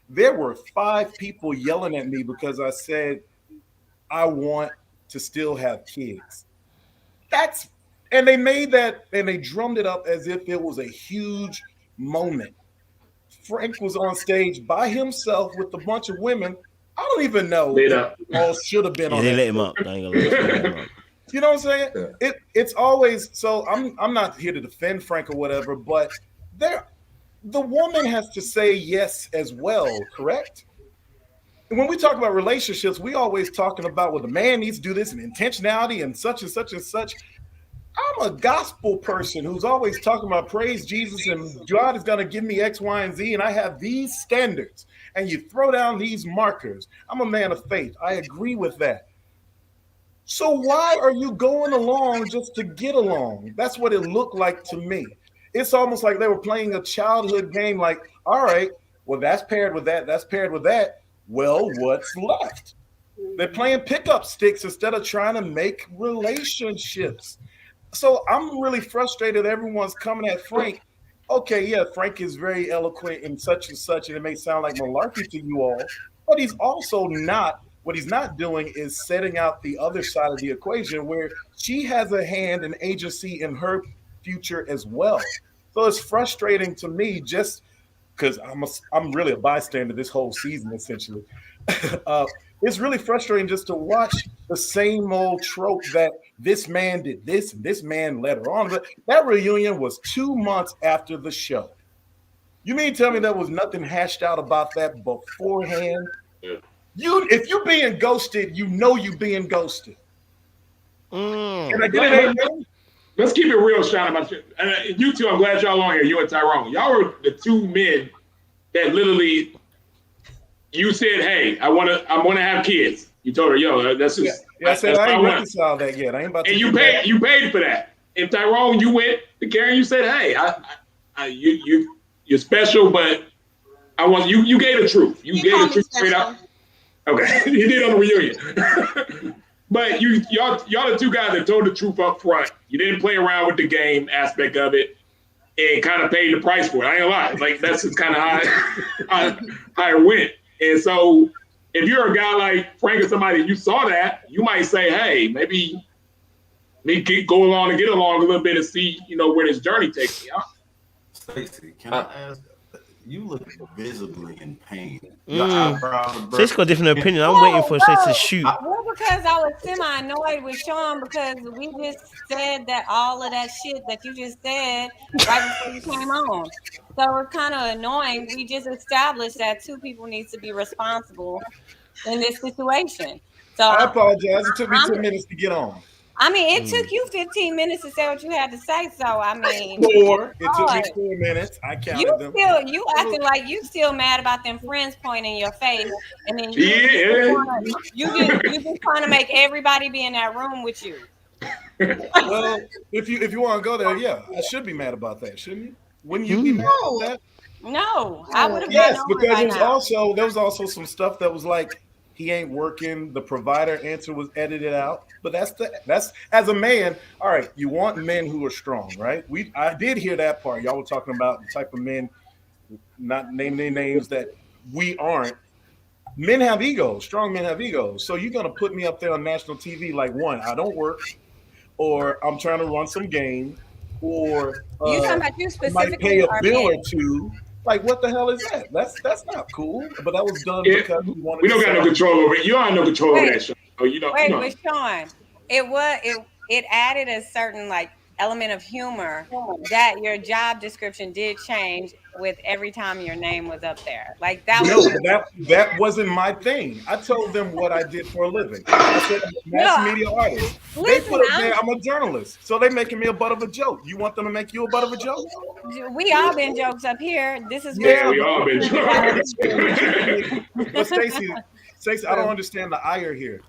Speaker 8: there were 5 people yelling at me because I said I want to still have kids. And they made that and they drummed it up as if it was a huge moment. Frank was on stage by himself with a bunch of women. I don't even know if all should have been
Speaker 1: Yeah,
Speaker 8: on
Speaker 1: they
Speaker 8: that.
Speaker 1: let him up. I ain't gonna lie, they let him up.
Speaker 8: You know what I'm saying?
Speaker 5: Yeah.
Speaker 8: It's always so. I'm not here to defend Frank or whatever, but the woman has to say yes as well, correct? And when we talk about relationships, we always talking about well, the man needs to do this and intentionality and such and such and such. I'm a gospel person who's always talking about praise Jesus and God is going to give me X, Y, and Z, and I have these standards. And you throw down these markers. I'm a man of faith. I agree with that. So why are you going along just to get along? That's what it looked like to me. It's almost like they were playing a childhood game like, all right, well, that's paired with that. That's paired with that. Well, what's left? They're playing pickup sticks instead of trying to make relationships. So I'm really frustrated. Everyone's coming at Frank. Okay, yeah, Frank is very eloquent and such, and it may sound like malarkey to you all, but he's also not. What he's not doing is setting out the other side of the equation where she has a hand and agency in her future as well. So it's frustrating to me just because I'm really a bystander this whole season, essentially. It's really frustrating just to watch the same old trope that this man did this and this man led her on. But that reunion was 2 months after the show. You mean tell me there was nothing hashed out about that beforehand?
Speaker 2: Yeah.
Speaker 8: If you're being ghosted, you know you're being ghosted. Can I get it?
Speaker 2: Let's keep it real, Shannon. And you two, I'm glad y'all on here. You and Tyrone. Y'all were the 2 men that literally, you said, hey, I want to have kids. You told her, yo, that's just.
Speaker 8: Yeah, I said I ain't reconciled that yet. I ain't about to.
Speaker 2: And you paid for that. And Tyrone, you went to Kerry and you said, hey, you're special, but I want you gave the truth. You gave the truth straight up. Okay, he did on the reunion. But y'all the two guys that told the truth up front. You didn't play around with the game aspect of it, and kind of paid the price for it. I ain't gonna lie, like that's just kind of how it went. And so, if you're a guy like Frank or somebody, you saw that, you might say, "Hey, maybe go along and get along a little bit and see, where this journey takes me." Huh?
Speaker 6: Stacey, can I ask? You look visibly in pain. Your eyebrows are
Speaker 1: Stacey's got a different opinion. I'm waiting for Stacey to shoot.
Speaker 4: Well, because I was semi-annoyed with Sean because we just said that all of that shit that you just said right before you came on. So it's kind of annoying. We just established that two people need to be responsible in this situation. So
Speaker 8: I apologize. It took me 10 minutes to get on.
Speaker 4: I mean, it took you 15 minutes to say what you had to say. So I mean,
Speaker 8: 4. It took me 4 minutes. I counted them.
Speaker 4: You acting like you still mad about them friends pointing in your face, and then you just trying to make everybody be in that room with you.
Speaker 8: Well, if you want to go there, yeah, I should be mad about that, shouldn't you? Wouldn't you be mad about that?
Speaker 4: No, I would have.
Speaker 8: Yes, because there was also some stuff that was like, he ain't working. The provider answer was edited out. But that's as a man. All right, you want men who are strong, right? I did hear that part. Y'all were talking about the type of men, not naming their names, that we aren't. Men have egos. Strong men have egos. So you're gonna put me up there on national TV like, one, I don't work, or I'm trying to run some game, or
Speaker 4: you talking about you specifically
Speaker 8: might pay a bill or two. Like, what the hell is that? That's not cool. But that was done because we wanted.
Speaker 2: We don't got no control over it. You don't have no control over that, Sean. So
Speaker 4: But Sean, it added a certain element of humor that your job description did change with every time your name was up there. Like that.
Speaker 8: That wasn't my thing. I told them what I did for a living. I said I'm a mass media artist. They put it there. I'm a journalist, so they making me a butt of a joke. You want them to make you a butt of a joke?
Speaker 4: We all been jokes up here. This is
Speaker 2: we all been jokes.
Speaker 8: But Stacey, I don't understand the ire here.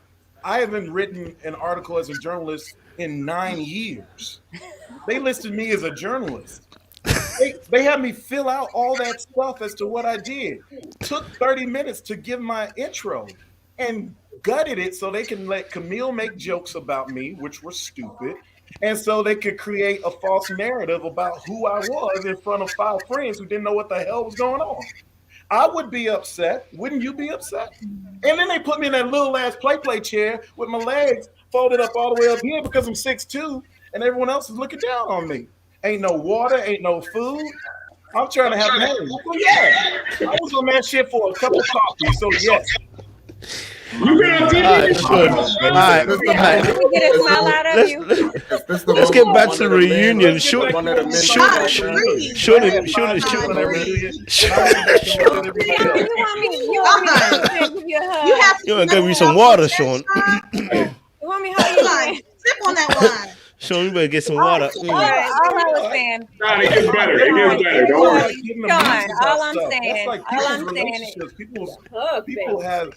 Speaker 8: I haven't written an article as a journalist in 9 years. They listed me as a journalist. They had me fill out all that stuff as to what I did. Took 30 minutes to give my intro and gutted it so they can let Camille make jokes about me, which were stupid. And so they could create a false narrative about who I was in front of 5 friends who didn't know what the hell was going on. I would be upset. Wouldn't you be upset? And then they put me in that little ass play chair with my legs folded up all the way up here because I'm 6'2", and everyone else is looking down on me. Ain't no water, ain't no food. I'm trying to have marriage. So yeah, I was on that shit for a cup of coffee. So yes.
Speaker 1: Let's get back to the reunion. You want to give me some water, Sean?
Speaker 4: You want me how you
Speaker 3: sip on that wine?
Speaker 1: Sean, you better get some water.
Speaker 4: All I was saying.
Speaker 2: It gets better. Don't worry.
Speaker 4: Sean, all I'm saying is
Speaker 8: people have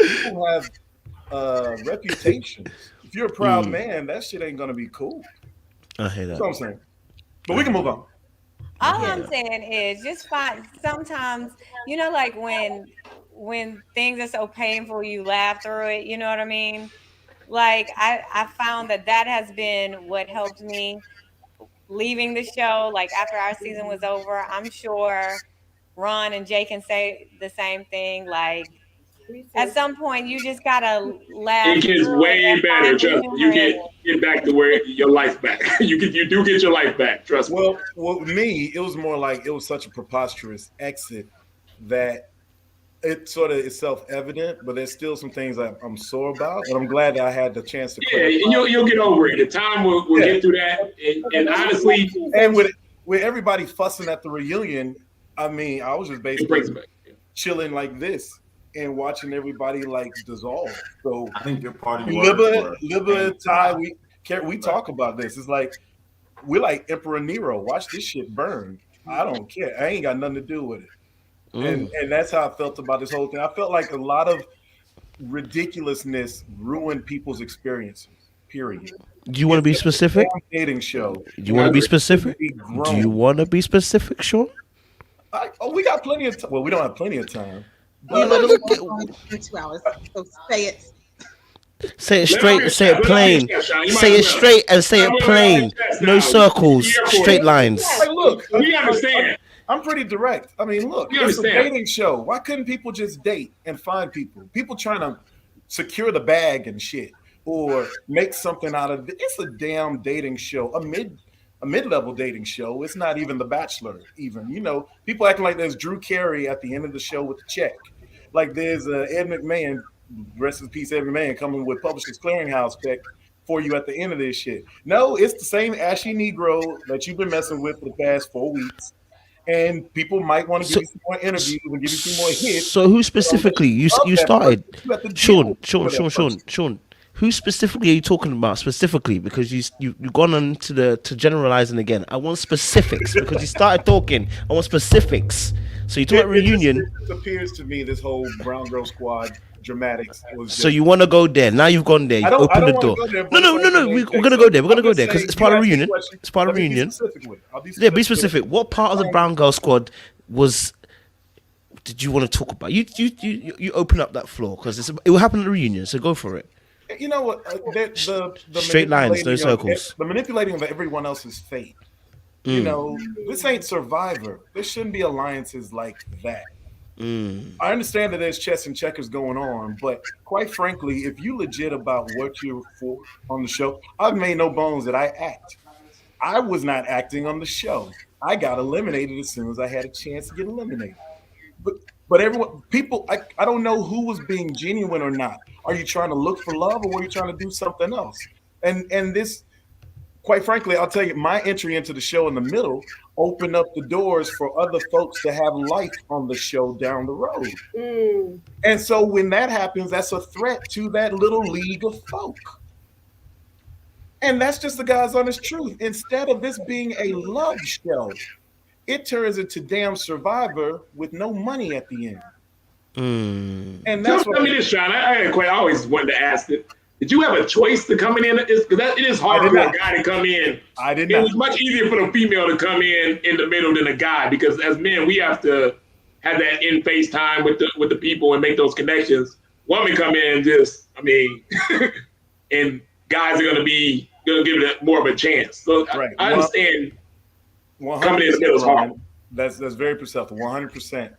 Speaker 8: reputations. If you're a proud man, that shit ain't gonna be cool.
Speaker 1: I hear that.
Speaker 8: That's what I'm saying. But we can move on.
Speaker 4: All I'm saying is just find sometimes, like when things are so painful, you laugh through it. You know what I mean? Like I found that has been what helped me leaving the show. Like after our season was over, I'm sure Ron and Jay can say the same thing. Like at some point, you just gotta laugh.
Speaker 2: It gets way better. Trust me. You get back to where your life back. You do get your life back. Trust me.
Speaker 8: Well, with me, it was more like it was such a preposterous exit that it sort of is self-evident, but there's still some things I'm sore about, and I'm glad that I had the chance to.
Speaker 2: Yeah, you'll get over it. The time will get through that, and honestly,
Speaker 8: and with everybody fussing at the reunion, I mean, I was just basically chilling like this and watching everybody dissolve. So
Speaker 6: I think your party.
Speaker 8: Libba and Ty, we talk about this. It's like we're like Emperor Nero. Watch this shit burn. I don't care. I ain't got nothing to do with it. And that's how I felt about this whole thing. I felt like a lot of ridiculousness ruined people's experiences. Period.
Speaker 1: Do you want to be specific?
Speaker 8: Dating show.
Speaker 1: Do you want to be specific? Do you want to be specific, Sean?
Speaker 8: We got plenty of time. Well, we don't have plenty of time.
Speaker 1: No,
Speaker 3: But
Speaker 1: no,
Speaker 3: in 2 hours. So say it.
Speaker 1: say it straight, say it plain. Say it straight and say it plain. No circles, straight lines.
Speaker 7: Yes.
Speaker 8: Like, look,
Speaker 2: We understand.
Speaker 8: I'm pretty direct. I mean, look,
Speaker 2: We
Speaker 8: it's a
Speaker 2: understand.
Speaker 8: dating show. Why couldn't people just date and find people? People trying to secure the bag and shit, or make something out of it. It's a damn dating show, a mid-level dating show. It's not even The Bachelor. Even, you know, people acting like there's Drew Carey at the end of the show with the check, like there's Ed McMahon, rest in peace, Ed McMahon, coming with Publishers Clearinghouse check for you at the end of this shit. No, it's the same ashy Negro that you've been messing with for the past 4 weeks. And people might want to give you some more interviews and give you some more hits.
Speaker 1: So who specifically you started?
Speaker 8: You at the gym
Speaker 1: Sean.
Speaker 8: with that person.
Speaker 1: Who specifically are you talking about? Specifically, because you've gone on to generalizing again. I want specifics because you started talking. I want specifics. So you talk about reunion.
Speaker 8: It just appears to me this whole Brown Girl Squad dramatics was just,
Speaker 1: So you want to go there? Now you've gone there. You
Speaker 8: I don't
Speaker 1: open the
Speaker 8: wanna
Speaker 1: door.
Speaker 8: go there,
Speaker 1: No.
Speaker 8: but
Speaker 1: We're gonna go there. We're gonna go there because
Speaker 8: saying,
Speaker 1: it's part of
Speaker 8: you asked
Speaker 1: reunion.
Speaker 8: the question.
Speaker 1: It's part of
Speaker 8: Let me be
Speaker 1: reunion.
Speaker 8: specific with it. I'll be
Speaker 1: Yeah, be
Speaker 8: with it.
Speaker 1: specific. What part of the Brown Girl Squad did you want to talk about? You open up that floor because it will happen at the reunion. So go for it.
Speaker 8: You know what? The
Speaker 1: Straight lines, no
Speaker 8: manipulating of-
Speaker 1: circles.
Speaker 8: The manipulating of everyone else's fate. You know, this ain't Survivor. There shouldn't be alliances like that. I understand that there's chess and checkers going on, but quite frankly, if you legit about what you're for on the show, I've made no bones that I act. I was not acting on the show. I got eliminated as soon as I had a chance to get eliminated. But everyone, people, I don't know who was being genuine or not. Are you trying to look for love, or were you trying to do something else? And this, quite frankly, I'll tell you, my entry into the show in the middle opened up the doors for other folks to have life on the show down the road. And so when that happens, that's a threat to that little league of folk. And that's just the God's honest truth. Instead of this being a love show, it turns into damn Survivor with no money at the end. And that's
Speaker 2: Tell me this, Sean. I always wanted to ask it. Did you have a choice to come in? It is hard for a guy to come in.
Speaker 8: I did
Speaker 2: It
Speaker 8: not.
Speaker 2: was much easier for the female to come in the middle than a guy, because as men, we have to have that in-face time with the people and make those connections. Women come in and just, and guys are gonna give it more of a chance. So
Speaker 8: Right.
Speaker 2: I understand
Speaker 8: 100%,
Speaker 2: coming in the middle is hard.
Speaker 8: That's very perceptive. 100%.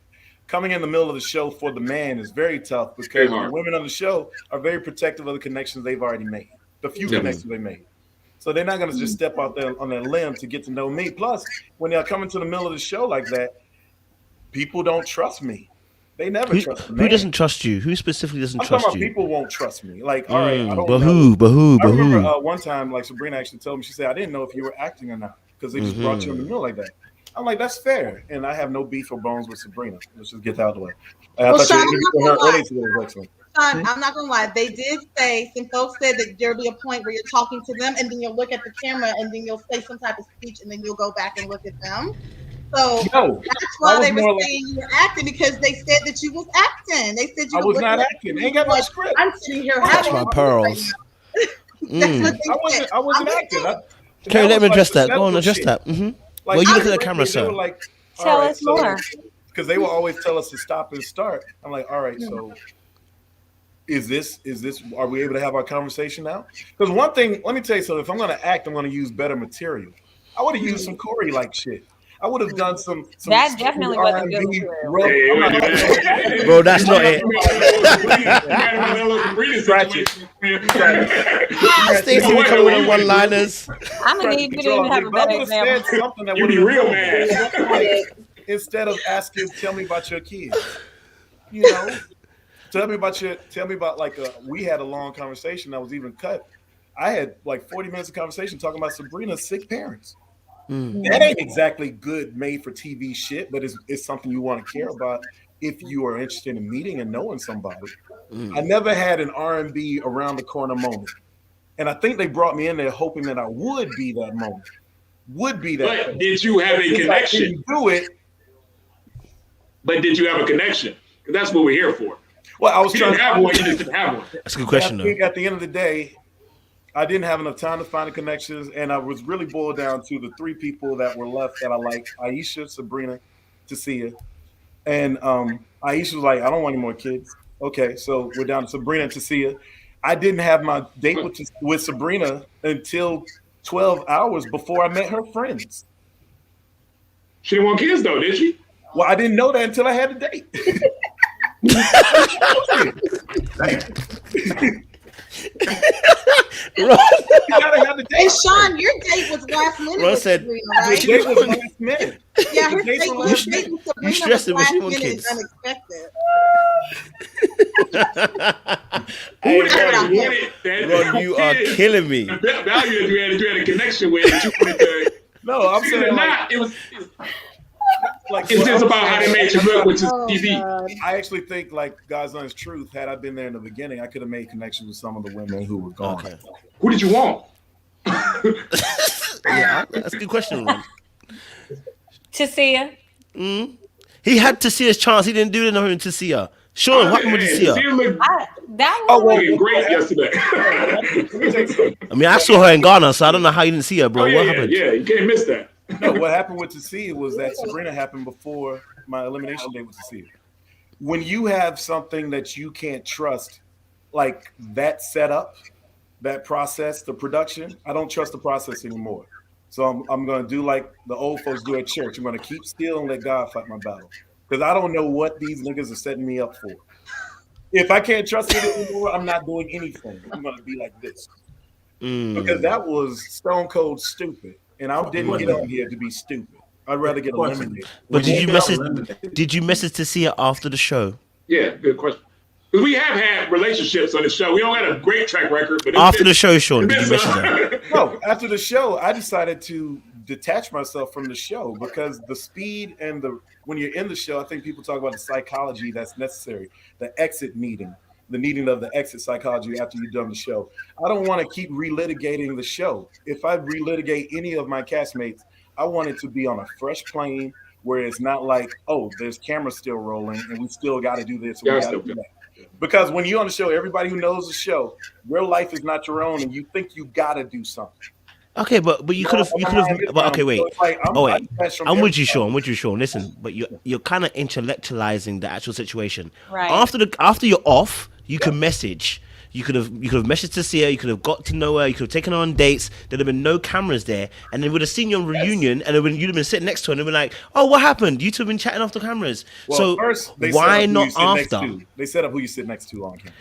Speaker 8: Coming in the middle of the show for the man is very tough because the women on the show are very protective of the connections they've already made, the few connections they made. So they're not going to just step out there on their limb to get to know me. Plus, when they're coming to the middle of the show like that, people don't trust me. They never trust me.
Speaker 1: Who doesn't trust you? Who specifically doesn't
Speaker 8: I'm
Speaker 1: trust
Speaker 8: talking
Speaker 1: you?
Speaker 8: about people won't trust me. Like, all right, I don't
Speaker 1: But
Speaker 8: know.
Speaker 1: who?
Speaker 8: I remember one time, like Sabrina actually told me, she said, I didn't know if you were acting or not because they just brought you in the middle like that. I'm like, that's fair. And I have no beef or bones with Sabrina. Let's just get that out of the way.
Speaker 3: Well, Sean,
Speaker 8: Hmm?
Speaker 3: I'm not gonna lie. They did say, some folks said that there'll be a point where you're talking to them and then you'll look at the camera and then you'll say some type of speech and then you'll go back and look at them. So that's why they were saying you were acting, because they said that you was acting. They said you
Speaker 8: I was not acting. Ain't got no script.
Speaker 3: I'm sitting here
Speaker 1: That's
Speaker 3: having
Speaker 1: my pearls.
Speaker 3: That's what they said.
Speaker 8: I wasn't acting.
Speaker 1: Carrie, let me address that. Go on,
Speaker 8: perceptive
Speaker 1: address
Speaker 8: shit.
Speaker 1: that.
Speaker 8: Like,
Speaker 1: Well, you look at the
Speaker 8: frankly,
Speaker 1: camera,
Speaker 8: they
Speaker 1: sir.
Speaker 8: were like,
Speaker 4: Tell us more.
Speaker 8: Because they will always tell us to stop and start. I'm like, all right, so is this, are we able to have our conversation now? Because one thing, let me tell you something. If I'm going to act, I'm going to use better material. I would have used some Corey-like shit. I would have done some
Speaker 4: That definitely wasn't good
Speaker 8: R&B
Speaker 4: material.
Speaker 8: rub-
Speaker 1: Bro, that's not it. Stacey, we coming with one-liners.
Speaker 4: I'm gonna need you to even have a better example.
Speaker 8: Something that
Speaker 2: You be real mad.
Speaker 8: instead of asking, tell me about your kids. You know, tell me about like we had a long conversation that was even cut. I had like 40 minutes of conversation talking about Sabrina's sick parents. That ain't exactly good made for TV shit, but it's something you want to care about if you are interested in meeting and knowing somebody. I never had an R&B around the corner moment. And I think they brought me in there hoping that I would be that moment. Would be that.
Speaker 2: But did you have a
Speaker 8: Since I
Speaker 2: connection?
Speaker 8: didn't do it.
Speaker 2: But did you have a connection? That's what we're here for.
Speaker 8: Well, I was
Speaker 2: You
Speaker 8: trying
Speaker 2: didn't have one. You just didn't have one.
Speaker 1: That's a good question,
Speaker 8: I
Speaker 1: though.
Speaker 8: think at the end of the day, I didn't have enough time to find the connections, and I was really boiled down to the three people that were left that I like: Aisha, Sabrina, Tasia, and I Aisha was like, I don't want any more kids. Okay, so we're down to Sabrina and Tasia. I didn't have my date with Sabrina until 12 hours before I met her friends.
Speaker 2: She didn't want kids though, did she?
Speaker 8: Well, I didn't know that until I had a date.
Speaker 1: Ron,
Speaker 8: You gotta have the
Speaker 3: Hey,
Speaker 8: date.
Speaker 3: Sean, your date was last minute.
Speaker 1: Ron
Speaker 3: with
Speaker 1: said-
Speaker 3: Sabrina,
Speaker 8: The
Speaker 3: right?
Speaker 8: date was last minute.
Speaker 3: Yeah,
Speaker 8: The
Speaker 3: his
Speaker 8: date
Speaker 3: date
Speaker 8: was
Speaker 3: was
Speaker 8: last minute.
Speaker 3: Sabrina
Speaker 1: stressed it
Speaker 3: was
Speaker 1: when she
Speaker 3: last
Speaker 1: want
Speaker 3: minute
Speaker 1: kids.
Speaker 3: unexpected.
Speaker 1: Hey,
Speaker 2: Who the hell
Speaker 1: Ron,
Speaker 2: wanted that?
Speaker 1: Ron, you are
Speaker 2: kids?
Speaker 1: killing me.
Speaker 2: The value that you had a connection with. That you wanted to.
Speaker 8: No, I'm saying like,
Speaker 2: Not. It was.
Speaker 8: like
Speaker 2: It's
Speaker 8: what
Speaker 2: just
Speaker 8: I'm
Speaker 2: about how they
Speaker 8: saying-
Speaker 2: made you look, which is
Speaker 3: Oh,
Speaker 2: TV.
Speaker 3: God.
Speaker 8: I actually think, like God's honest truth, had I been there in the beginning, I could have made connections with some of the women who were gone.
Speaker 1: Okay.
Speaker 2: Who did you want?
Speaker 1: Yeah, that's a good question, Ron.
Speaker 4: Tasia.
Speaker 1: He had to see his chance. He didn't do nothing to see her. Sean, what happened with to see her?
Speaker 2: She looked
Speaker 4: That
Speaker 8: Oh,
Speaker 4: was
Speaker 8: wait.
Speaker 2: great yesterday.
Speaker 1: I mean, I saw her in Ghana, so I don't know how you didn't see her, bro.
Speaker 2: Oh,
Speaker 1: What
Speaker 2: yeah,
Speaker 1: happened?
Speaker 2: yeah, you can't miss that.
Speaker 8: No, what happened with Tasia was that Sabrina happened before my elimination date with Tasia. When you have something that you can't trust, like that setup, that process, the production, I don't trust the process anymore. So I'm going to do like the old folks do at church. I'm going to keep still and let God fight my battle. Because I don't know what these niggas are setting me up for. If I can't trust it anymore, I'm not doing anything. I'm going to be like this. Because that was stone cold stupid. And I didn't get on here to be stupid. I'd rather get eliminated.
Speaker 1: But did you message to see her after the show?
Speaker 2: Yeah, good question. Because we have had relationships on the show. We don't have a great track record, but
Speaker 1: After the show, Sean, did you message her?
Speaker 8: No, after the show, I decided to detach myself from the show because the speed and when you're in the show, I think people talk about the psychology that's necessary, the exit meeting, the needing of the exit psychology after you've done the show. I don't want to keep relitigating the show. If I relitigate any of my castmates, I want it to be on a fresh plane where it's not like, oh, there's cameras still rolling and we still got to do this. And we gotta do that. Because when you're on the show, everybody who knows the show, your life is not your own, and you think you got to do something.
Speaker 1: Okay, but you could have. But okay, wait.
Speaker 8: So it's like,
Speaker 1: I'm with you, Sean. Listen, but you're kind of intellectualizing the actual situation.
Speaker 4: Right.
Speaker 1: After you're off, you can message. You could have messaged to see her. You could have got to know her. You could have taken her on dates. There'd have been no cameras there, and they would have seen you on reunion, and you'd have been sitting next to her, and they'd be like, "Oh, what happened? You two have been chatting off the cameras."
Speaker 8: Well,
Speaker 1: so
Speaker 8: first, they
Speaker 1: why
Speaker 8: set up who
Speaker 1: not
Speaker 8: you sit next
Speaker 1: after?
Speaker 8: to. They set up who you sit next to on camera.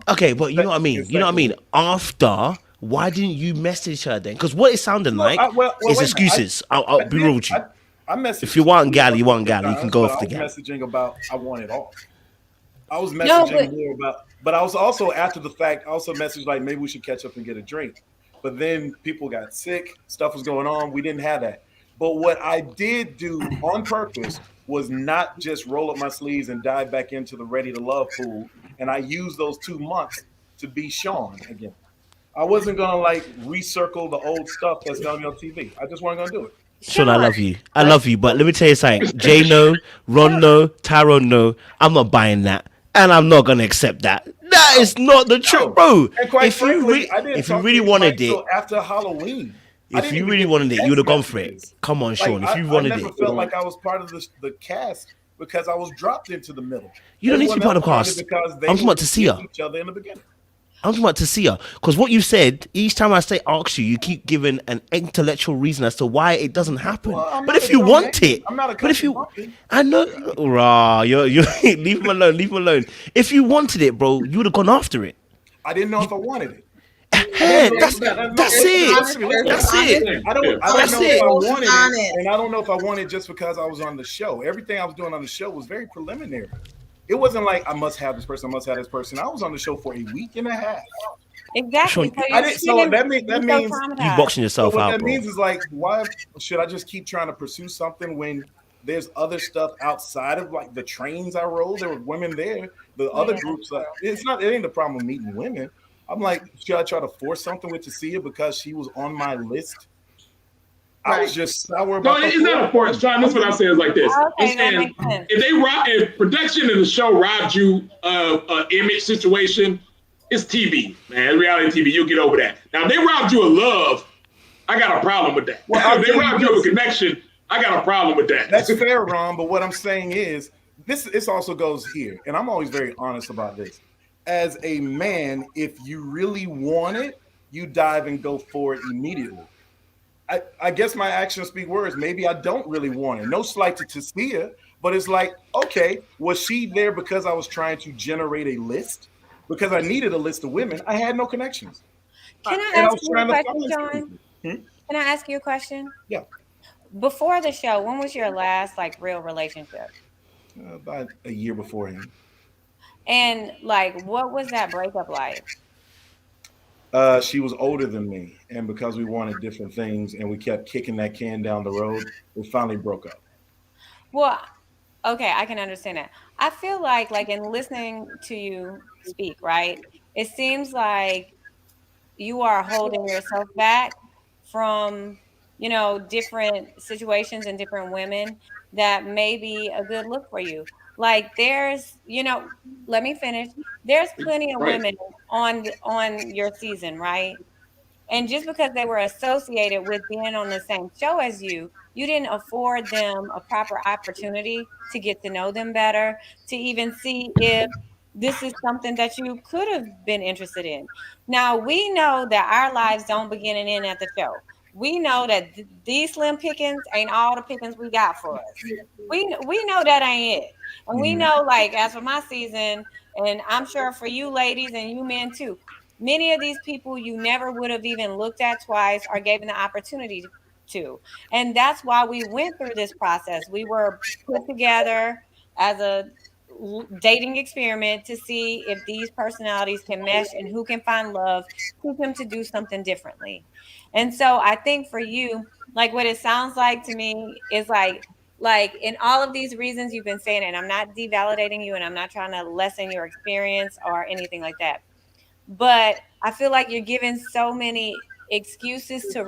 Speaker 1: Okay, but you know what I mean. You know what I mean. After, why didn't you message her then? Because what it sounded like is
Speaker 8: wait a minute.
Speaker 1: excuses. I'll be real with you.
Speaker 8: I messaged.
Speaker 1: If you want gal, you want gal. You can go off the gal.
Speaker 8: I was messaging about I want it all. I was messaging more about, but I was also after the fact. I also messaged like maybe we should catch up and get a drink. But then people got sick. Stuff was going on. We didn't have that. But what I did do on purpose was not just roll up my sleeves and dive back into the ready to love pool. And I used those 2 months to be Sean again. I wasn't gonna like recircle the old stuff that's gonna be on TV. I just wasn't gonna do it.
Speaker 1: Sean, I love you. I love you. But let me tell you something. Jay no, Ron no, Tyrone no. I'm not buying that. And I'm not gonna accept that. That is not the truth, bro.
Speaker 8: And quite
Speaker 1: If
Speaker 8: frankly,
Speaker 1: you really wanted it,
Speaker 8: until after Halloween.
Speaker 1: if you really wanted it, you would have gone for it. Come on, Sean. If you wanted
Speaker 8: I never
Speaker 1: it,
Speaker 8: felt like I was part of the cast because I was dropped into the middle.
Speaker 1: you don't need to be part of the
Speaker 8: Everyone else
Speaker 1: cast.
Speaker 8: wanted it because they
Speaker 1: I'm talking
Speaker 8: were
Speaker 1: about to see her.
Speaker 8: each other in the beginning.
Speaker 1: I'm talking about to see her. Because what you said, each time I say ask you, you keep giving an intellectual reason as to why it doesn't happen.
Speaker 8: Well, I'm
Speaker 1: but
Speaker 8: not
Speaker 1: if
Speaker 8: a
Speaker 1: you
Speaker 8: dumb
Speaker 1: want
Speaker 8: man.
Speaker 1: it,
Speaker 8: I'm not a
Speaker 1: but if
Speaker 8: country
Speaker 1: you,
Speaker 8: bumpkin.
Speaker 1: I know, rah, you leave him alone, leave him alone. If you wanted it, bro, you would have gone after it.
Speaker 8: I didn't know if I wanted it.
Speaker 1: Hey, that's it. That's it.
Speaker 8: I don't know
Speaker 1: That's
Speaker 8: if
Speaker 1: it.
Speaker 8: I wanted
Speaker 3: Honest.
Speaker 8: it, and I don't know if I wanted it just because I was on the show. Everything I was doing on the show was very preliminary. It wasn't like I must have this person, I must have this person. I was on the show for a week and a half.
Speaker 4: Exactly.
Speaker 1: Sean,
Speaker 8: So that means
Speaker 1: You boxing yourself
Speaker 8: So what
Speaker 1: out,
Speaker 8: that
Speaker 1: bro.
Speaker 8: means is like, why should I just keep trying to pursue something when there's other stuff outside of like the trains I rode? There were women there. The other groups, it ain't the problem with meeting women. I'm like, should I try to force something with Tasia because she was on my list? I was just sour
Speaker 2: No,
Speaker 8: about
Speaker 2: it's not a force, Sean. This is what I'm saying is like this.
Speaker 4: Okay,
Speaker 2: I'm
Speaker 4: that
Speaker 2: saying
Speaker 4: makes sense.
Speaker 2: if production and the show robbed you of an image situation, it's TV, man. Reality TV. You'll get over that. Now, if they robbed you of love, I got a problem with that.
Speaker 8: Well,
Speaker 2: if they robbed you of a connection, I got a problem with that.
Speaker 8: That's fair, Ron. But what I'm saying is, this also goes here, and I'm always very honest about this. As a man, if you really want it, you dive and go for it immediately. I guess my actions speak words. Maybe I don't really want it. No slight to Tasia, but it's like, okay, was she there because I was trying to generate a list? Because I needed a list of women. I had no connections.
Speaker 4: Can I
Speaker 8: And I
Speaker 4: ask
Speaker 8: was
Speaker 4: you a
Speaker 8: trying to
Speaker 4: question,
Speaker 8: find
Speaker 4: John?
Speaker 8: people.
Speaker 4: Can I ask you a question?
Speaker 8: Yeah.
Speaker 4: Before the show, when was your last like real relationship?
Speaker 8: About a year before him.
Speaker 4: And like, what was that breakup like?
Speaker 8: She was older than me, and because we wanted different things and we kept kicking that can down the road, we finally broke up.
Speaker 4: Well, okay, I can understand that. I feel like in listening to you speak, right? It seems like you are holding yourself back from, different situations and different women that may be a good look for you. Like there's, let me finish. There's plenty of
Speaker 2: Right.
Speaker 4: women on your season, right? And just because they were associated with being on the same show as you didn't afford them a proper opportunity to get to know them better, to even see if this is something that you could have been interested in. Now, we know that our lives don't begin and end at the show. We know that these slim pickings ain't all the pickings we got for us. We know that ain't it. And we know, like, as for my season, and I'm sure for you ladies and you men too, many of these people you never would have even looked at twice or given the opportunity to. And that's why we went through this process. We were put together as a dating experiment to see if these personalities can mesh and who can find love, teach them to do something differently. And so I think for you, like what it sounds like to me is like in all of these reasons you've been saying, and I'm not devalidating you and I'm not trying to lessen your experience or anything like that. But I feel like you're given so many excuses to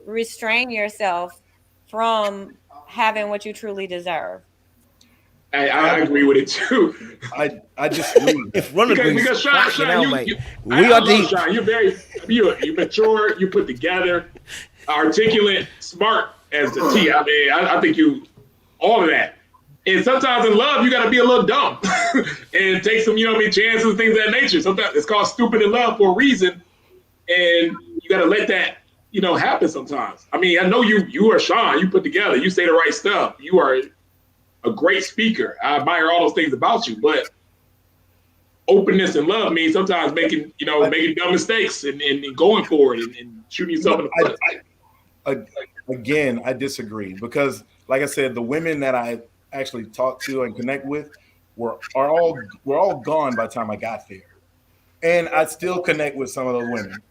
Speaker 4: restrain yourself from having what you truly deserve.
Speaker 2: I agree with it too.
Speaker 8: I disagree.
Speaker 1: If Ron agrees,
Speaker 2: Because Sean,
Speaker 1: fucking hell, mate.
Speaker 2: I
Speaker 1: We are
Speaker 2: love
Speaker 1: deep.
Speaker 2: Sean. You're mature, you put together, articulate, smart as the T. I mean, I think you all of that. And sometimes in love, you got to be a little dumb and take some, chances and things of that nature. Sometimes it's called stupid in love for a reason, and you got to let that, happen sometimes. I mean, I know you are Sean. You put together. You say the right stuff. You are a great speaker. I admire all those things about you, but openness and love means sometimes making dumb mistakes and going for it and shooting yourself in the foot.
Speaker 8: Again, I disagree because, like I said, the women that I actually talk to and connect with were all gone by the time I got there, and I still connect with some of those women.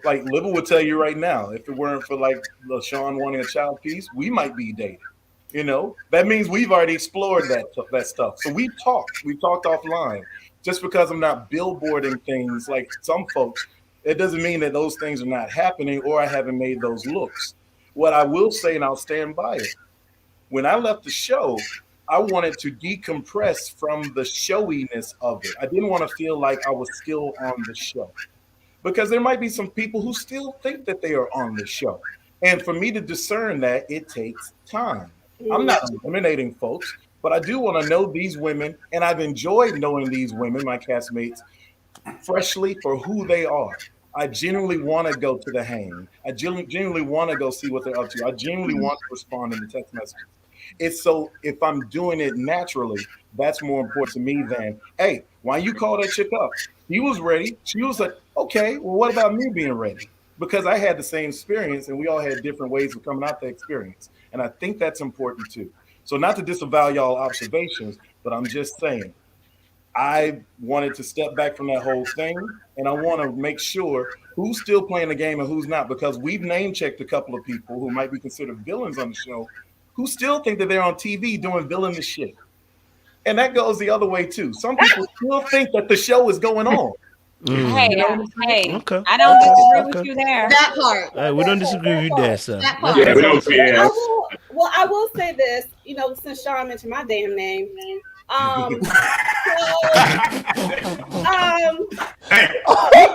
Speaker 8: Like Libba would tell you right now, if it weren't for like LaShawn wanting a child piece, we might be dating. That means we've already explored that stuff. So we talked offline. Just because I'm not billboarding things like some folks, it doesn't mean that those things are not happening or I haven't made those looks. What I will say, and I'll stand by it, when I left the show, I wanted to decompress from the showiness of it. I didn't want to feel like I was still on the show because there might be some people who still think that they are on the show. And for me to discern that, it takes time. I'm not eliminating folks, but I do want to know these women, and I've enjoyed knowing these women, my castmates, freshly for who they are. I genuinely want to go to the hang. I genuinely want to go see what they're up to. I genuinely want to respond in the text messages. It's so if I'm doing it naturally, that's more important to me than, hey, why you call that chick up? He was ready. She was like, okay, well, what about me being ready? Because I had the same experience and we all had different ways of coming out the experience. And I think that's important too. So not to disavow y'all observations, but I'm just saying, I wanted to step back from that whole thing, and I want to make sure who's still playing the game and who's not, because we've name-checked a couple of people who might be considered villains on the show who still think that they're on TV doing villainous shit. And that goes the other way, too. Some people still think that the show is going on.
Speaker 4: Hey,
Speaker 1: Okay.
Speaker 4: I don't disagree with you there.
Speaker 3: That part.
Speaker 1: We don't disagree with you there, sir.
Speaker 3: That part.
Speaker 2: Yeah, we don't. Yeah.
Speaker 7: I will say this, since Sean mentioned my damn name.
Speaker 8: You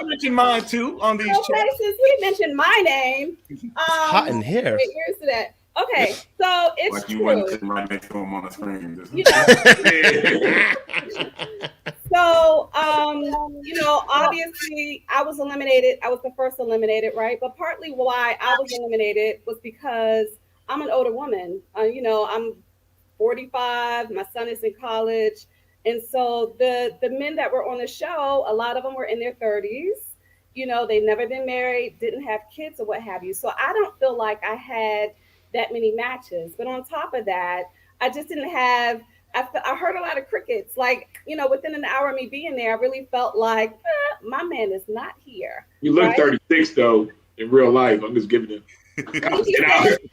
Speaker 8: mentioned mine too on these chats.
Speaker 7: Since he mentioned my name,
Speaker 1: Hot in here.
Speaker 7: wait, here's to that. Okay, so it's
Speaker 6: Like you
Speaker 7: true.
Speaker 6: wasn't sitting right next to him on the screen. Just,
Speaker 7: You know, so you know, obviously I was eliminated. I was the first eliminated, right? But partly why I was eliminated was because I'm an older woman. You know, I'm 45. My son is in college, and so the men that were on the show, a lot of them were in their 30s. You know, they've never been married, didn't have kids or what have you. So I don't feel like I had that many matches. But on top of that, I just didn't have. I heard a lot of crickets. Like, you know, within an hour of me being there, I really felt like my man is not here.
Speaker 2: You look
Speaker 7: right?
Speaker 2: 36 though in real life. I'm just giving it.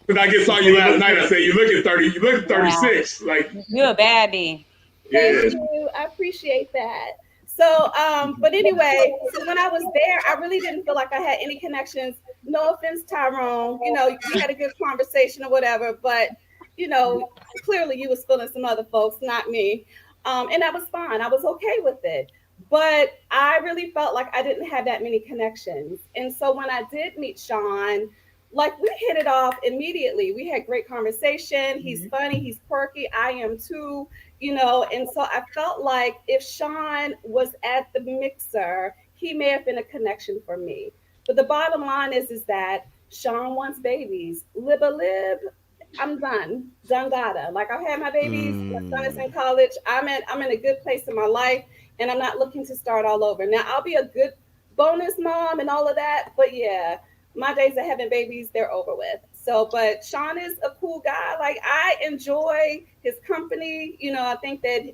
Speaker 2: When I just saw you last night, I said you look at 30. You look at 36. Like
Speaker 4: You're a baddie.
Speaker 2: yeah.
Speaker 7: Thank you. I appreciate that. So, but anyway, so when I was there, I really didn't feel like I had any connections. No offense, Tyrone. You know, we had a good conversation or whatever, but you know, clearly you was feeling some other folks, not me. And that was fine. I was okay with it. But I really felt like I didn't have that many connections. And so when I did meet Sean, like we hit it off immediately. We had great conversation. He's funny, he's quirky. I am too, you know. And so I felt like if Sean was at the mixer, he may have been a connection for me. But the bottom line is that Sean wants babies. Lib a lib. I'm done. Done gotta. Like I've had my babies. My son is in college. I'm in a good place in my life, and I'm not looking to start all over. Now I'll be a good bonus mom and all of that, but yeah, my days of having babies, they're over with. So, but Sean is a cool guy. Like I enjoy his company. You know, I think that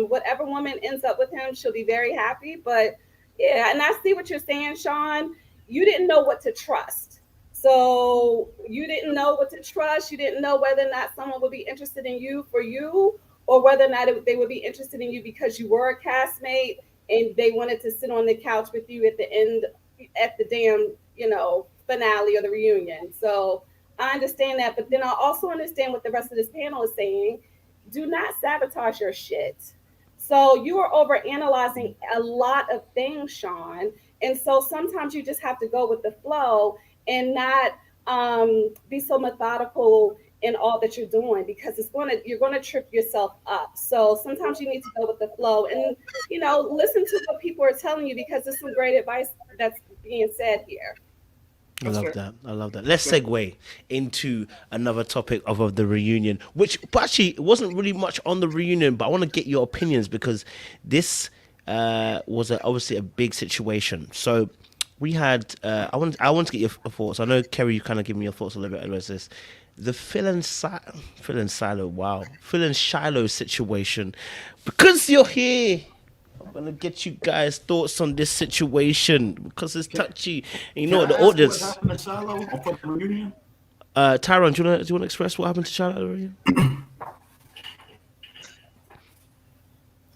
Speaker 7: whatever woman ends up with him, she'll be very happy. But yeah, and I see what you're saying, Sean. You didn't know what to trust. So you didn't know what to trust. You didn't know whether or not someone would be interested in you for you, or whether or not they would be interested in you because you were a castmate and they wanted to sit on the couch with you at the end, at the damn, you know, finale or the reunion. So I understand that, but then I also understand what the rest of this panel is saying. Do not sabotage your shit. So you are over analyzing a lot of things, Sean. And so sometimes you just have to go with the flow and not be so methodical in all that you're doing, because you're gonna trip yourself up. So sometimes you need to go with the flow and, you know, listen to what people are telling you, because there's some great advice that's being said here.
Speaker 1: I love that. I love that. Let's segue into another topic of the reunion, which but actually it wasn't really much on the reunion, but I want to get your opinions because this was obviously a big situation. So we had I want to get your thoughts. I know Kerry, you kind of give me your thoughts a little bit about this. The Phil and Shiloh situation. Because you're here, I'm gonna get you guys' thoughts on this situation because it's touchy. And you know what the audience.
Speaker 6: What happened to Shiloh on fucking reunion?
Speaker 1: Tyrone, do you want to express what happened to Shiloh at the reunion?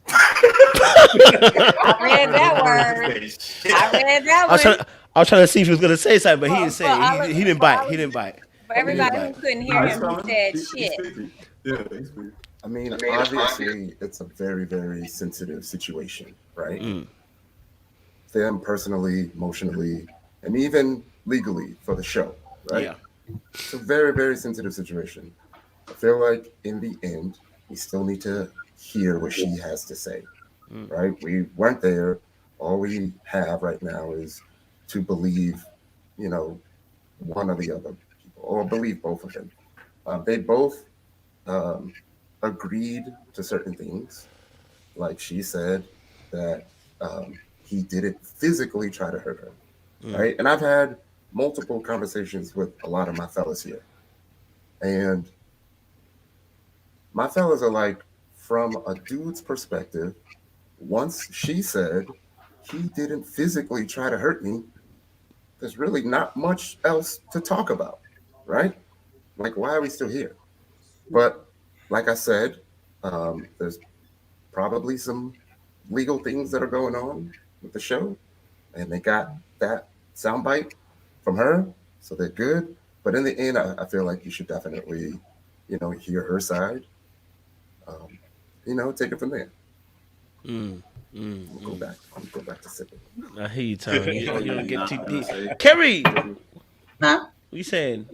Speaker 4: I read that word.
Speaker 1: I was trying to see if he was gonna say something, but he didn't say it. He didn't bite. He didn't bite.
Speaker 4: For everybody who couldn't hear him, he said shit.
Speaker 6: Yeah, he's speaking.
Speaker 5: I mean, obviously, it's a very, very sensitive situation, right? Them personally, emotionally, and even legally for the show, right?
Speaker 1: Yeah.
Speaker 5: It's a very, very sensitive situation. I feel like in the end, we still need to hear what she has to say, right? We weren't there. All we have right now is to believe, you know, one or the other people, or believe both of them. They both agreed to certain things. Like she said that he didn't physically try to hurt her, right? And I've had multiple conversations with a lot of my fellas here. And my fellas are like, from a dude's perspective, once she said he didn't physically try to hurt me, there's really not much else to talk about, right? Like, why are we still here? But like I said, there's probably some legal things that are going on with the show, and they got that soundbite from her, so they're good. But in the end, I feel like you should definitely, you know, hear her side. You know, take it from there. Go back to sipping.
Speaker 1: I hear you, Tyrone. You don't get too deep. Kerry,
Speaker 3: Huh?
Speaker 1: what you saying?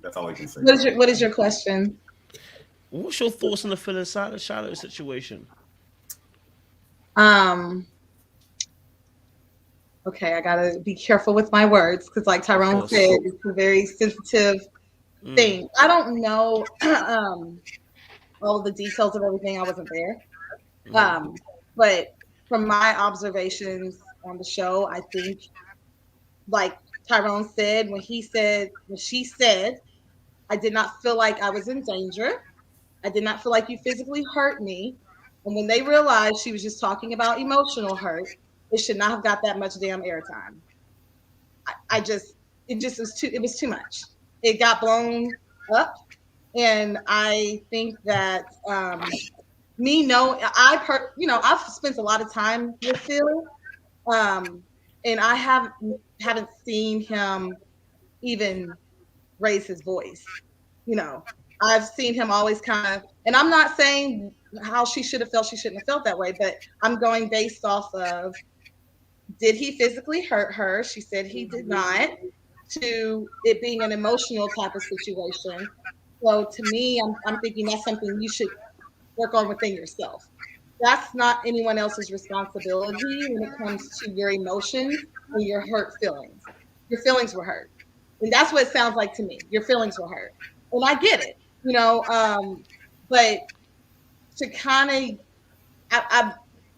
Speaker 6: That's all I can say.
Speaker 3: What is your question?
Speaker 1: What's your thoughts on the Phil and Shiloh situation?
Speaker 3: Okay, I gotta be careful with my words because, like Tyrone said, it's a very sensitive thing. I don't know all of the details of everything. I wasn't there. But from my observations on the show, I think, like Tyrone said, when she said, I did not feel like I was in danger. I did not feel like you physically hurt me. And when they realized she was just talking about emotional hurt, it should not have got that much damn airtime. It was too much. It got blown up. And I think that I've spent a lot of time with Phil, and I haven't seen him even raise his voice. I've seen him always kind of, and I'm not saying how she should have felt. She shouldn't have felt that way, but I'm going based off of, did he physically hurt her? She said he did not. To it being an emotional type of situation. So to me, I'm thinking that's something you should work on within yourself. That's not anyone else's responsibility when it comes to your emotions and your hurt feelings. Your feelings were hurt. And that's what it sounds like to me. Your feelings were hurt. And I get it, but to kind of,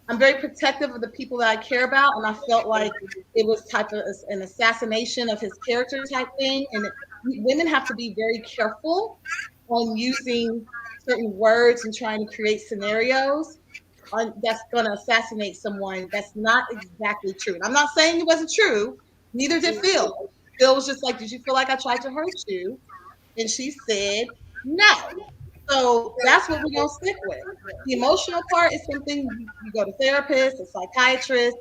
Speaker 3: I'm very protective of the people that I care about, and I felt like it was type of an assassination of his character type thing. And women have to be very careful on using certain words and trying to create scenarios that's going to assassinate someone. That's not exactly true. And I'm not saying it wasn't true. Neither did Phil. Phil was just like, "Did you feel like I tried to hurt you?" And she said, "No." So that's what we're going to stick with. The emotional part is something you go to therapists, a psychiatrist,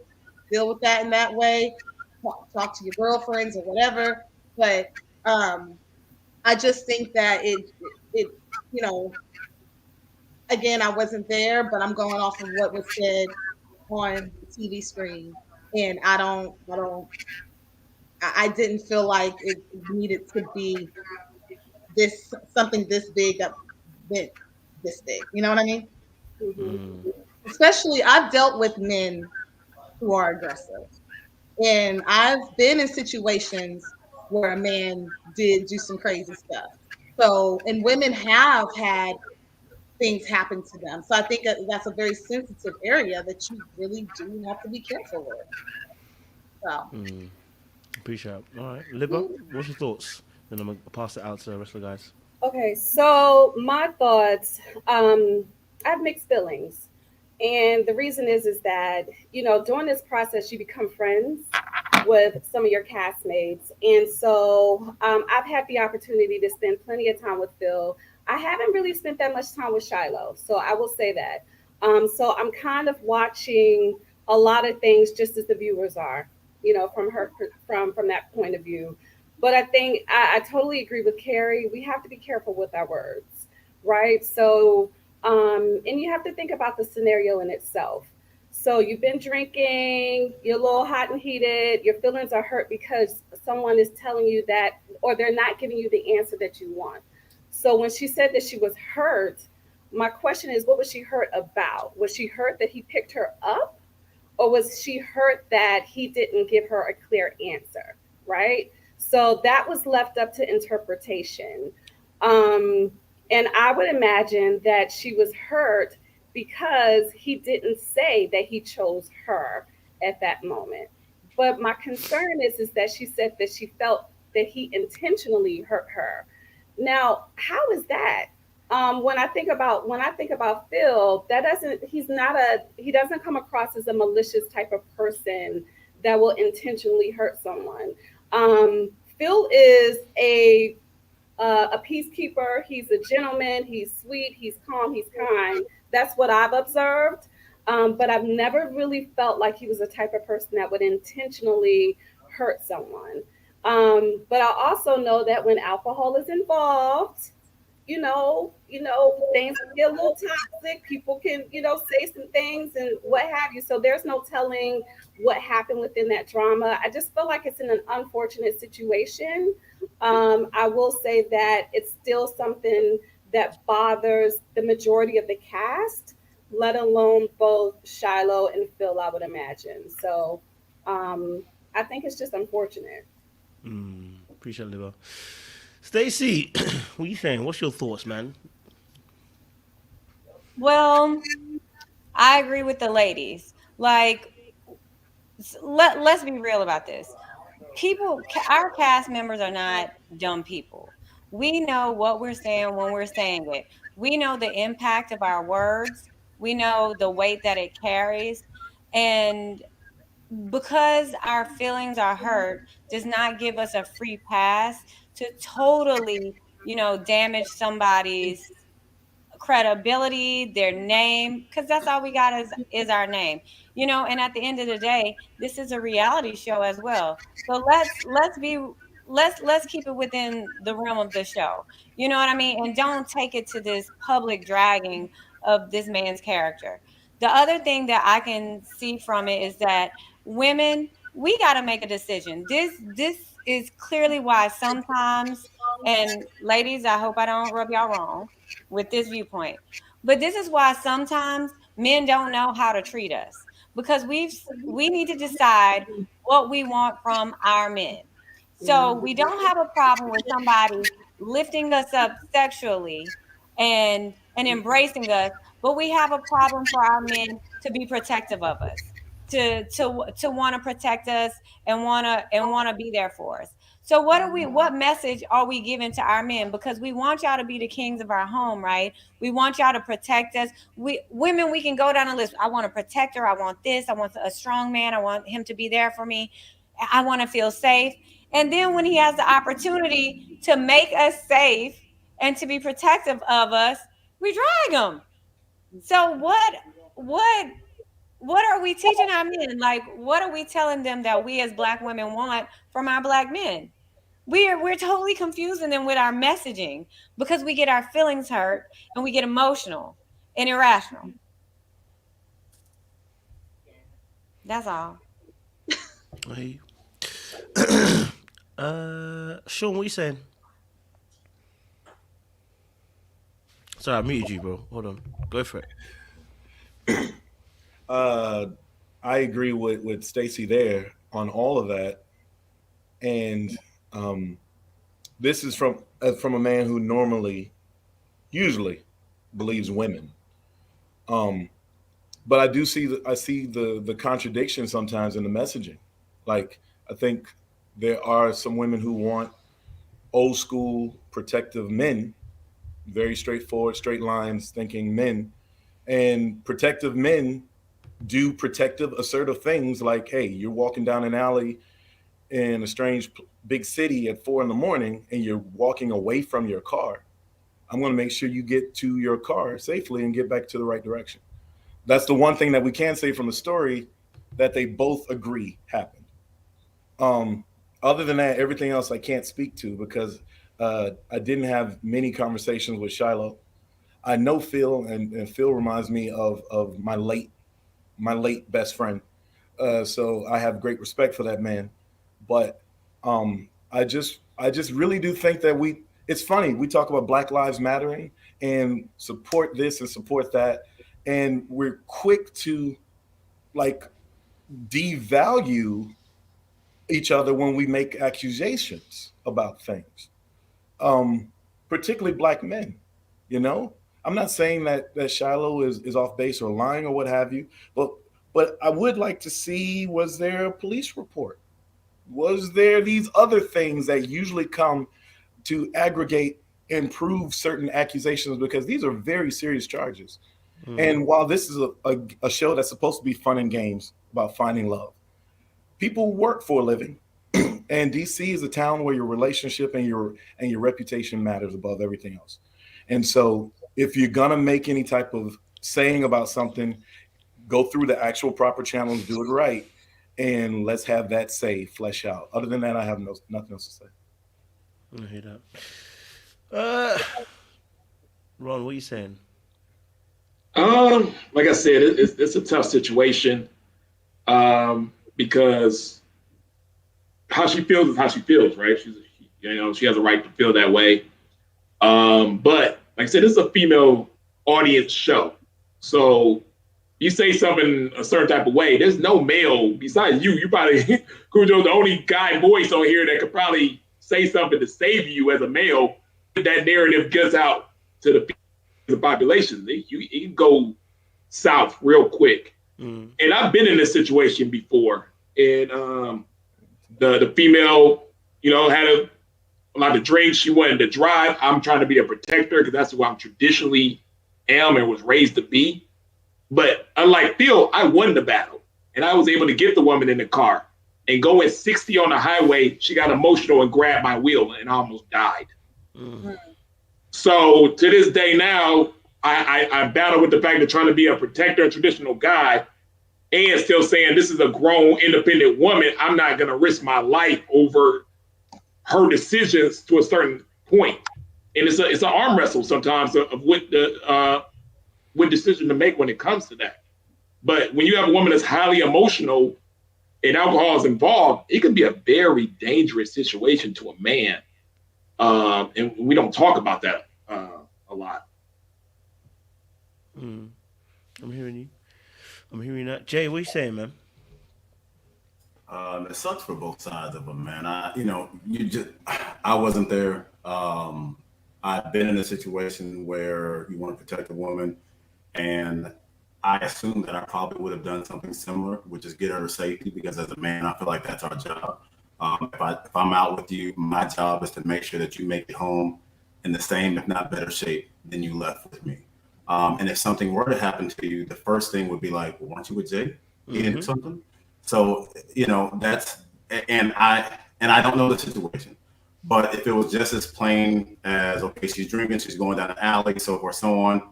Speaker 3: deal with that in that way, talk to your girlfriends or whatever. But I just think that again, I wasn't there, but I'm going off of what was said on the TV screen. And I didn't feel like it needed to be something this big that went this big. You know what I mean? Especially, I've dealt with men who are aggressive, and I've been in situations where a man did do some crazy stuff. So, and women have had things happen to them. So I think that's a very sensitive area that you really do have to be careful with. So.
Speaker 1: Appreciate it. All right, Libba, what's your thoughts? Then I'm gonna pass it out to the rest of the guys.
Speaker 7: Okay, so my thoughts, I have mixed feelings. And the reason is that, during this process, you become friends with some of your castmates. And so I've had the opportunity to spend plenty of time with Phil. I haven't really spent that much time with Shiloh, so I will say that. So I'm kind of watching a lot of things just as the viewers are, from that point of view. But I think I totally agree with Kerry. We have to be careful with our words, right? So, and you have to think about the scenario in itself. So you've been drinking, you're a little hot and heated, your feelings are hurt because someone is telling you that, or they're not giving you the answer that you want. So when she said that she was hurt, my question is, what was she hurt about? Was she hurt that he picked her up? Or was she hurt that he didn't give her a clear answer, right? So that was left up to interpretation. And I would imagine that she was hurt because he didn't say that he chose her at that moment. But my concern is that she said that she felt that he intentionally hurt her. Now, how is that? When I think about Phil, he doesn't come across as a malicious type of person that will intentionally hurt someone. Phil is a peacekeeper. He's a gentleman. He's sweet. He's calm. He's kind. That's what I've observed. But I've never really felt like he was the type of person that would intentionally hurt someone. But I also know that when alcohol is involved, things can get a little toxic. People can, say some things and what have you. So there's no telling what happened within that drama. I just feel like it's in an unfortunate situation. I will say that it's still something that bothers the majority of the cast, let alone both Shiloh and Phil, I would imagine. So I think it's just unfortunate.
Speaker 1: Appreciate it, Liver. Stacey, what you saying? What's your thoughts, man?
Speaker 4: Well, I agree with the ladies. Like, let's be real about this. Our cast members are not dumb people. We know what we're saying when we're saying it. We know the impact of our words. We know the weight that it carries. And because our feelings are hurt does not give us a free pass to totally, damage somebody's credibility, their name, because that's all we got is our name. And at the end of the day, this is a reality show as well. So let's keep it within the realm of the show. You know what I mean? And don't take it to this public dragging of this man's character. The other thing that I can see from it is that women, we got to make a decision. This is clearly why sometimes, and ladies, I hope I don't rub y'all wrong with this viewpoint. But this is why sometimes men don't know how to treat us, because we need to decide what we want from our men. So we don't have a problem with somebody lifting us up sexually and embracing us, but we have a problem for our men to be protective of us, to want to protect us and want to be there for us. So what message are we giving to our men? Because we want y'all to be the kings of our home, right? We want y'all to protect us. Women, we can go down a list. I want a protector. I want this. I want a strong man. I want him to be there for me. I want to feel safe. And then when he has the opportunity to make us safe and to be protective of us, we drag him. So what are we teaching our men? Like, what are we telling them that we as Black women want from our Black men? We're totally confusing them with our messaging because we get our feelings hurt and we get emotional and irrational. That's all.
Speaker 1: Hey. Sean, what you saying? Sorry, I muted you, bro. Hold on. Go for it.
Speaker 8: I agree with Stacey there on all of that, and this is from a man who usually believes women. But I do see the contradiction sometimes in the messaging. Like, I think there are some women who want old school protective men, very straightforward, straight lines thinking men, and protective men do protective, assertive things like, hey, you're walking down an alley in a strange big city at 4 a.m. and you're walking away from your car. I'm going to make sure you get to your car safely and get back to the right direction. That's the one thing that we can say from the story that they both agree happened. Other than that, everything else I can't speak to because I didn't have many conversations with Shiloh. I know Phil, and Phil reminds me of my late best friend. So I have great respect for that man. But I just really do think that it's funny. We talk about Black Lives Mattering and support this and support that. And we're quick to like devalue each other when we make accusations about things, particularly Black men. I'm not saying that Shiloh is off base or lying or what have you, but I would like to see, was there a police report? Was there these other things that usually come to aggregate and prove certain accusations? Because these are very serious charges. And while this is a show that's supposed to be fun and games about finding love, people work for a living. And DC is a town where your relationship and your reputation matters above everything else. And so if you're going to make any type of saying about something, go through the actual proper channels, do it right, and let's have that say flesh out. Other than that, I have nothing else to say.
Speaker 1: I hear that. Ron, what are you saying?
Speaker 2: Like I said, it's a tough situation because how she feels is how she feels, right? You know, she has a right to feel that way. But like I said, this is a female audience show. So you say something a certain type of way, there's no male besides you. You probably, Cujo's the only guy voice on here that could probably say something to save you as a male. That narrative gets out to the population. It can go south real quick. And I've been in this situation before. And the female, you know, had a lot of drinks. She wanted to drive. I'm trying to be a protector because that's what I'm traditionally am and was raised to be. But unlike Phil, I won the battle. And I was able to get the woman in the car and go at 60 on the highway. She got emotional and grabbed my wheel and almost died. So to this day now, I battle with the fact of trying to be a protector, a traditional guy, and still saying this is a grown, independent woman. I'm not going to risk my life over her decisions to a certain point. And it's an arm wrestle sometimes of what decision to make when it comes to that. But when you have a woman that's highly emotional and alcohol is involved, it can be a very dangerous situation to a man. And we don't talk about that a lot.
Speaker 1: I'm hearing you. I'm hearing that. Jay, what are you saying, man?
Speaker 6: It sucks for both sides of them, man. I wasn't there. I've been in a situation where you want to protect a woman, and I assume that I probably would have done something similar, which is get her to safety, because as a man, I feel like that's our job. If I'm out with you, my job is to make sure that you make it home in the same, if not better shape than you left with me. And if something were to happen to you, the first thing would be like, well, weren't you with Jay? He didn't do something. So, you know, and I don't know the situation, but if it was just as plain as, okay, she's drinking, she's going down an alley, so forth, so on,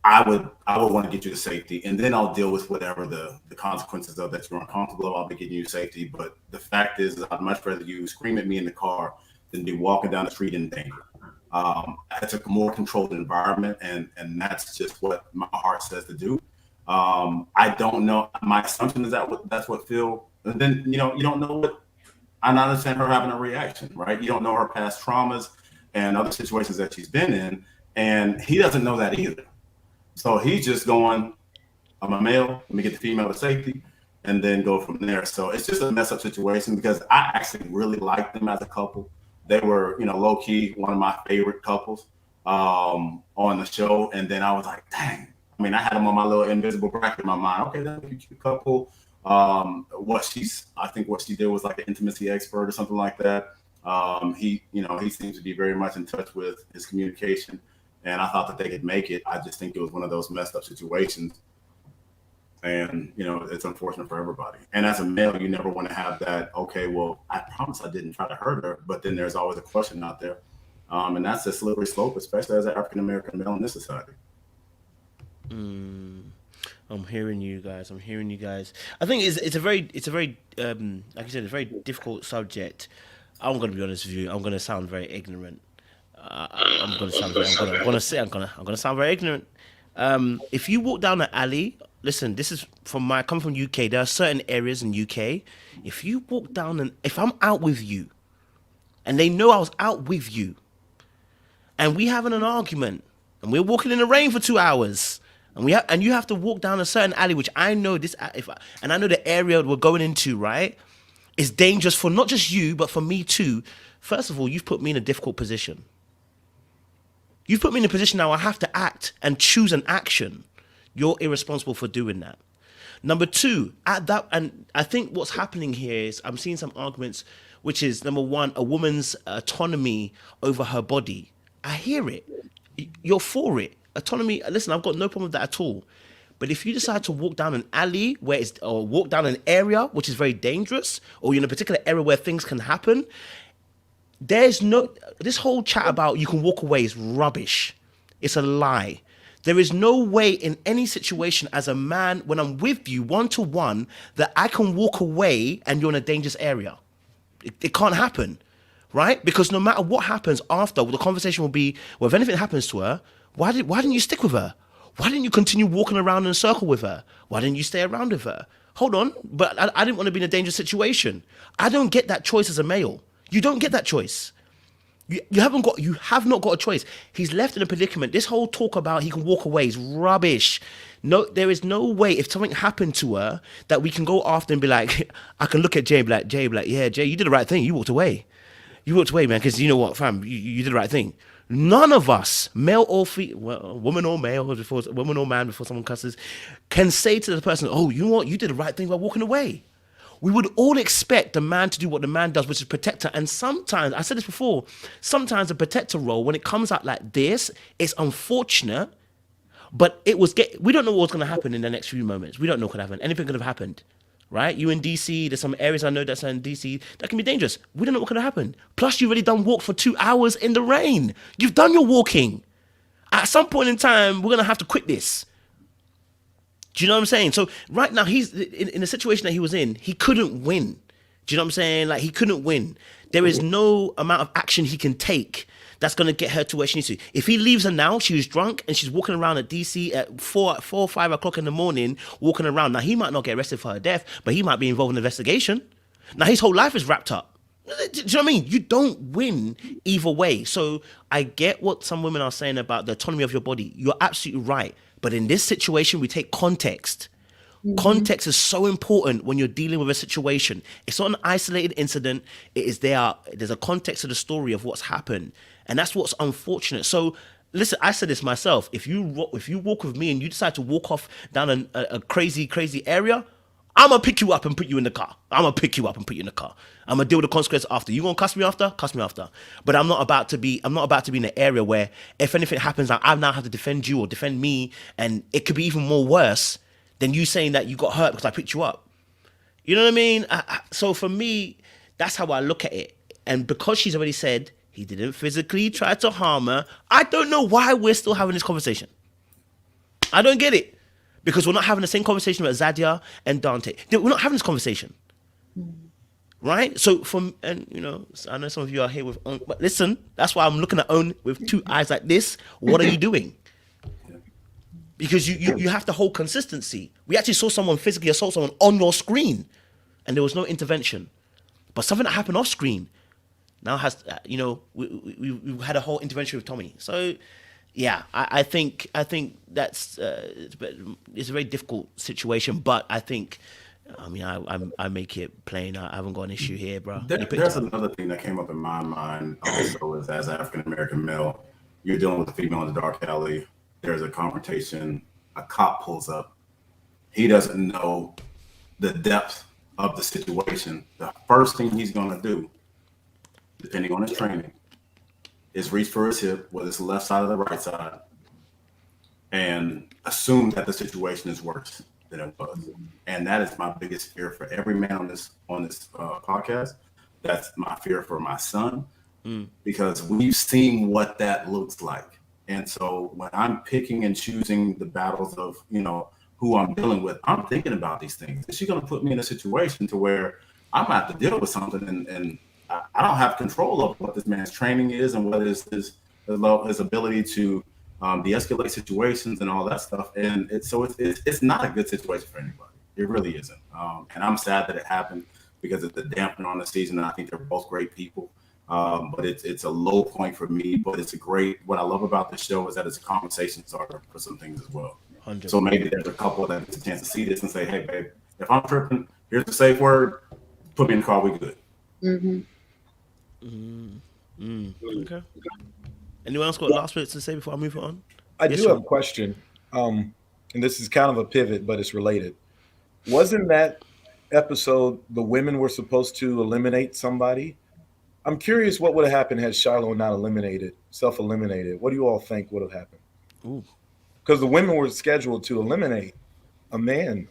Speaker 6: I would want to get you to safety, and then I'll deal with whatever the consequences of that you're uncomfortable of. I'll be getting you to safety. But the fact is, I'd much rather you scream at me in the car than be walking down the street in danger. It's a more controlled environment, and that's just what my heart says to do. I don't know. My assumption is that's what Phil. And then you don't know what. I understand her having a reaction, right? You don't know her past traumas and other situations that she's been in, and he doesn't know that either. So he's just going, I'm a male, let me get the female to safety, and then go from there. So it's just a mess up situation, because I actually really liked them as a couple. They were, low key, one of my favorite couples on the show. And then I was like, dang. I mean, I had them on my little invisible bracket in my mind. Okay, that's a cute couple. I think what she did was like an intimacy expert or something like that. He seems to be very much in touch with his communication. And I thought that they could make it. I just think it was one of those messed up situations. And, it's unfortunate for everybody. And as a male, you never want to have that, okay, well, I promise I didn't try to hurt her. But then there's always a question out there. And that's a slippery slope, especially as an African-American male in this society.
Speaker 1: I'm hearing you guys. I think it's a very like you said, a very difficult subject. I'm going to be honest with you. I'm going to sound very ignorant. I'm going to sound very ignorant. If you walk down an alley, listen, this is come from UK. There are certain areas in UK. If you walk down if I'm out with you, and they know I was out with you, and we having an argument, and we're walking in the rain for 2 hours, and you have to walk down a certain alley, which I know I know the area we're going into, right, is dangerous for not just you, but for me too. First of all, you've put me in a difficult position. You've put me in a position now I have to act and choose an action. You're irresponsible for doing that. Number two, and I think what's happening here is I'm seeing some arguments, which is, number one, a woman's autonomy over her body. I hear it. You're for it. Autonomy, listen, I've got no problem with that at all. But if you decide to walk down an alley or walk down an area which is very dangerous, or you're in a particular area where things can happen, this whole chat about you can walk away is rubbish. It's a lie. There is no way in any situation as a man, when I'm with you one-to-one, that I can walk away and you're in a dangerous area. It can't happen, right? Because no matter what happens after, the conversation will be, well, if anything happens to her, why didn't you stick with her? Why didn't you continue walking around in a circle with her? Why didn't you stay around with her? hold on, but I didn't want to be in a dangerous situation. I don't get that choice as a male. You don't get that choice. You have not got a choice. He's left in a predicament. This whole talk about he can walk away is rubbish. No, there is no way if something happened to her that we can go after and be like, I can look at Jay and be like, yeah, Jay, you did the right thing. You walked away. You walked away, man, because you know what, fam, you did the right thing. None of us, male or female, woman or male, woman or man, before someone cusses, can say to the person, oh, you know what, you did the right thing by walking away. We would all expect the man to do what the man does, which is protect her. And sometimes, I said this before, sometimes the protector role, when it comes out like this, it's unfortunate, but we don't know what's going to happen in the next few moments. We don't know what could happen. Anything could have happened, right? You in DC, there's some areas I know that's in DC that can be dangerous. We don't know what could have happened. Plus, you've already done walk for 2 hours in the rain. You've done your walking. At some point in time, we're going to have to quit this. Do you know what I'm saying? So right now, he's in the situation that he was in, he couldn't win. Do you know what I'm saying? Like, he couldn't win. There is no amount of action he can take that's going to get her to where she needs to. If he leaves her now, she was drunk and she's walking around at DC at 4 or 5 o'clock in the morning, walking around. Now, he might not get arrested for her death, but he might be involved in an investigation. Now, his whole life is wrapped up. Do you know what I mean? You don't win either way. So I get what some women are saying about the autonomy of your body. You're absolutely right. But in this situation, we take context. Context is so important when you're dealing with a situation. It's not an isolated incident. There's a context to the story of what's happened. And that's what's unfortunate. So listen, I said this myself. If you walk with me and you decide to walk off down a crazy area, I'm going to pick you up and put you in the car. I'm going to pick you up and put you in the car. I'm going to deal with the consequences after. You going to cuss me after? Cuss me after. But I'm not about to be in an area where if anything happens, I now have to defend you or defend me. And it could be even more worse than you saying that you got hurt because I picked you up. You know what I mean? So for me, that's how I look at it. And because she's already said he didn't physically try to harm her, I don't know why we're still having this conversation. I don't get it. Because we're not having the same conversation with Zadia and Dante. We're not having this conversation. Right? So I know some of you are here with Own, but listen, that's why I'm looking at Own with two eyes like this. What are you doing? Because you have to hold consistency. We actually saw someone physically assault someone on your screen and there was no intervention. But something that happened off screen now has, we had a whole intervention with Tommy. So, yeah, I think that's it's a very difficult situation, but I think, I make it plain. I haven't got an issue here, bro.
Speaker 6: There's another thing that came up in my mind also is as an African-American male, you're dealing with a female in the dark alley. There's a confrontation. A cop pulls up. He doesn't know the depth of the situation. The first thing he's going to do, depending on his training, is reach for his hip, whether it's the left side or the right side, and assume that the situation is worse than it was. And that is my biggest fear for every man on this podcast. That's my fear for my son, because we've seen what that looks like. And so when I'm picking and choosing the battles of, who I'm dealing with, I'm thinking about these things. Is she going to put me in a situation to where I'm going to have to deal with something and I don't have control of what this man's training is and what is his ability to de-escalate situations and all that stuff. And it's not a good situation for anybody. It really isn't. And I'm sad that it happened because it's a dampener on the season. And I think they're both great people. But it's a low point for me. But it's what I love about this show is that it's a conversation starter for some things as well. 100%. So maybe there's a couple that gets a chance to see this and say, hey, babe, if I'm tripping, here's the safe word. Put me in the car. We good.
Speaker 3: Mm-hmm.
Speaker 1: Okay. Anyone else got last words to say before I move on?
Speaker 8: I do have a question. And this is kind of a pivot, but it's related. Wasn't that episode the women were supposed to eliminate somebody? I'm curious what would have happened had Shiloh not self-eliminated. What do you all think would have happened? Because the women were scheduled to eliminate a man.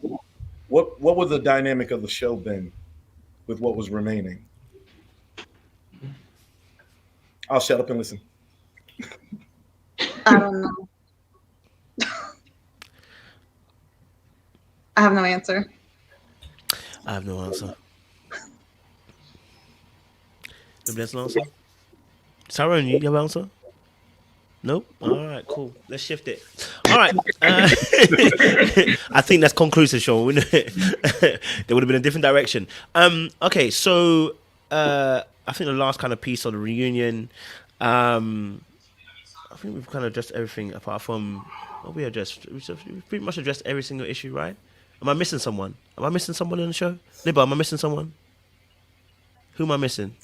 Speaker 8: What would the dynamic of the show been with what was remaining? I'll shut up and listen.
Speaker 3: I don't know. I have no answer.
Speaker 1: I have no answer. Nobody has an answer? Tyrone, you have an answer? Nope? All right, cool. Let's shift it. All right. I think that's conclusive, Sean. There would have been a different direction. Okay, so I think the last kind of piece of the reunion. I think we've kind of addressed everything apart from what we addressed. We've pretty much addressed every single issue, right? Am I missing someone? Am I missing someone in the show? Libba, am I missing someone? Who am I missing?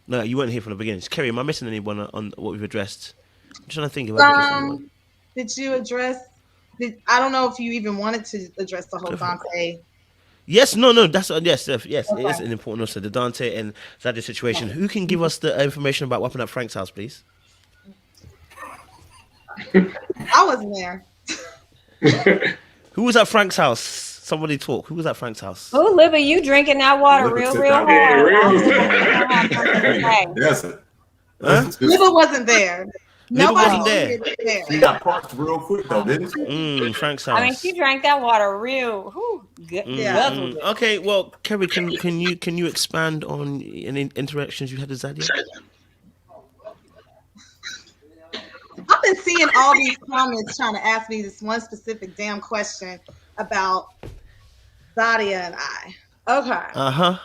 Speaker 1: No, you weren't here from the beginning. Kerry, am I missing anyone on what we've addressed? I'm trying to think if I've addressed anyone.
Speaker 3: Did you address? I don't know if you even wanted to address the whole Dante.
Speaker 1: Yes, no, that's yes. Okay. It is an important also the Dante and Zadie situation. Who can give us the information about what happened at Frank's house, please?
Speaker 3: I wasn't there.
Speaker 1: Who was at Frank's house? Somebody talk. Who was at Frank's house?
Speaker 4: Oh, Libba, you drinking that water real hard.
Speaker 6: Yes.
Speaker 3: Libba wasn't there. Nobody
Speaker 1: wasn't there.
Speaker 6: She got parked real quick though, didn't she?
Speaker 1: Frank's house.
Speaker 4: I mean, she drank that water real good.
Speaker 3: Yeah.
Speaker 1: Okay, well, Kerry, can you expand on any interactions you had with Zadie?
Speaker 3: I've been seeing all these comments trying to ask me this one specific damn question about Zadie and I. Okay.
Speaker 1: Uh-huh.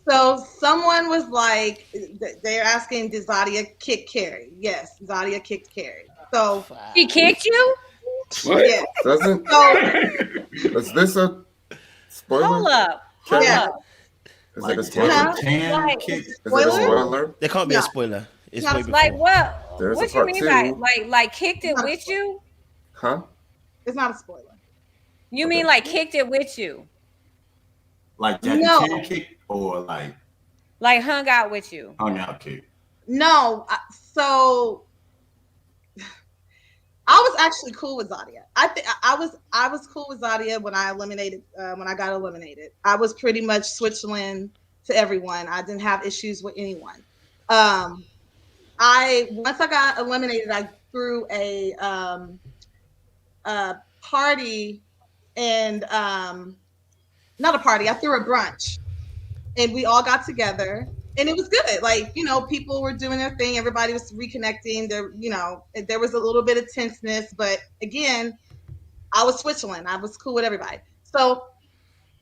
Speaker 3: So someone was like, they're asking, did Zadie kick Kerry? Yes, Zadie kicked Kerry. So
Speaker 4: she kicked you?
Speaker 2: What?
Speaker 3: Yeah.
Speaker 5: Doesn't?
Speaker 3: So
Speaker 5: Is this a spoiler?
Speaker 4: Hold up.
Speaker 5: Is it a spoiler?
Speaker 6: Kick.
Speaker 5: Is it a spoiler?
Speaker 1: There can't be a spoiler. It's
Speaker 3: Not
Speaker 1: way
Speaker 3: a-
Speaker 1: before.
Speaker 4: Like what?
Speaker 5: There's
Speaker 4: What
Speaker 5: a
Speaker 4: you
Speaker 5: part
Speaker 4: mean
Speaker 5: two.
Speaker 4: like kicked it with you?
Speaker 5: Huh?
Speaker 3: it's not a spoiler.
Speaker 4: You mean like kicked it with you?
Speaker 6: Like Jackie
Speaker 3: No.
Speaker 6: Chan kick or like
Speaker 4: Like hung out with you?
Speaker 6: hung out kick?
Speaker 3: No, so I was actually cool with Zadie. I was cool with Zadie when I got eliminated. I was pretty much Switzerland to everyone. I didn't have issues with anyone. Once I got eliminated, I threw a party and not a party. I threw a brunch, and we all got together. And it was good. Like, people were doing their thing. Everybody was reconnecting. There was a little bit of tenseness. But again, I was Switzerland. I was cool with everybody. So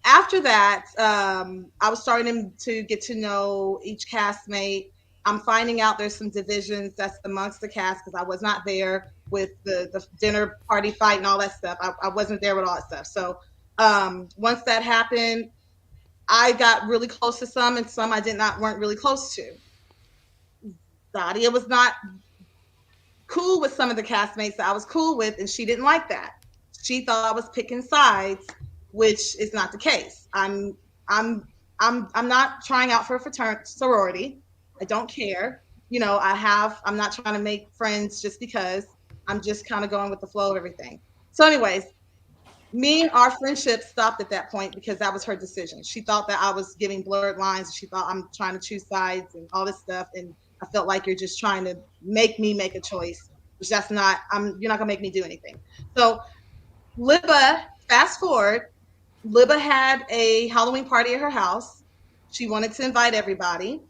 Speaker 3: after that, I was starting to get to know each castmate. I'm finding out there's some divisions that's amongst the cast because I was not there with the dinner party fight and all that stuff. I wasn't there with all that stuff. So once that happened, I got really close to some, and some I weren't really close to. Zadie was not cool with some of the castmates that I was cool with, and she didn't like that. She thought I was picking sides, which is not the case. I'm not trying out for a sorority. I don't care. I'm not trying to make friends just because. I'm just kind of going with the flow of everything. So anyways, our friendship stopped at that point because that was her decision. She thought that I was giving blurred lines. She thought I'm trying to choose sides and all this stuff. And I felt like you're just trying to make me make a choice, which you're not gonna make me do anything. So Libba, fast forward, Libba had a Halloween party at her house. She wanted to invite everybody.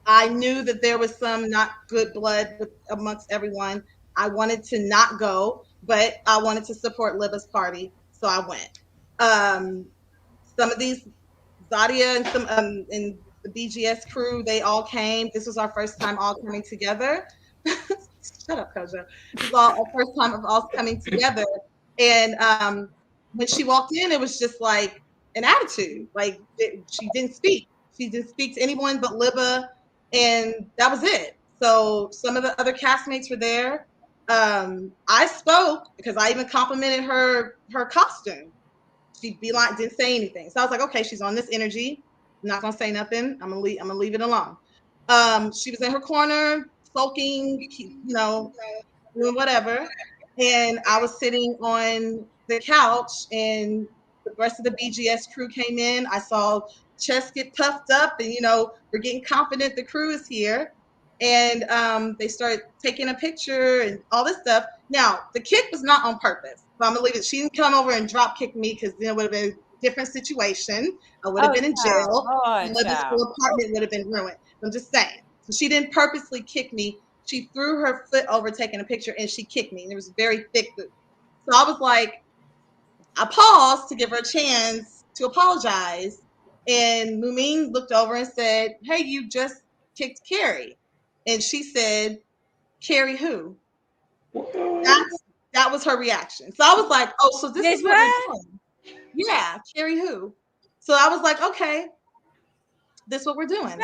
Speaker 3: I knew that there was some not good blood amongst everyone. I wanted to not go, but I wanted to support Libba's party, so I went. Some of these, Zadie and some and the BGS crew, they all came. This was our first time all coming together. Shut up, Koja. This was our first time of all coming together. And when she walked in, it was just like an attitude. Like she didn't speak. She didn't speak to anyone but Libba, and that was it. So some of the other castmates were there. I spoke because I even complimented her costume. She'd be like, didn't say anything. So I was like, okay, she's on this energy. I'm not gonna say nothing. I'm gonna leave it alone. She was in her corner, sulking, doing whatever. And I was sitting on the couch, and the rest of the BGS crew came in. I saw chest get puffed up, and we're getting confident the crew is here. And they start taking a picture and all this stuff. Now, the kick was not on purpose. So I'm gonna leave it. She didn't come over and drop kick me because then it would have been a different situation. I would have been in jail. And Libba's whole apartment would have been ruined. I'm just saying. So she didn't purposely kick me. she threw her foot over taking a picture and she kicked me. And it was very thick boot. So I was like, I paused to give her a chance to apologize. And Mumin looked over and said, hey, you just kicked Kerry. And she said, Kerry who? That was her reaction. So I was like, oh, so this is what we're doing. Yeah, Kerry who? So I was like, okay, this is what we're doing.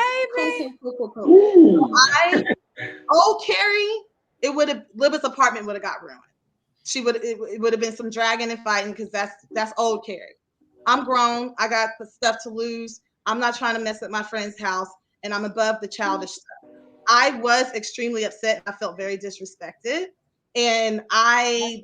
Speaker 3: Cool. So Kerry, it would have Libba's apartment would have got ruined. It would have been some dragging and fighting because that's old Kerry. I'm grown. I got the stuff to lose. I'm not trying to mess up my friend's house, and I'm above the childish stuff. I was extremely upset. I felt very disrespected, and I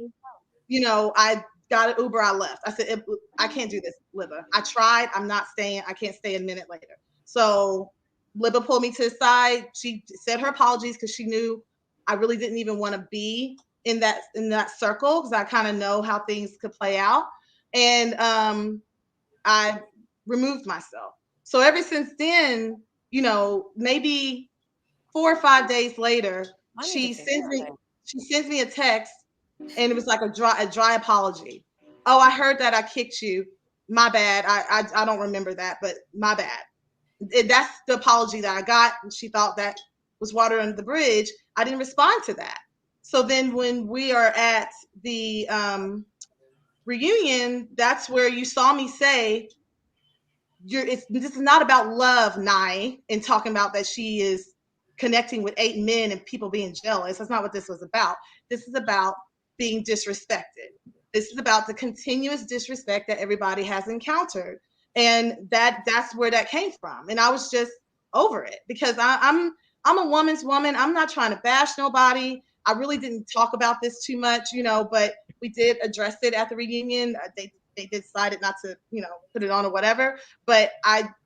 Speaker 3: got an Uber. I left. I said, I can't do this, Libba. I tried. I'm not staying. I can't stay a minute later. So Libba pulled me to the side. She said her apologies because she knew I really didn't even want to be in that circle because I kind of know how things could play out. And I removed myself. So ever since then, maybe 4 or 5 days later, she sends me a text, and it was like a dry apology. Oh, I heard that I kicked you. My bad. I don't remember that, but my bad. That's the apology that I got. And she thought that was water under the bridge. I didn't respond to that. So then when we are at the reunion, that's where you saw me say, this is not about love, Nye, and talking about that she is connecting with 8 men and people being jealous. That's not what this was about. This is about being disrespected. This is about the continuous disrespect that everybody has encountered. And that's where that came from. And I was just over it because I'm a woman's woman. I'm not trying to bash nobody. I really didn't talk about this too much, but we did address it at the reunion. They decided not to, put it on or whatever, but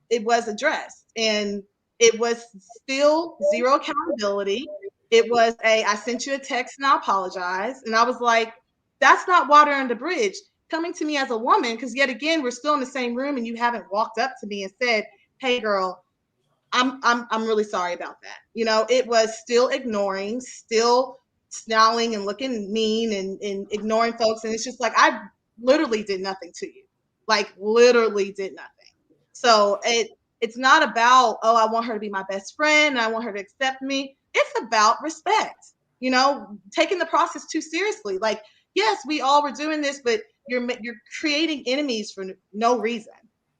Speaker 3: it was addressed, and it was still zero accountability. It was I sent you a text and I apologize. And I was like, that's not water under the bridge. Coming to me as a woman, because yet again, we're still in the same room and you haven't walked up to me and said, hey girl, I'm really sorry about that. It was still ignoring, still snarling and looking mean and ignoring folks. And it's just like, I literally did nothing to you. Like literally did nothing. So it's not about, oh, I want her to be my best friend and I want her to accept me. It's about respect, taking the process too seriously. Like, yes, we all were doing this, but you're creating enemies for no reason.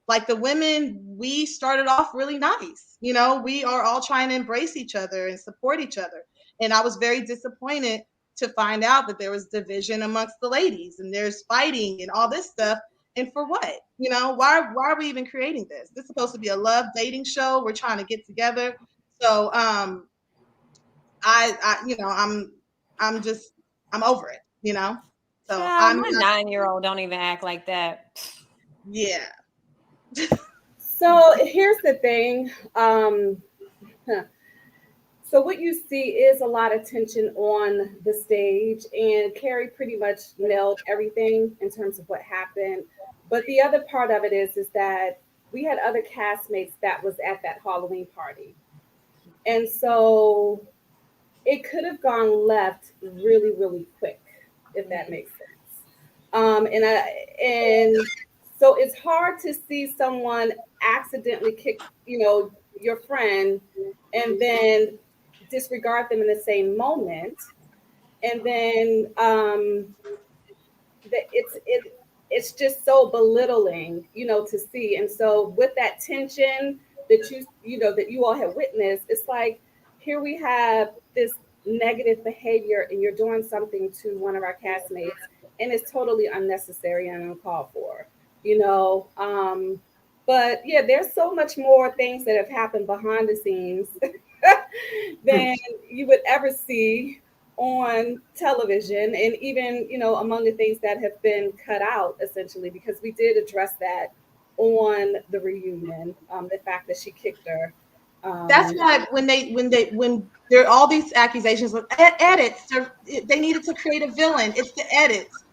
Speaker 3: Like the women, we started off really nice. We are all trying to embrace each other and support each other. And I was very disappointed to find out that there was division amongst the ladies and there's fighting and all this stuff. And for what? Why are we even creating this? This is supposed to be a love dating show. We're trying to get together. So I'm over it, So
Speaker 4: my 9-year-old don't even act like that.
Speaker 3: Yeah.
Speaker 7: So here's the thing. So what you see is a lot of tension on the stage, and Kerry pretty much nailed everything in terms of what happened. But the other part of it is that we had other castmates that was at that Halloween party. And so it could have gone left really, really quick, if that makes sense. And so it's hard to see someone accidentally kick, your friend and then disregard them in the same moment. And then it's just so belittling, to see. And so with that tension that you all have witnessed, it's like, here we have this negative behavior and you're doing something to one of our castmates and it's totally unnecessary and uncalled for, but yeah, there's so much more things that have happened behind the scenes than you would ever see on television, and even among the things that have been cut out, essentially, because we did address that on the reunion, the fact that she kicked her.
Speaker 3: That's why when there are all these accusations of edits, they needed to create a villain. It's the edits.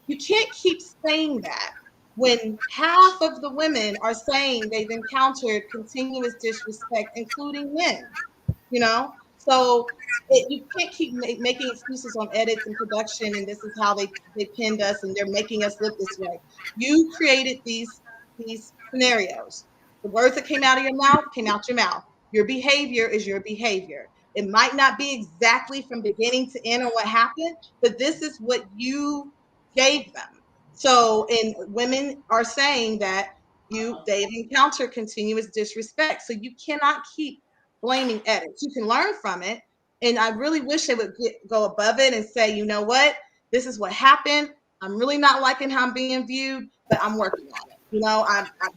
Speaker 3: You can't keep saying that when half of the women are saying they've encountered continuous disrespect, including men. So So you can't keep making excuses on edits and production, and this is how they pinned us, and they're making us look this way. You created these scenarios. The words that came out of your mouth came out your mouth. Your behavior is your behavior. It might not be exactly from beginning to end or what happened, but this is what you gave them. So, and women are saying that they've encountered continuous disrespect. So you cannot keep blaming edits. You can learn from it. And I really wish they would go above it and say, you know what, this is what happened. I'm really not liking how I'm being viewed, but I'm working on it.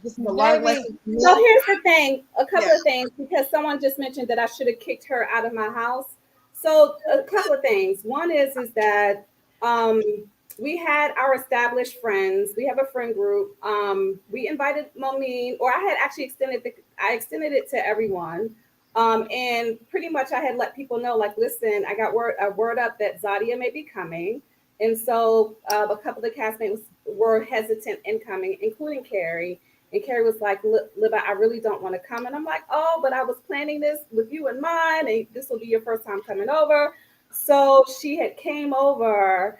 Speaker 3: This is a learned
Speaker 4: Baby.
Speaker 3: lesson for me.
Speaker 7: So here's the thing, a couple
Speaker 3: Yeah.
Speaker 7: of things, because someone just mentioned that I should have kicked her out of my house. So a couple of things. One is that um, we had our established friends. We have a friend group. We invited Momine, or I had actually I extended it to everyone. And pretty much I had let people know, like, listen, I got a word up that Zadia may be coming. And so a couple of the castmates were hesitant in coming, including Kerry. And Kerry was like, Libba, I really don't want to come. And I'm like, oh, but I was planning this with you in mind, and this will be your first time coming over. So she had came over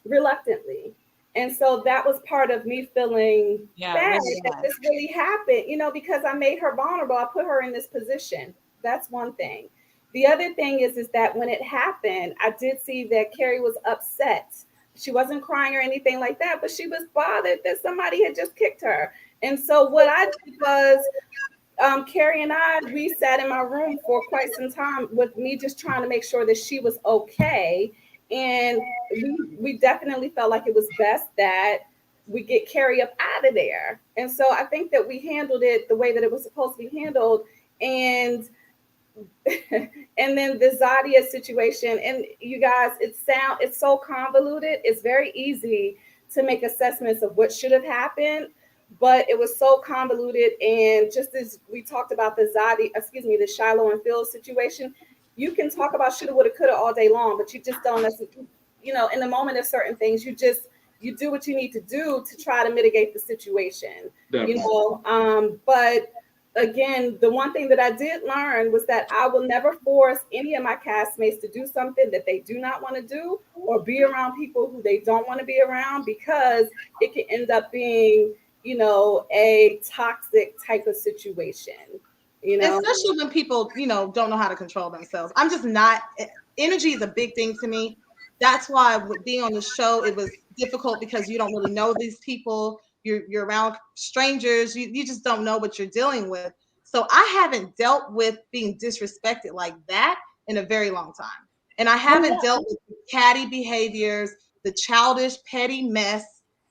Speaker 7: reluctantly. And so that was part of me feeling bad
Speaker 4: Really
Speaker 7: that
Speaker 4: bad.
Speaker 7: this really happened, because I made her vulnerable. I put her in this position. That's one thing. The other thing is that when it happened, I did see that Kerry was upset. She wasn't crying or anything like that, but she was bothered that somebody had just kicked her. And so what I did was, Kerry and we sat in my room for quite some time with me just trying to make sure that she was okay. And we definitely felt like it was best that we get Kerry up out of there. And so I think that we handled it the way that it was supposed to be handled. And and then the Zadia situation, and you guys, it's so convoluted. It's very easy to make assessments of what should have happened, but it was so convoluted. And just as we talked about the Shiloh and Phil situation, you can talk about shoulda, woulda, coulda all day long, but you just don't necessarily, in the moment of certain things, you do what you need to do to try to mitigate the situation. But again, the one thing that I did learn was that I will never force any of my castmates to do something that they do not want to do, or be around people who they don't want to be around, because it can end up being, a toxic type of situation.
Speaker 3: Especially when people, don't know how to control themselves. I'm just not. Energy is a big thing to me. That's why with being on the show, it was difficult because you don't really know these people. You're around strangers. You just don't know what you're dealing with. So I haven't dealt with being disrespected like that in a very long time, and I haven't dealt with catty behaviors, the childish, petty mess,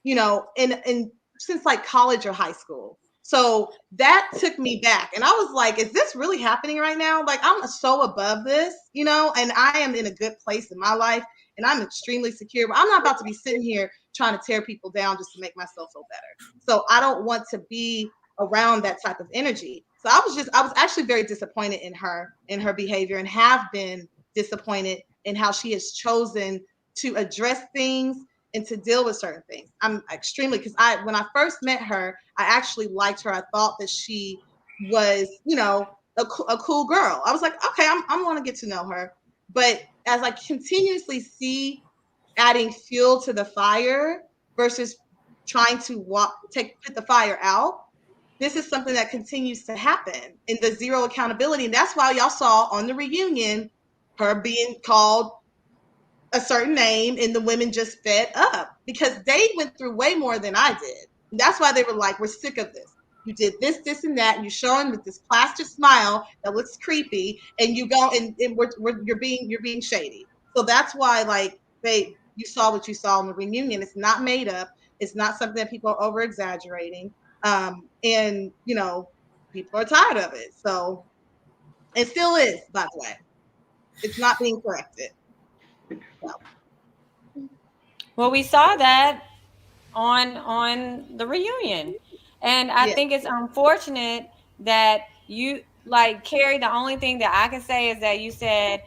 Speaker 3: in since like college or high school. So that took me back. And I was like, is this really happening right now? Like, I'm so above this, and I am in a good place in my life and I'm extremely secure. But I'm not about to be sitting here trying to tear people down just to make myself feel better. So I don't want to be around that type of energy. So I was actually very disappointed in her behavior, and have been disappointed in how she has chosen to address things and to deal with certain things. I'm extremely, because when I first met her, I actually liked her. I thought that she was, a cool girl. I was like, okay, I'm going to get to know her. But as I continuously see adding fuel to the fire versus trying to put the fire out, this is something that continues to happen in the zero accountability. And that's why y'all saw on the reunion her being called a certain name, and the women just fed up because they went through way more than I did. And that's why they were like, we're sick of this. You did this, and that, and you're showing with this plaster smile that looks creepy, and you go and you're being shady. So that's why, like, you saw what you saw in the reunion. It's not made up. It's not something that people are over exaggerating. And people are tired of it. So it still is, by the way. It's not being corrected. So.
Speaker 4: Well, we saw that on the reunion, and I
Speaker 3: Yeah.
Speaker 4: think it's unfortunate that you, like, Carrie, the only thing that I can say is that you said,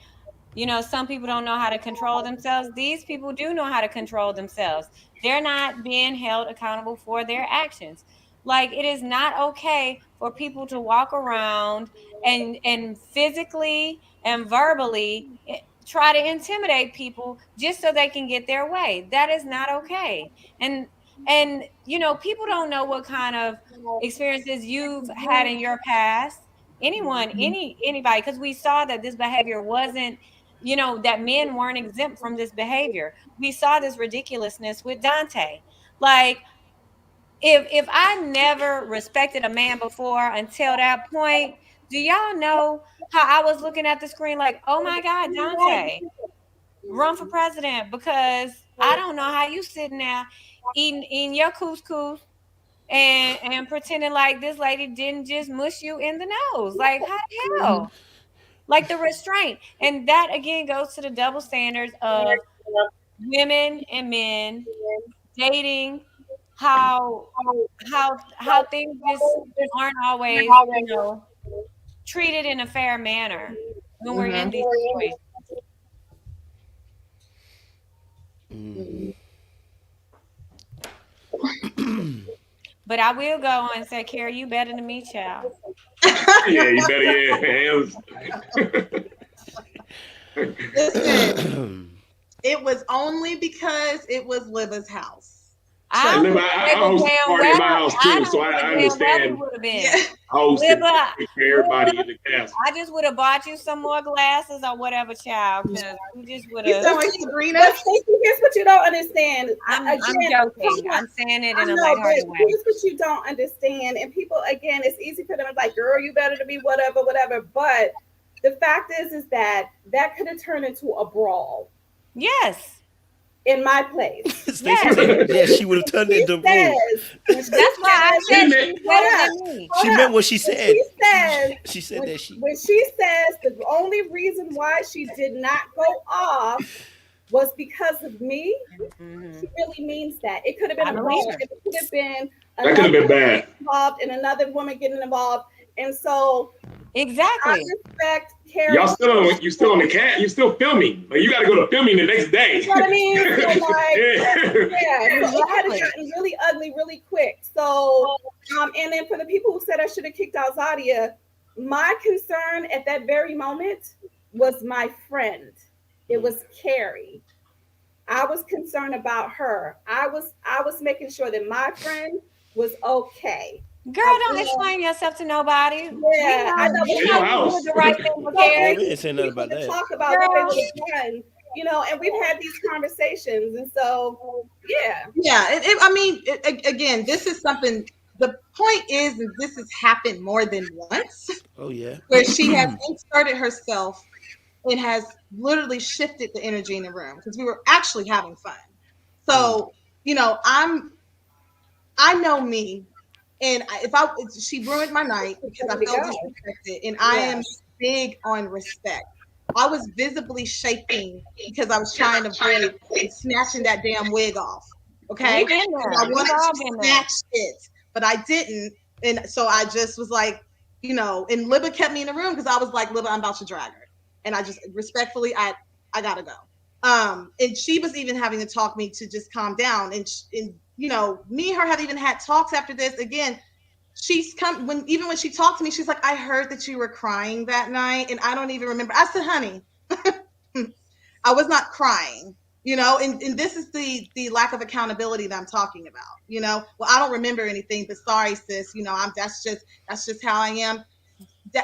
Speaker 4: some people don't know how to control themselves. These people do know how to control themselves. They're not being held accountable for their actions. Like, it is not okay for people to walk around and physically and verbally try to intimidate people just so they can get their way. That is not okay. And you know, people don't know what kind of experiences you've had in your past. Anybody, because we saw that this behavior wasn't, you know, that men weren't exempt from this behavior. We saw this ridiculousness with Dante. Like, if I never respected a man before until that point, do y'all know how I was looking at the screen like, oh my God, Dante, run for president? Because I don't know how you sitting there eating your couscous and pretending like this lady didn't just mush you in the nose. Like, how the hell? Like, the restraint. And that again goes to the double standards of women and men dating, how things just aren't always, you know, treated in a fair manner when we're in these situations. But I will go and say, Kerry, you better than me, child.
Speaker 2: Yeah, you better. Yeah,
Speaker 3: Listen, it was only because it was Liva's house.
Speaker 4: I
Speaker 2: Liv, I host a party in my house too, so I understand.
Speaker 3: Yeah.
Speaker 2: I hosted
Speaker 4: Liva,
Speaker 2: for everybody in the cast.
Speaker 4: I just would have bought you some more glasses or whatever, child, because you just would
Speaker 3: You
Speaker 4: have.
Speaker 3: sound like Sabrina.
Speaker 7: But Stacey, here's what you don't understand.
Speaker 4: I'm joking. I'm saying it in a lighthearted way.
Speaker 7: Here's what you don't understand. And people, again, it's easy for them to be like, girl, you better to be whatever. But the fact is that could have turned into a brawl.
Speaker 4: Yes.
Speaker 7: In my place.
Speaker 1: Yeah, she would have turned it into brawl.
Speaker 4: That's why I said she's better than me.
Speaker 1: She meant what she said.
Speaker 7: She said
Speaker 1: that she.
Speaker 7: When she says the only reason why she did not go off was because of me, she really means that. It could have been a brawl. It could have been
Speaker 2: that could have been bad.
Speaker 7: Involved and another woman getting involved. And so
Speaker 4: exactly.
Speaker 7: I respect Kerry.
Speaker 2: You still on the cat? You still filming? Like, you got to go to filming the next day.
Speaker 7: You know what I mean? So like, it had gotten really ugly really quick. So, and then for the people who said I should have kicked out Zadia, my concern at that very moment was my friend. It was Kerry. I was concerned about her. I was making sure that my friend was okay.
Speaker 4: Girl, don't explain yourself to nobody.
Speaker 7: Yeah, I know.
Speaker 4: You know the right thing for Kerry.
Speaker 1: We ain't saying nothing about that.
Speaker 7: Talk about what they would have done, you know, and we've had these conversations, and so
Speaker 3: yeah. Again, this is something. The point is that this has happened more than once.
Speaker 1: Oh yeah,
Speaker 3: where she has inserted herself and has literally shifted the energy in the room because we were actually having fun. So you know, I know me. And she ruined my night because I felt disrespected, and I am big on respect. I was visibly shaking because I was trying to avoid snatching that damn wig off. Okay, I wanted to snatch it, but I didn't, and so I just was like, you know. And Libba kept me in the room because I was like, Libba, I'm about to drag her, and I just respectfully, I gotta go. And she was even having to talk me to just calm down, and you know, me and her have even had talks after this. Again, when she talked to me, she's like, I heard that you were crying that night, and I don't even remember. I said, honey, I was not crying, you know, and this is the lack of accountability that I'm talking about, you know. Well, I don't remember anything, but sorry, sis, you know, that's just how I am.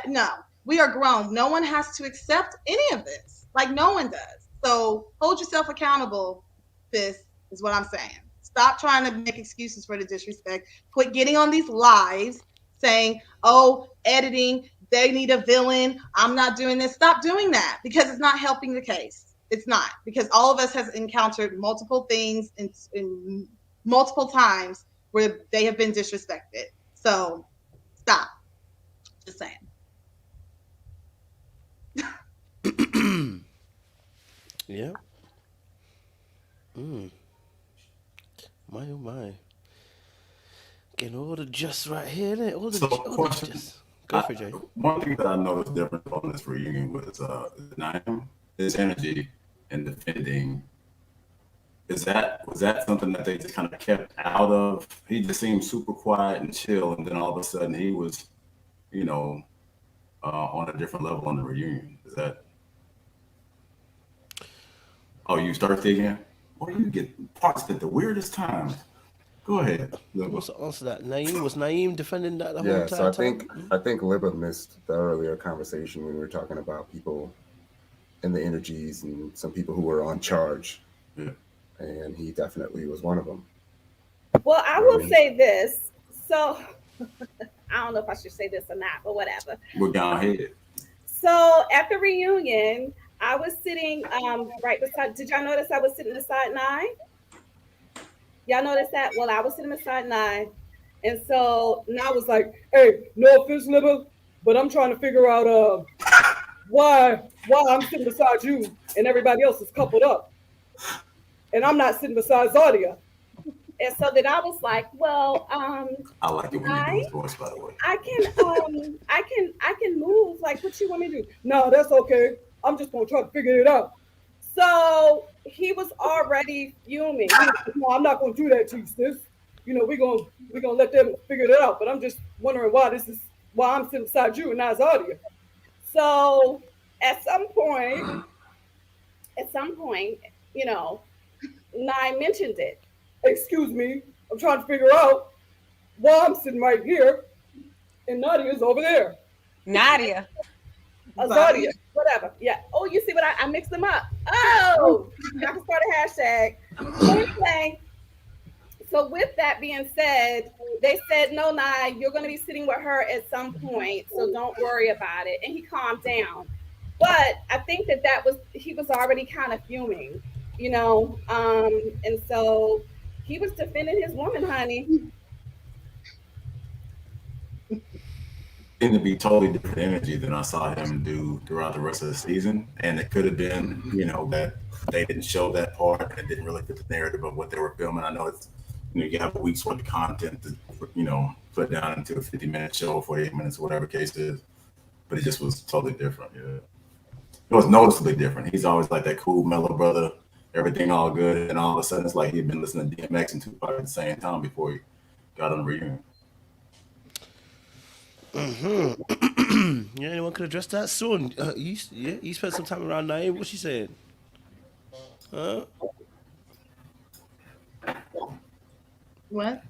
Speaker 3: No, we are grown. No one has to accept any of this. Like, no one does. So hold yourself accountable, sis, is what I'm saying. Stop trying to make excuses for the disrespect. Quit getting on these lives saying, oh, editing, they need a villain. I'm not doing this. Stop doing that because it's not helping the case. It's not, because all of us has encountered multiple things in multiple times where they have been disrespected. So stop. Just saying.
Speaker 1: Yeah. My oh my. Getting all the just right here. All the just. Go for it, Jay.
Speaker 6: One thing that I noticed different on this reunion was Naeem, his energy in defending. Was that something that they just kind of kept out of? He just seemed super quiet and chill, and then all of a sudden he was, you know, on a different level on the reunion. Is that Oh, you thirsty again? Or you get parched at the weirdest times. Go ahead.
Speaker 1: Who wants to answer that? Naeem, was Naeem defending that the whole
Speaker 5: Yeah, so
Speaker 1: entire time?
Speaker 5: I think Libba missed the earlier conversation when we were talking about people and the energies and some people who were on charge.
Speaker 6: Yeah.
Speaker 5: And he definitely was one of them.
Speaker 7: Well, I will say this. So I don't know if I should say this or not, but whatever.
Speaker 6: We're down ahead.
Speaker 7: So at the reunion, I was sitting right beside. Did y'all notice I was sitting beside 9? Y'all notice that? Well, I was sitting beside 9, and so I was like, "Hey, no offense, Libba, but I'm trying to figure out why I'm sitting beside you and everybody else is coupled up, and I'm not sitting beside Zadia." And so then I was like, "Well,
Speaker 6: I like it when you do his voice, by the way.
Speaker 7: I can move. Like, what you want me to do?" "No, that's okay. I'm just gonna try to figure it out." So he was already fuming. He was like, "No, I'm not gonna do that to you, sis. You know, we're gonna let them figure it out. But I'm just wondering why I'm sitting beside you and not Zadia." So at some point, you know, Nye mentioned it. "Excuse me, I'm trying to figure out why I'm sitting right here and Nadia's over there."
Speaker 4: Nadia.
Speaker 7: Zadia, whatever. Yeah. Oh, you see what I mixed them up. Oh, I can start a hashtag. Anyway, so with that being said, they said, "No, Nye, you're going to be sitting with her at some point, so don't worry about it." And he calmed down. But I think he was already kind of fuming, you know, and so he was defending his woman, honey.
Speaker 6: Seemed to be totally different energy than I saw him do throughout the rest of the season. And it could have been, you know, that they didn't show that part and didn't really fit the narrative of what they were filming. I know it's, you know, you have a week's worth of content to, you know, put down into a 50-minute show, 48 minutes, whatever case it is. But it just was totally different. Yeah. It was noticeably different. He's always like that cool, mellow brother, everything all good. And all of a sudden it's like he'd been listening to DMX and Tupac at the same time before he got on the reunion.
Speaker 1: Yeah, anyone could address that? Soon, you spent some time around Naeem. What's she saying? Huh?
Speaker 3: What?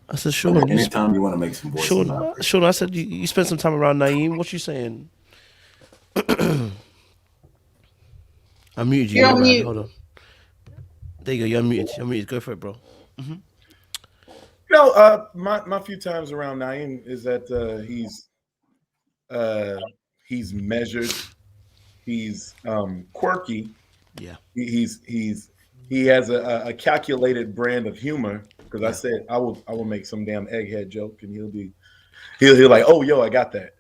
Speaker 1: I said, Sean.
Speaker 6: Anytime you want to make some voices.
Speaker 1: Sean, I said you spent some time around Naeem. What you saying? I muted you.
Speaker 3: You're on mute.
Speaker 1: Hold on. There you go. You're unmuted. You're muted. Go for it, bro. Mm-hmm.
Speaker 8: You know, my few times around Naeem is that he's measured, he's quirky.
Speaker 1: Yeah.
Speaker 8: He has a calculated brand of humor. Because I said I will make some damn egghead joke and he'll like, "Oh, yo, I got that."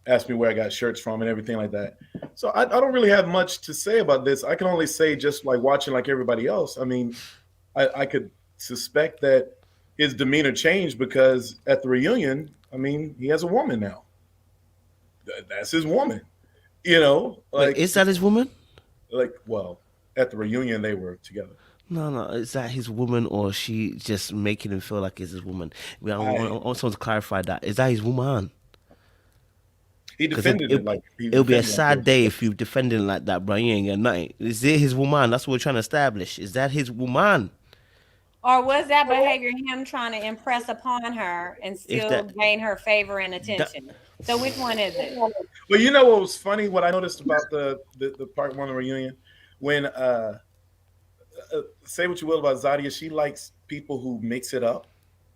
Speaker 8: Ask me where I got shirts from and everything like that. So I don't really have much to say about this. I can only say, just like watching like everybody else, I mean, I could suspect that his demeanor changed because at the reunion, I mean, he has a woman now. That's his woman. You know, like,
Speaker 1: is that his woman?
Speaker 8: Like, well, at the reunion they were together.
Speaker 1: No. Is that his woman, or she just making him feel like it's his woman? I want someone to clarify that. Is that his woman?
Speaker 8: He defended it like
Speaker 1: it'll be a sad day if you defend it like that, bro. You ain't got nothing. Is it his woman? That's what we're trying to establish. Is that his woman?
Speaker 4: Or was that behavior him trying to impress upon her and still gain her favor and attention? So which one is it?
Speaker 8: Well, you know what was funny? What I noticed about the part 1 of the reunion, when say what you will about Zadia, she likes people who mix it up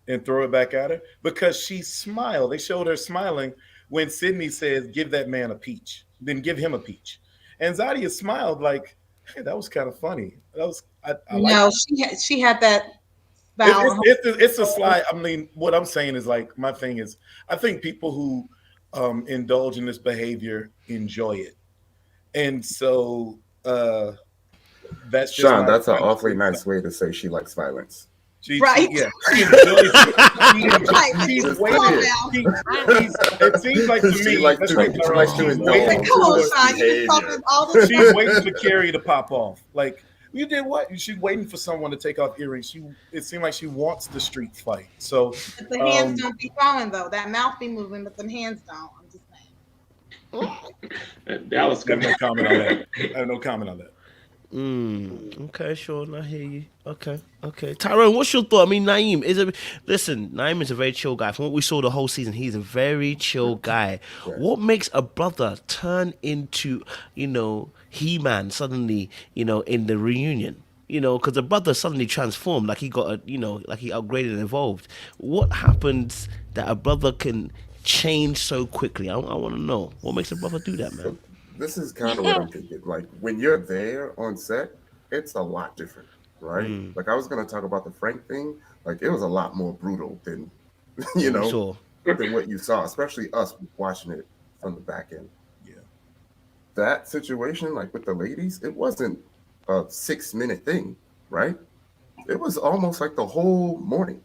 Speaker 8: and throw it back at her because she smiled. They showed her smiling when Sydney says, "Give that man a peach," then give him a peach, and Zadia smiled like, "Hey, that was kind of funny." That was
Speaker 3: she had that.
Speaker 8: It's a slide. I mean, what I'm saying is, like, my thing is, I think people who indulge in this behavior enjoy it, and so that's just
Speaker 5: Sean. That's an awfully nice way to say she likes violence.
Speaker 3: Right.
Speaker 8: She enjoys it. She's waiting. It seems like to me, she's waiting for Kerry to pop off. Like, you did what? She's waiting for someone to take off earrings. It seemed like she wants the street fight. So
Speaker 3: but the hands don't be throwing though. That mouth be moving, but the hands don't. I'm just
Speaker 2: Dallas
Speaker 8: I have
Speaker 2: could
Speaker 8: no comment on that. I have no comment on that.
Speaker 1: Okay, Sean, I hear you. Okay. Tyrone, what's your thought? I mean, Naeem listen. Naeem is a very chill guy. From what we saw the whole season, he's a very chill guy.
Speaker 5: Yeah.
Speaker 1: What makes a brother turn into, He-Man suddenly, in the reunion? Because the brother suddenly transformed, like he got like he upgraded and evolved. What happens that a brother can change so quickly? I want to know what makes a brother do that, man.
Speaker 5: This is kind of what I'm thinking. Like when you're there on set, it's a lot different, right? Like I was gonna talk about the Frank thing. Like it was a lot more brutal than
Speaker 1: What we saw.
Speaker 5: than what you saw, especially us watching it from the back end.
Speaker 8: Yeah.
Speaker 5: That situation, like with the ladies, it wasn't a 6-minute thing, right? It was almost like the whole morning,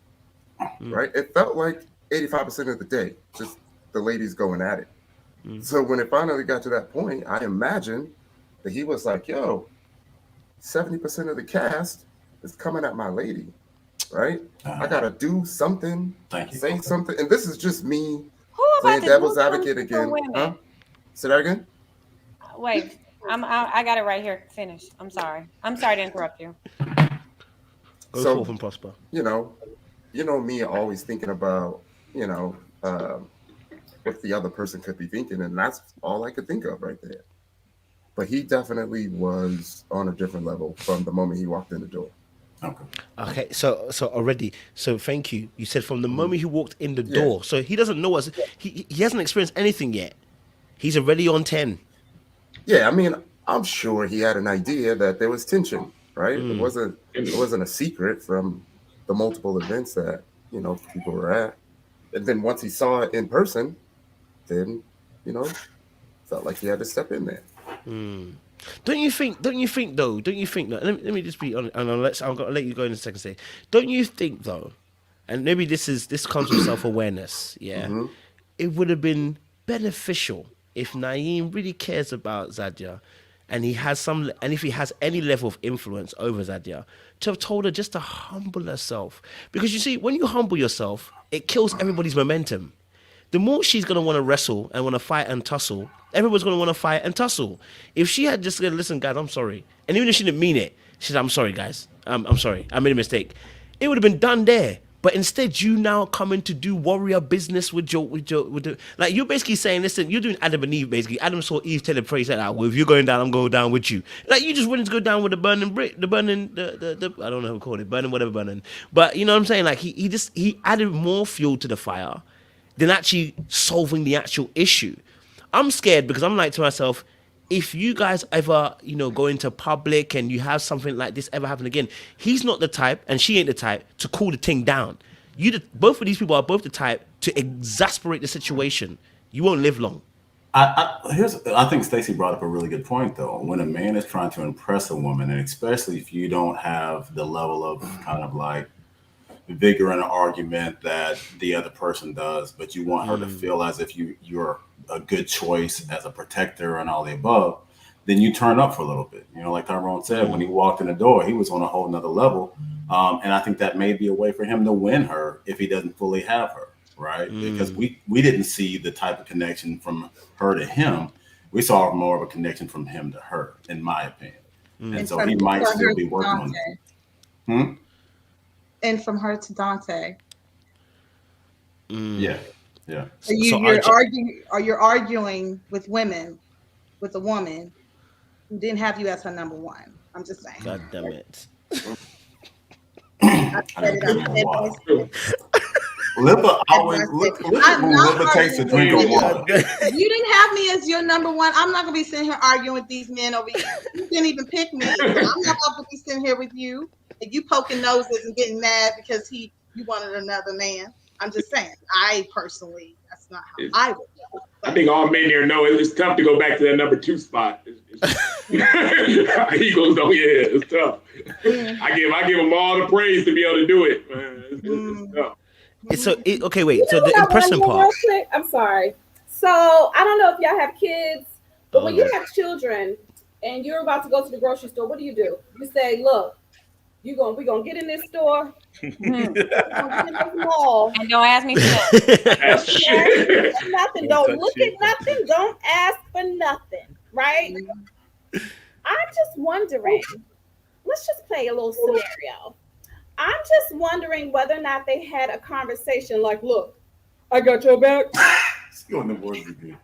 Speaker 5: right? It felt like 85% of the day, just the ladies going at it. So when it finally got to that point, I imagine that he was like, yo, 70% of the cast is coming at my lady, right? I got to do something,
Speaker 6: Thank you.
Speaker 5: say something. And this is just me
Speaker 4: Who about
Speaker 5: playing
Speaker 4: to
Speaker 5: devil's
Speaker 4: do
Speaker 5: advocate
Speaker 4: something for
Speaker 5: again.
Speaker 4: women?
Speaker 5: Huh? Say that again?
Speaker 4: Wait, I got it right here. Finish. I'm sorry to interrupt you.
Speaker 1: Go
Speaker 5: So,
Speaker 1: forth and prosper.
Speaker 5: you know me always thinking about, what the other person could be thinking. And that's all I could think of right there. But he definitely was on a different level from the moment he walked in the door.
Speaker 1: Okay, so thank you. You said from the moment he walked in the door, so he doesn't know us. He hasn't experienced anything yet. He's already on 10.
Speaker 5: Yeah, I mean, I'm sure he had an idea that there was tension, right? It wasn't a secret from the multiple events that people were at. And then once he saw it in person, then felt like he had to step in there.
Speaker 1: Don't you think though? Let me just be honest, and I'm gonna let you go in a second. Say, don't you think though? And maybe this comes from self-awareness. Yeah, it would have been beneficial if Naeem really cares about Zadia, and if he has any level of influence over Zadia, to have told her just to humble herself. Because you see, when you humble yourself, it kills everybody's momentum. The more she's going to want to wrestle and want to fight and tussle, everyone's going to want to fight and tussle. If she had just said, listen, guys, I'm sorry. And even if she didn't mean it, she said, I'm sorry, guys. I'm sorry. I made a mistake. It would have been done there. But instead, you now coming to do warrior business with like you're basically saying, listen, you're doing Adam and Eve basically. Adam saw Eve tell the praise that, well, if you're going down, I'm going down with you. Like you just willing to go down with the burning brick, the burning, the I don't know who called it, burning whatever burning. But you know what I'm saying? Like he added more fuel to the fire than actually solving the actual issue. I'm scared because I'm like to myself, if you guys ever, go into public and you have something like this ever happen again, he's not the type and she ain't the type to cool the thing down. Both of these people are both the type to exasperate the situation. You won't live long.
Speaker 6: I think Stacey brought up a really good point though. When a man is trying to impress a woman, and especially if you don't have the level of kind of like vigor in an argument that the other person does, but you want her to feel as if you're a good choice as a protector and all the above, then you turn up for a little bit. Like Tyrone said, when he walked in the door, he was on a whole nother level. And I think that may be a way for him to win her if he doesn't fully have her, right? Because we didn't see the type of connection from her to him. We saw more of a connection from him to her, in my opinion. And so he might still be working on it.
Speaker 3: And from her to Dante.
Speaker 6: Yeah.
Speaker 3: So you're arguing with women, with a woman who didn't have you as her number one. I'm just saying.
Speaker 1: God damn it.
Speaker 6: Lipa always look when Lipa takes a drink of water.
Speaker 3: You didn't have me as your number one. I'm not gonna be sitting here arguing with these men over here. You didn't even pick me. I'm not gonna be sitting here with you and you poking noses and getting mad because you wanted another man. I'm just saying. I personally, that's not how I would do.
Speaker 2: I think all men there know it's tough to go back to that number 2 spot. Eagles don't. Yeah, it's tough. I give them all the praise to be able to do it. Man. It's tough.
Speaker 1: Okay, wait. So the impression part.
Speaker 7: I'm sorry. So I don't know if y'all have kids, but when you have children and you're about to go to the grocery store, what do? You say, look, we gonna get in this store.
Speaker 4: Mhm.
Speaker 7: We're gonna get in this mall.
Speaker 4: And don't ask me for nothing.
Speaker 2: That's shit.
Speaker 7: Nothing.
Speaker 8: Don't
Speaker 7: Don't
Speaker 8: touch
Speaker 7: look
Speaker 8: shit.
Speaker 7: at nothing. Don't ask for nothing. Right? I'm just wondering. Let's just play a little scenario. I'm just wondering whether or not they had a conversation like, look, I got your back.
Speaker 6: You on the boards again.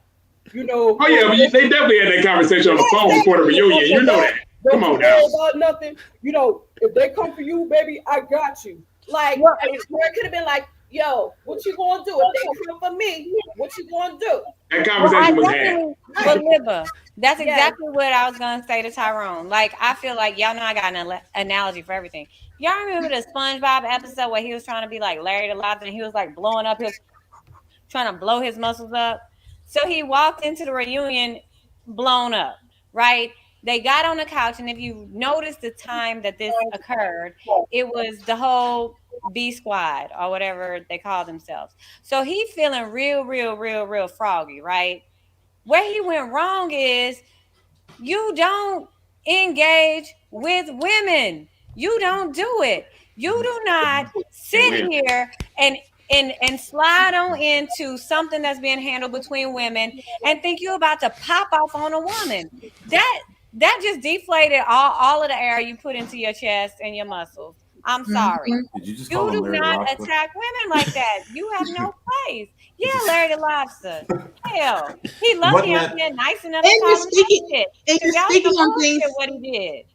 Speaker 7: You know.
Speaker 2: Oh yeah, but they definitely had that conversation on the phone before the reunion. You know that. Come on now.
Speaker 7: Don't worry about nothing. You know, if they come for you, baby, I got you. Like, where it could have been like, yo, what you gonna do? If they come for me, what you gonna do?
Speaker 2: That conversation was had.
Speaker 4: But Libba, that's
Speaker 7: Yes.
Speaker 4: exactly what I was gonna say to Tyrone. Like, I feel like y'all know I got an analogy for everything. Y'all remember the SpongeBob episode where he was trying to be like Larry the Lobster and he was like blowing up his, trying to blow his muscles up. So he walked into the reunion blown up, right? They got on the couch, and if you notice the time that this occurred, it was the whole B squad or whatever they call themselves. So he feeling real froggy, right? Where he went wrong is you don't engage with women. You don't do it. You do not sit here and slide on into something that's being handled between women and think you're about to pop off on a woman. That just deflated all of the air you put into your chest and your muscles. I'm sorry.
Speaker 6: Did you just call
Speaker 4: You
Speaker 6: him
Speaker 4: do
Speaker 6: Larry
Speaker 4: not
Speaker 6: Lobster?
Speaker 4: attack women like that. You have no place. Yeah, Larry the Lobster. Hell, he lucky I'm being nice enough to
Speaker 3: And
Speaker 4: call
Speaker 3: you're
Speaker 4: him
Speaker 3: speaking-
Speaker 4: shit.
Speaker 3: and you're
Speaker 4: Y'all
Speaker 3: speaking
Speaker 4: know
Speaker 3: on
Speaker 4: bullshit
Speaker 3: things-
Speaker 4: what he did.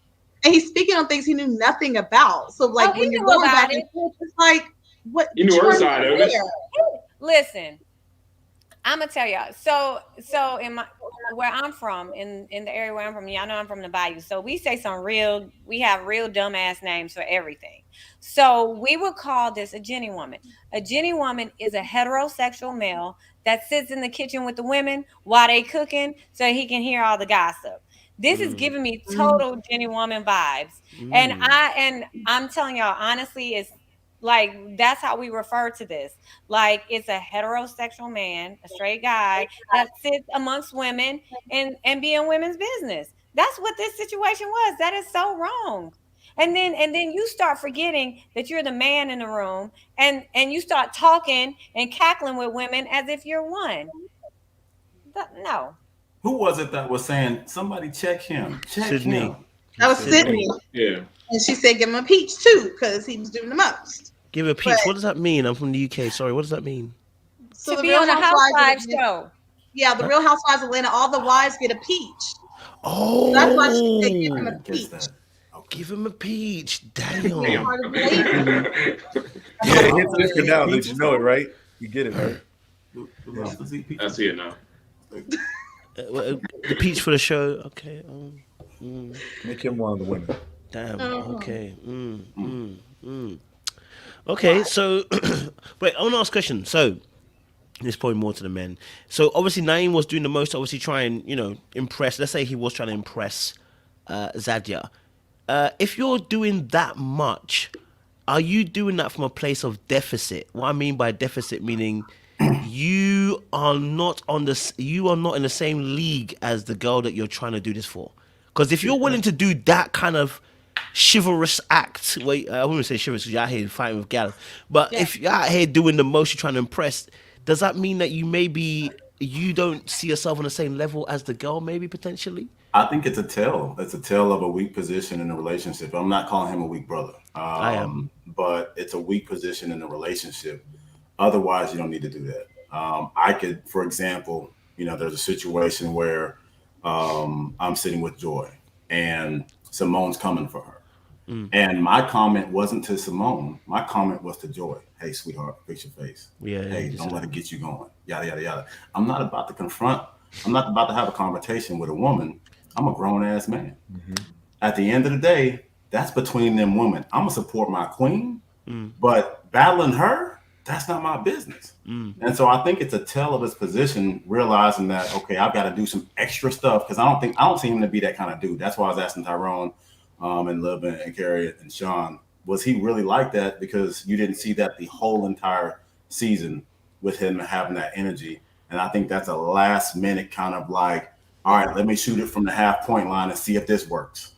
Speaker 3: And he's speaking on things he knew nothing about. So like
Speaker 4: Oh, he
Speaker 3: when you're
Speaker 4: knew
Speaker 3: going
Speaker 4: about
Speaker 3: back and
Speaker 4: it.
Speaker 3: forth, it's like what
Speaker 2: You knew her side of it.
Speaker 4: Listen, I'm gonna tell y'all. So in where I'm from, in the area where I'm from, y'all know I'm from the Bayou. So we say we have real dumbass names for everything. So we would call this a Jenny woman. A Jenny woman is a heterosexual male that sits in the kitchen with the women while they cooking, so he can hear all the gossip. This is giving me total Jenny woman vibes, and I'm telling y'all honestly, it's like that's how we refer to this. Like it's a heterosexual man, a straight guy that sits amongst women and be in women's business. That's what this situation was. That is so wrong. And then you start forgetting that you're the man in the room and you start talking and cackling with women as if you're one. No.
Speaker 6: Who was it that was saying, somebody check him? Check
Speaker 1: Sydney.
Speaker 6: him.
Speaker 3: That was Sydney.
Speaker 2: Yeah.
Speaker 3: And she said give him a peach too, because he was doing the most.
Speaker 1: Give a peach. What does that mean? I'm from the UK. Sorry, what does that mean?
Speaker 3: So
Speaker 4: To be on a housewives show.
Speaker 3: Yeah, the Real Housewives of Atlanta, all the wives get a peach.
Speaker 1: Oh,
Speaker 3: That's why she said give him a
Speaker 6: Guess
Speaker 3: peach.
Speaker 6: that.
Speaker 1: give him a peach. Damn.
Speaker 2: Damn.
Speaker 3: Part of the lady.
Speaker 8: It's different now that you know it, right? You get it, right?
Speaker 2: I see it now.
Speaker 1: The peach for the show. Okay.
Speaker 8: Make him one of the women.
Speaker 1: Damn. Okay. Okay. So, wait. I want to ask a question. So, this is probably more to the men. So, obviously, Naeem was doing the most. Obviously, trying, impress. Let's say he was trying to impress Zadia. If you're doing that much, are you doing that from a place of deficit? What I mean by deficit, meaning you are not in the same league as the girl that you're trying to do this for. Because if you're willing to do that kind of chivalrous act, I wouldn't say chivalrous because you're out here fighting with gals, but if you're out here doing the most, you're trying to impress, does that mean that you don't see yourself on the same level as the girl, maybe potentially?
Speaker 6: I think it's a tell. It's a tell of a weak position in a relationship. I'm not calling him a weak brother.
Speaker 1: I am.
Speaker 6: But it's a weak position in a relationship. Otherwise, you don't need to do that. I could, for example, there's a situation where I'm sitting with Joy and Simone's coming for her. And my comment wasn't to Simone. My comment was to Joy. Hey, sweetheart, fix your face.
Speaker 1: Yeah.
Speaker 6: Hey, don't let it get you going. Yada, yada, yada. I'm not about to confront. I'm not about to have a conversation with a woman. I'm a grown ass man. At the end of the day, that's between them women. I'm gonna support my queen, but battling her, that's not my business. And so I think it's a tell of his position, realizing that, okay, I've got to do some extra stuff because I don't see him to be that kind of dude. That's why I was asking Tyrone and Lib and Kerry and Sean, was he really like that? Because you didn't see that the whole entire season with him having that energy. And I think that's a last minute kind of like, all right, let me shoot it from the half point line and see if this works.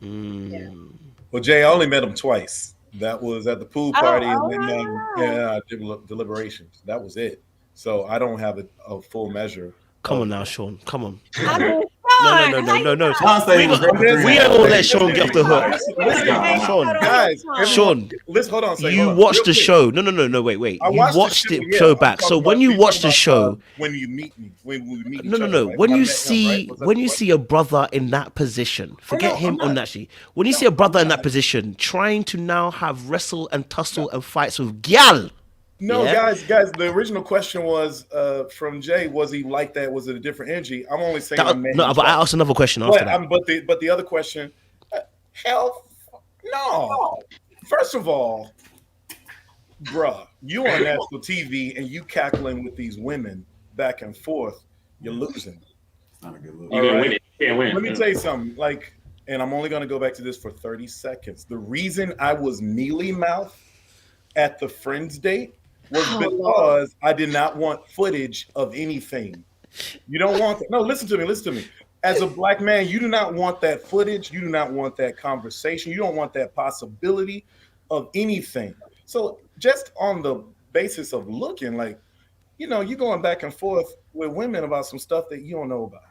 Speaker 8: Well, Jay, I only met him twice. That was at the pool party and then deliberations. That was it. So I don't have a full measure.
Speaker 1: Come on now, Sean. Come on.
Speaker 4: I mean,
Speaker 1: No.
Speaker 6: Sean said he was
Speaker 1: We ain't gonna let Sean get off the hook. Sean,
Speaker 8: Guys,
Speaker 1: Sean,
Speaker 8: let's hold on a second.
Speaker 1: you watched the show. No, wait. You watched the show back. So when you watch the show,
Speaker 8: when you meet me, when we meet each
Speaker 1: no.
Speaker 8: other, right?
Speaker 1: When
Speaker 8: I
Speaker 1: you
Speaker 8: met him,
Speaker 1: see
Speaker 8: right?
Speaker 1: when you see a brother in that position, forget him on that sheet. When you see a brother in that position, trying to now have wrestle and tussle and fights with gal.
Speaker 8: No,
Speaker 1: Yeah.
Speaker 8: guys, the original question was from Jay, was he like that? Was it a different energy? I'm only saying
Speaker 1: No, but I asked another question after that.
Speaker 8: But the other question, hell no. First of all, bruh, you on national TV and you cackling with these women back and forth, you're losing.
Speaker 6: It's not a good look.
Speaker 2: You didn't win it. You can't win.
Speaker 8: Let me tell you something, and I'm only going to go back to this for 30 seconds. The reason I was mealy mouth at the Friends date was because I did not want footage of anything. You don't want that. No, listen to me. As a black man, you do not want that footage. You do not want that conversation. You don't want that possibility of anything. So just on the basis of looking, you're going back and forth with women about some stuff that you don't know about.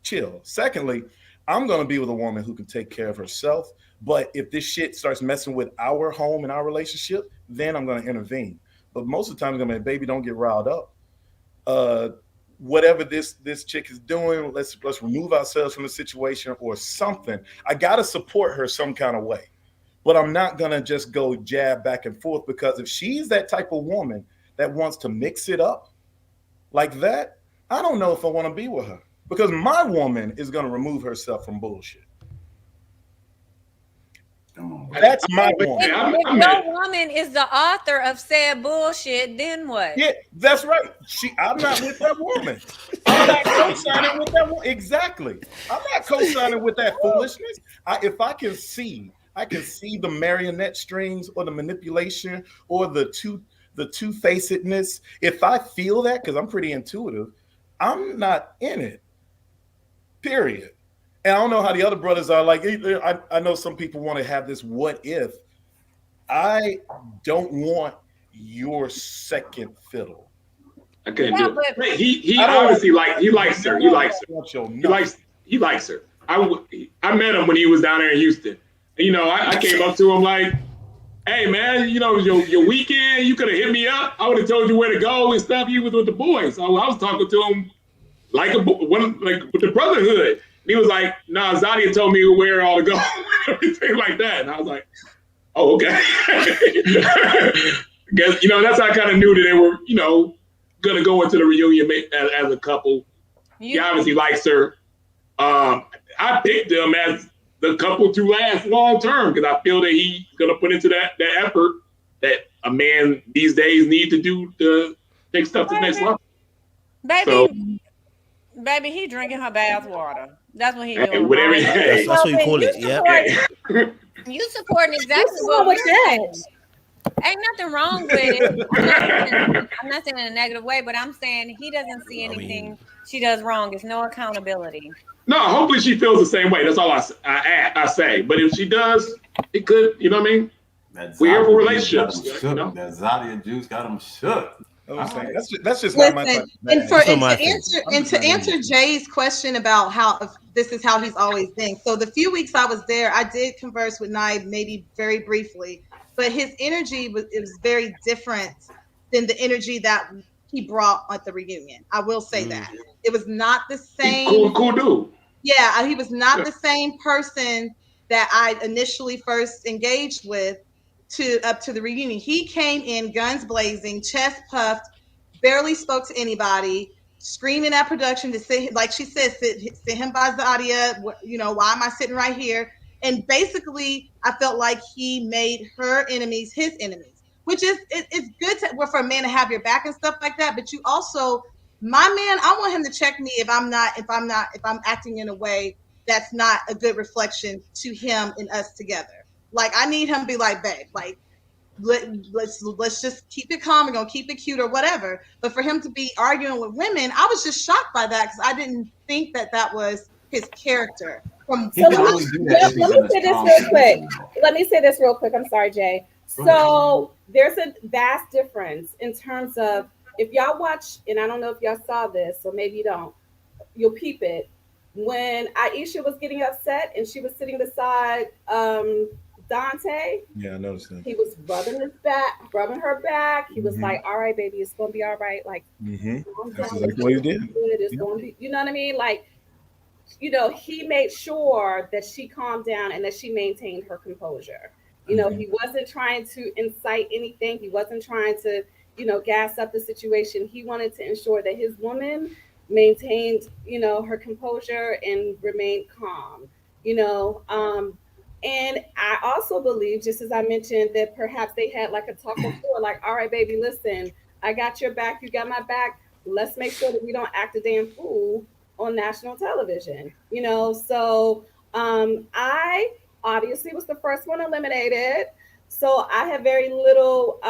Speaker 8: Chill. Secondly, I'm going to be with a woman who can take care of herself. But if this shit starts messing with our home and our relationship, then I'm going to intervene. But most of the time, I'm going to be, baby, don't get riled up. Whatever this chick is doing, let's remove ourselves from the situation or something. I got to support her some kind of way. But I'm not going to just go jab back and forth, because if she's that type of woman that wants to mix it up like that, I don't know if I want to be with her, because my woman is going to remove herself from bullshit. That's my woman.
Speaker 4: If your woman is the author of said bullshit, then what?
Speaker 8: Yeah, that's right. I'm not with that woman. I'm not co-signing with that woman. Exactly. I'm not co-signing with that foolishness. If I can see the marionette strings or the manipulation or the two-facedness. If I feel that, because I'm pretty intuitive, I'm not in it. Period. And I don't know how the other brothers are. I know some people want to have this what if. I don't want your second fiddle.
Speaker 2: I couldn't do it. He obviously he likes her. He likes her. I met him when he was down there in Houston. And, I came up to him like, hey man, your weekend, you could have hit me up. I would have told you where to go and stuff. You was with the boys. So I was talking to him like with the brotherhood. And he was like, nah, Zadia told me where all to go, everything like that. And I was like, oh, okay. Guess, that's how I kind of knew that they were, going to go into the reunion as a couple. He obviously likes her. I picked them as the couple to last long term, because I feel that he's going to put into that effort that a man these days need to do to take stuff to the next level.
Speaker 4: Baby, he drinking her bath water. That's what he doing.
Speaker 1: That's what you call it. Yeah.
Speaker 4: You supporting exactly what we're saying. Ain't nothing wrong with it. I'm not saying in a negative way, but I'm saying he doesn't see anything she does wrong. It's no accountability.
Speaker 2: No, hopefully she feels the same way. That's all I say. But if she does, it could, you know what I mean? We're here for relationships.
Speaker 6: That Zadia juice got him shook.
Speaker 8: That's just not my type.
Speaker 3: And to answer Jay's question about how this is how he's always been. So the few weeks I was there, I did converse with Naeem maybe very briefly, but his energy was very different than the energy that he brought at the reunion. I will say that it was not the same.
Speaker 2: Cool dude.
Speaker 3: Yeah, he was not the same person that I initially first engaged with up to the reunion. He came in guns blazing, chest puffed, barely spoke to anybody, screaming at production to sit, like she said, sit him by Zadia. Why am I sitting right here? And basically, I felt like he made her enemies his enemies, which is it's good for a man to have your back and stuff like that. But you also, my man, I want him to check me if I'm acting in a way that's not a good reflection to him and us together. Like, I need him to be like, babe, like, let's just keep it calm. We're gonna keep it cute or whatever. But for him to be arguing with women, I was just shocked by that, because I didn't think that was his character. From
Speaker 6: He can only do that if he's in a strong position.
Speaker 7: Let me say this real quick. I'm sorry, Jay. So there's a vast difference in terms of if y'all watch, and I don't know if y'all saw this, so maybe you don't. You'll peep it. When Aisha was getting upset and she was sitting beside Dante,
Speaker 8: Yeah, I noticed that.
Speaker 7: he was rubbing her back. He was like, "All right, baby, it's gonna be all right." Like,
Speaker 8: That's exactly what he did.
Speaker 7: it's gonna be, you know what I mean? Like, you know, he made sure that she calmed down and that she maintained her composure. You know, he wasn't trying to incite anything. He wasn't trying to, you know, gas up the situation. He wanted to ensure that his woman maintained, you know, her composure and remained calm, you know. And I also believe, just as I mentioned, that perhaps they had like a talk before, like, all right, baby, listen, I got your back, you got my back. Let's make sure that we don't act a damn fool on national television, you know. So I obviously was the first one eliminated. So I have very little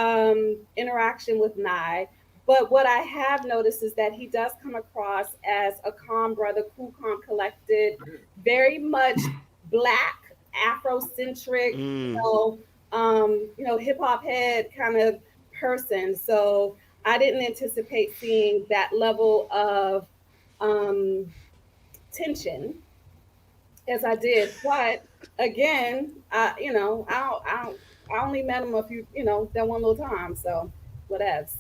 Speaker 7: interaction with Nye. But what I have noticed is that he does come across as a calm brother, cool, calm, collected, very much Black, Afrocentric, you know, hip hop head kind of person. So I didn't anticipate seeing that level of tension as I did. But again, you know, I only met him a few, you know, that one little time. So whatevs.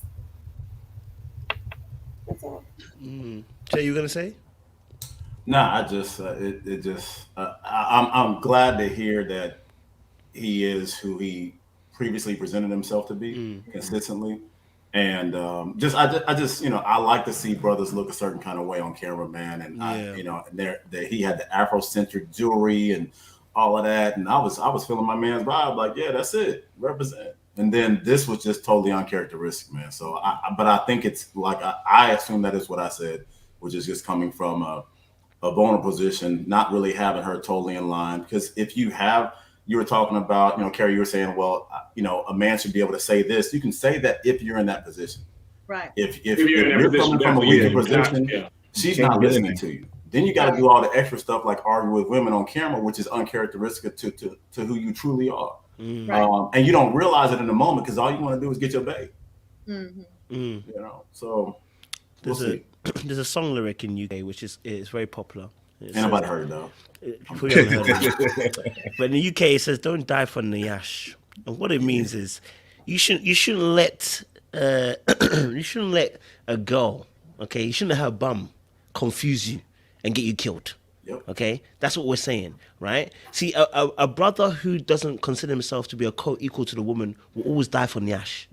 Speaker 7: That's all.
Speaker 1: Jay, you gonna say?
Speaker 6: Nah, I just it just I'm glad to hear that he is who he previously presented himself to be consistently, and I just you know, I like to see brothers look a certain kind of way on camera, man, and I, you know, that he had the Afrocentric jewelry and all of that, and I was feeling my man's vibe, like, yeah, that's it, represent. And then this was just totally uncharacteristic, man. So, but I think it's like I assume that is what I said, which is just coming from a vulnerable position, not really having her totally in line. Because if you were talking about, you know, Kerry, you were saying, well, you know, a man should be able to say this. You can say that if you're in that position.
Speaker 3: Right.
Speaker 6: If you're coming from a weaker position, she's not listening to you. Then you got to do all the extra stuff like argue with women on camera, which is uncharacteristic to who you truly are. Right. And you don't realize it in the moment because all you want to do is get your bae. You know, so
Speaker 1: there's a song lyric in UK which is very popular.
Speaker 6: Ain't nobody heard it though.
Speaker 1: But in the UK it says, "Don't die for Nyash," and what it means is you shouldn't let a girl, okay, you shouldn't let her bum confuse you and get you killed. Yep. Okay, that's what we're saying, right? See, a brother who doesn't consider himself to be a co-equal to the woman will always die for Nyash.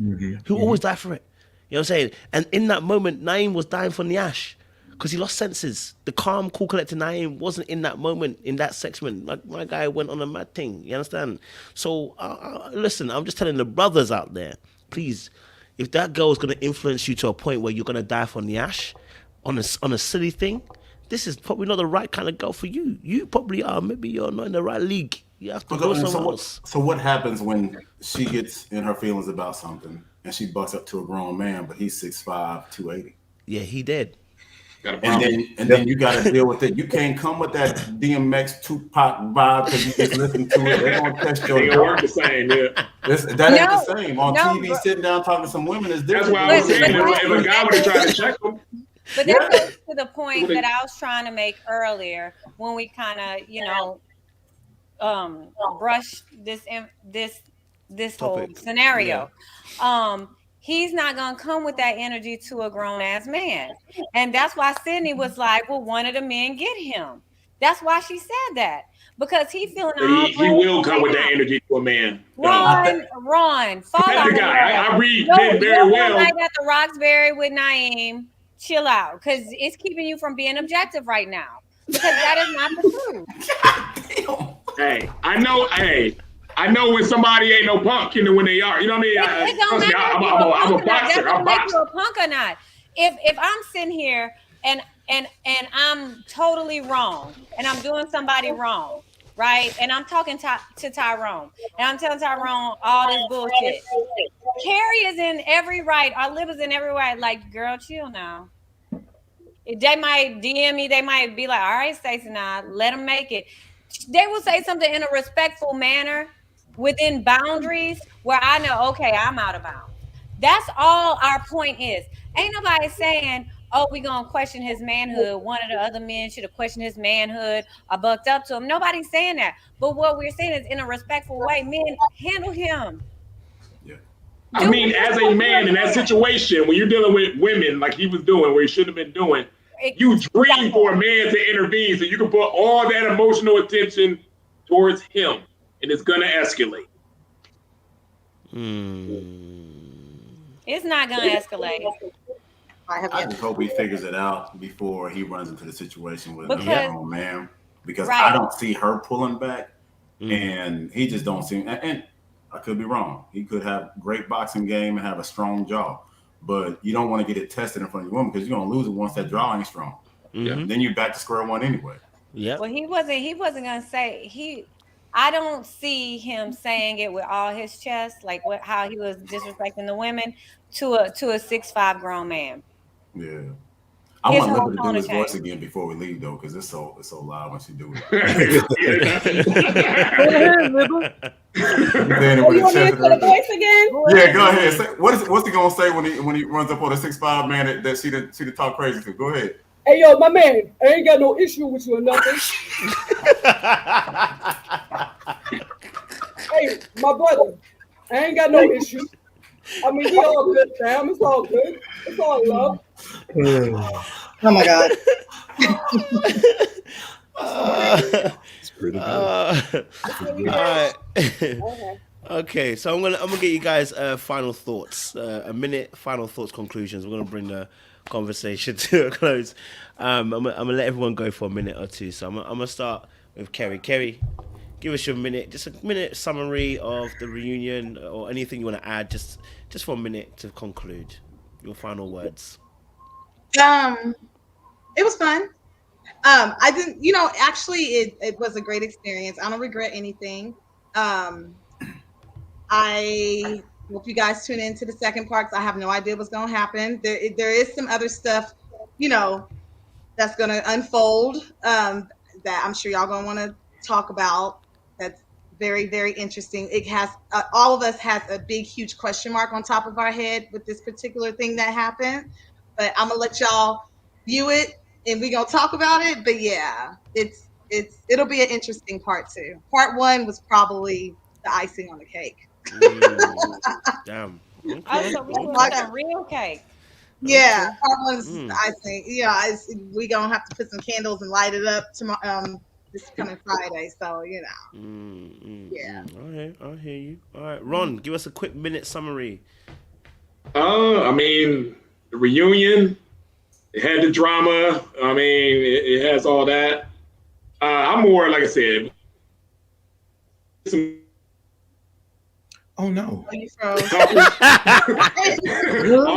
Speaker 1: He'll always die for it. You know what I'm saying? And in that moment, Naeem was dying for Nyash because he lost senses. The calm, cool, collected Naeem wasn't in that moment, in that segment. My guy went on a mad thing. You understand? So, listen, I'm just telling the brothers out there, please, if that girl is going to influence you to a point where you're going to die for Nyash on a silly thing, this is probably not the right kind of girl for you. You probably are. Maybe you're not in the right league. You have to go somewhere else.
Speaker 6: So what happens when she gets in her feelings about something and she bucks up to a grown man, but he's 6'5", 280?
Speaker 1: Yeah, he did.
Speaker 6: And then you got to deal with it. You can't come with that DMX Tupac vibe because you just listen to it. They're gonna test your.
Speaker 2: They gonna work the same, yeah.
Speaker 6: That ain't the same on TV. Sitting down talking to some women is different.
Speaker 2: That's why I was saying if a guy would have tried to check them.
Speaker 4: But that goes to the point that I was trying to make earlier when we kind of, you know, brush this whole scenario. Yeah. He's not gonna come with that energy to a grown ass man, and that's why Sydney was like, "Well, one of the men get him." That's why she said that, because he feeling
Speaker 2: he will come with that energy to a man.
Speaker 4: Ron, fall out.
Speaker 2: The guy. I read very well.
Speaker 4: Like at the Roxbury with Naeem. Chill out, because it's keeping you from being objective right now, because that is not the truth.
Speaker 2: Hey, I know when somebody ain't no punk, you know, when they are. You know what I mean?
Speaker 4: It don't matter.
Speaker 2: I'm a boxer. I'm
Speaker 4: make you a punk or not. If I'm sitting here and I'm totally wrong and I'm doing somebody wrong, right? And I'm talking to Tyrone and I'm telling Tyrone all this bullshit. Kerry is in every right. Our lip is in every right. Like, girl, chill now. They might DM me. They might be like, "All right, Stacey, now let them make it." They will say something in a respectful manner within boundaries where I know, okay, I'm out of bounds. That's all our point is. Ain't nobody saying, "Oh, we gonna question his manhood." One of the other men should have questioned his manhood or bucked up to him. Nobody's saying that. But what we're saying is, in a respectful way, men handle him.
Speaker 6: Yeah.
Speaker 2: I mean, as a man in that situation, when you're dealing with women like he was doing, where he shouldn't have been doing, you dream for a man to intervene so you can put all that emotional attention towards him, and it's gonna escalate.
Speaker 4: It's not gonna escalate
Speaker 6: I just hope he figures it out before he runs into the situation with another grown man, because
Speaker 4: right.
Speaker 6: I don't see her pulling back, and he just don't seem. And I could be wrong. He could have great boxing game and have a strong jaw, but you don't want to get it tested in front of your woman because you're gonna lose it once that jaw ain't strong. Then you're back to square one anyway.
Speaker 1: Yeah.
Speaker 4: Well, he wasn't gonna say he. I don't see him saying it with all his chest, like how he was disrespecting the women to a 6'5" grown man.
Speaker 6: Yeah. I want Libby to do his voice again before we leave, though, because it's so loud when she do it.
Speaker 7: You want me to do the voice again?
Speaker 6: Yeah, go ahead. Say, what's he gonna say when he runs up on a 6'5" man that she done talk crazy to? Go ahead.
Speaker 7: Hey, yo, my man, I ain't got no issue with you or nothing. Hey, my brother, I ain't got no issue. I mean, we all good, fam. It's all good. It's all love.
Speaker 9: Oh my God.
Speaker 10: It's pretty good.
Speaker 1: Okay, so I'm gonna get you guys final thoughts, a minute final thoughts, conclusions. We're gonna bring the conversation to a close. I'm gonna let everyone go for a minute or two. So I'm gonna start with Kerry. Kerry, give us your minute, just a minute summary of the reunion or anything you want to add, just for a minute to conclude. Your final words.
Speaker 3: It was fun. I didn't, actually it was a great experience. I don't regret anything. I hope you guys tune into the second part because I have no idea what's going to happen. There is some other stuff, that's going to unfold that I'm sure y'all going to want to talk about. That's very, very interesting. It has all of us has a big, huge question mark on top of our head with this particular thing that happened. But I'm gonna let y'all view it and we're gonna talk about it. But yeah, it'll be an interesting part two. Part one was probably the icing on the cake.
Speaker 1: Damn.
Speaker 4: Okay. Oh, so we want a real cake.
Speaker 3: Yeah, part one's the icing. Yeah, we gonna have to put some candles and light it up tomorrow. This coming Friday, so yeah.
Speaker 1: All right, I hear you. All right, Ron, give us a quick minute summary.
Speaker 2: I mean, the reunion, it had the drama. I mean, it has all that. I'm more, like I said.
Speaker 8: Oh no!
Speaker 2: All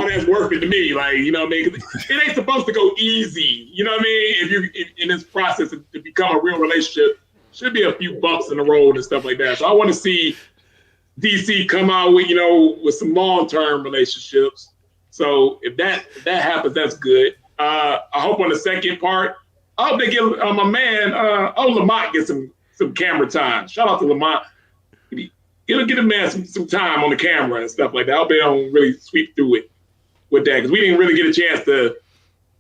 Speaker 2: that's worth it to me. Like, you know what I mean? It ain't supposed to go easy. You know what I mean? If you're in this process to become a real relationship, should be a few bumps in the road and stuff like that. So I want to see DC come out with, with some long-term relationships. So if that happens, that's good. I hope on the second part, I hope they get my man, Lamont get some camera time. Shout out to Lamont. Get a man some time on the camera and stuff like that. I hope they don't really sweep through it with that, because we didn't really get a chance to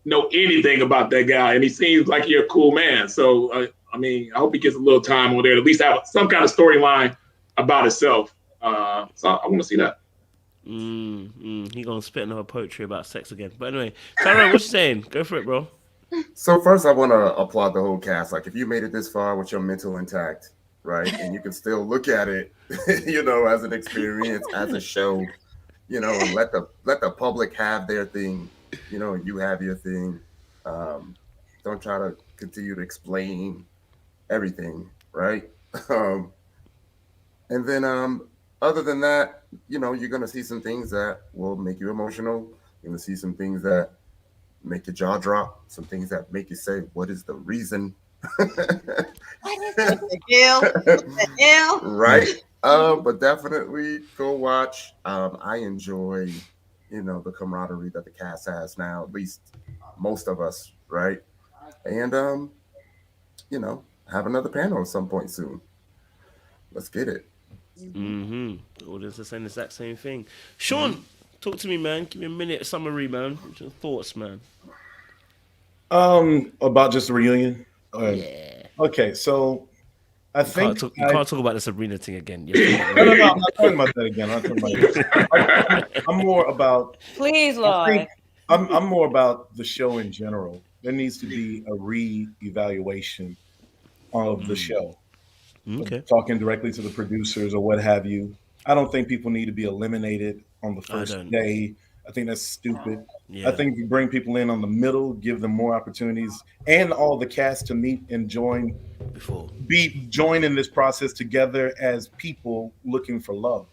Speaker 2: know anything about that guy, and he seems like you're a cool man. So, I mean, I hope he gets a little time on there to at least have some kind of storyline about himself. So I want to see that.
Speaker 1: He gonna spit another poetry about sex again. But anyway, Tyrone, what you saying? Go for it, bro.
Speaker 5: So first, I want to applaud the whole cast. Like, if you made it this far with your mental intact, right, and you can still look at it, as an experience, as a show, and let the public have their thing, and you have your thing. Don't try to continue to explain everything, right? And then, other than that, you're gonna see some things that will make you emotional. You're gonna see some things that make your jaw drop. Some things that make you say, "What is the reason?"
Speaker 3: What the hell?
Speaker 5: Right. But definitely go watch. I enjoy, the camaraderie that the cast has now. At least most of us right? And you know, have another panel at some point soon. Let's get it.
Speaker 1: Mm-hmm. Audience are saying the exact same thing. Sean, talk to me, man. Give me a minute summary, man. What's your thoughts, man?
Speaker 8: About just the reunion.
Speaker 1: Yeah.
Speaker 8: Okay, so I think
Speaker 1: You can't talk about the Sabrina thing again.
Speaker 8: no, I'm not talking about that again. I'm not talking about that. I'm more about.
Speaker 4: Please,
Speaker 8: I think
Speaker 4: Lord.
Speaker 8: I'm more about the show in general. There needs to be a re-evaluation of the show.
Speaker 1: Okay.
Speaker 8: Talking directly to the producers or what have you. I don't think people need to be eliminated on the
Speaker 1: I
Speaker 8: first
Speaker 1: don't.
Speaker 8: day. I think that's stupid. I
Speaker 1: Yeah.
Speaker 8: think if you bring people in on the middle, give them more opportunities, and all the cast to meet and
Speaker 1: Before.
Speaker 8: join in this process together as people looking for love.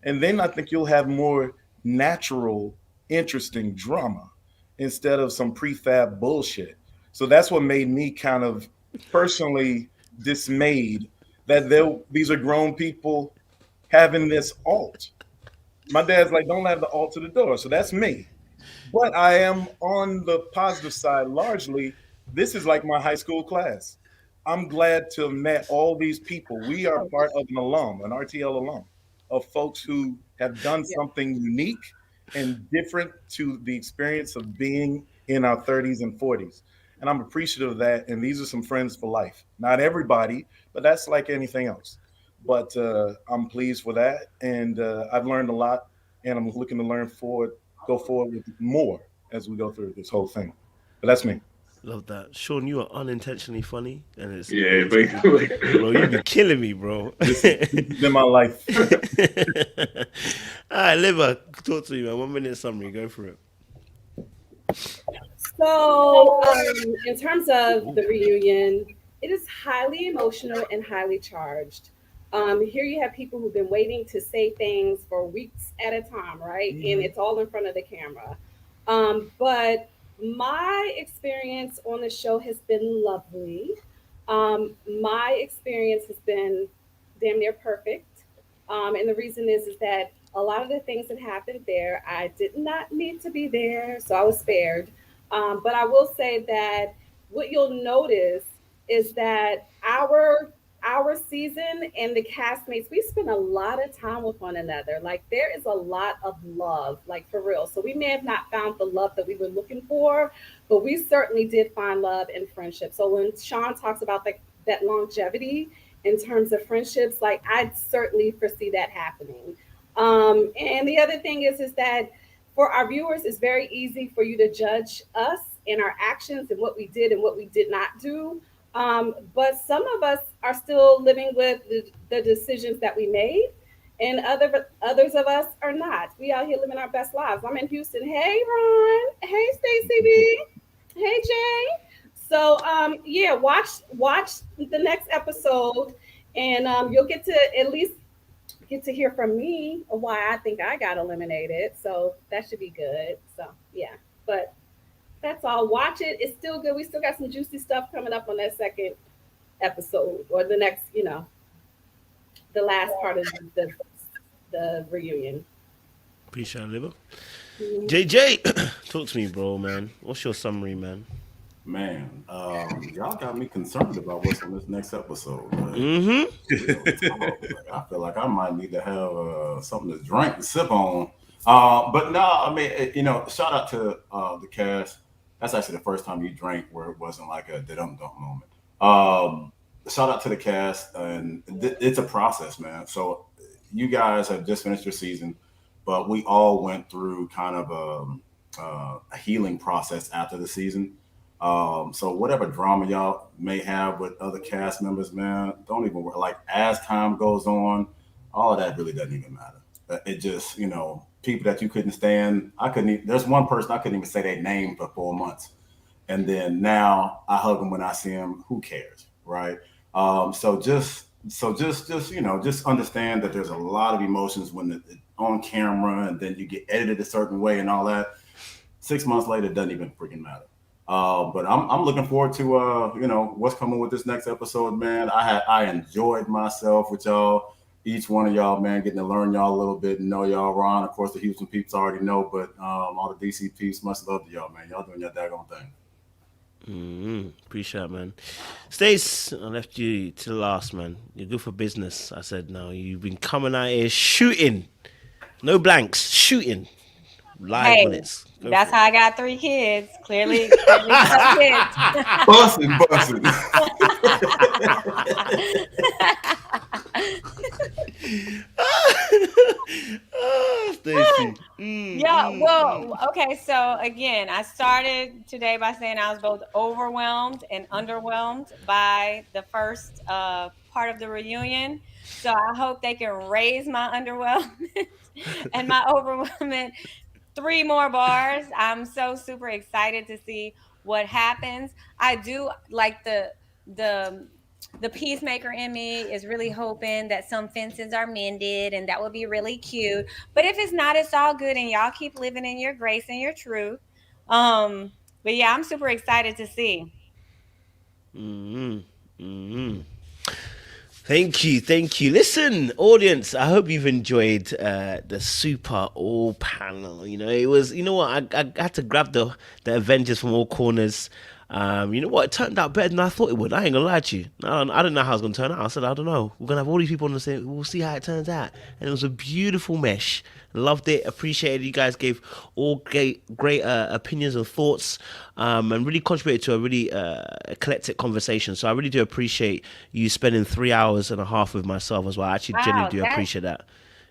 Speaker 8: And then I think you'll have more natural, interesting drama instead of some prefab bullshit. So that's what made me kind of personally dismayed that these are grown people having this alt. My dad's like, don't have the alt to the door. So that's me. But I am on the positive side largely. This is like my high school class. I'm glad to have met all these people. We are part of an RTL alum, of folks who have done
Speaker 3: Yeah.
Speaker 8: something unique and different to the experience of being in our 30s and 40s. And I'm appreciative of that. And these are some friends for life. Not everybody, but that's like anything else. But I'm pleased for that. And I've learned a lot. And I'm looking to go forward with more as we go through this whole thing. But that's me.
Speaker 1: Love that. Sean, you are unintentionally funny. And it's
Speaker 2: Yeah,
Speaker 1: bro, you be killing me, bro.
Speaker 8: This has been my life.
Speaker 1: All right, Liver, talk to me, man. 1 minute summary. Go for it.
Speaker 7: So, in terms of the reunion, it is highly emotional and highly charged. Here you have people who've been waiting to say things for weeks at a time, right? And it's all in front of the camera. But my experience on the show has been lovely. My experience has been damn near perfect. And the reason is that a lot of the things that happened there, I did not need to be there, so I was spared. But I will say that what you'll notice is that our season and the castmates, we spend a lot of time with one another. Like there is a lot of love, like for real. So we may have not found the love that we were looking for, but we certainly did find love and friendship. So when Sean talks about that longevity in terms of friendships, like I certainly foresee that happening. And the other thing is that for our viewers, it's very easy for you to judge us and our actions and what we did and what we did not do. But some of us are still living with the decisions that we made, and others of us are not. We out here living our best lives. I'm in Houston. Hey, Ron. Hey, Stacey B. Hey, Jay. So yeah, watch the next episode, and you'll get to at least get to hear from me why I think I got eliminated. So that should be good. So yeah, but that's all. Watch it. It's still good. We still got some juicy stuff coming up on that second episode or the next, the last part of the reunion.
Speaker 1: Appreciate it, Liver. JJ, talk to me, bro, man. What's your summary, man?
Speaker 6: Man, y'all got me concerned about what's on this next episode. I feel like I might need to have something to drink and sip on. But no, I mean, shout out to the cast. That's actually the first time you drank where it wasn't like a dum-dum moment. Shout out to the cast, and it's a process, man. So you guys have just finished your season, but we all went through kind of a healing process after the season. So whatever drama y'all may have with other cast members, man, don't even worry. Like as time goes on, all of that really doesn't even matter. It just, people that you couldn't stand. There's one person I couldn't even say their name for 4 months. And then now I hug them when I see them. Who cares? Right. So just understand that there's a lot of emotions when it's on camera and then you get edited a certain way and all that. 6 months later, it doesn't even freaking matter. But I'm looking forward to what's coming with this next episode, man. I enjoyed myself with y'all, each one of y'all, man, getting to learn y'all a little bit and know y'all. Ron, of course, the Houston peeps already know, but all the DC peeps, much love to y'all, man. Y'all doing your daggone thing.
Speaker 1: Appreciate it, man. Stace, I left you to the last, man. You're good for business. I said, no, you've been coming out here shooting. No blanks, shooting. Live bullets. Go
Speaker 4: That's
Speaker 1: for
Speaker 4: how I got 3 kids. Clearly some kids.
Speaker 6: Busting.
Speaker 1: Stacey.
Speaker 4: Yeah, well, okay, so again, I started today by saying I was both overwhelmed and underwhelmed by the first part of the reunion. So I hope they can raise my underwhelmment and my overwhelmment 3 more bars. I'm so super excited to see what happens. I do like the peacemaker in me is really hoping that some fences are mended, and that would be really cute. But if it's not, it's all good, and y'all keep living in your grace and your truth. But yeah, I'm super excited to see.
Speaker 1: Thank you. Listen, audience, I hope you've enjoyed the Super All panel. You know, it was, you know what, I had to grab the Avengers from all corners. You know what, it turned out better than I thought it would. I ain't gonna lie to you. I didn't know how it was gonna turn out. I said, I don't know. We're gonna have all these people on the same, we'll see how it turns out. And it was a beautiful mesh. Loved it, appreciated. You guys gave all great opinions and thoughts, and really contributed to a really eclectic conversation. So I really do appreciate you spending 3 hours and a half with myself as well. I actually genuinely do appreciate that.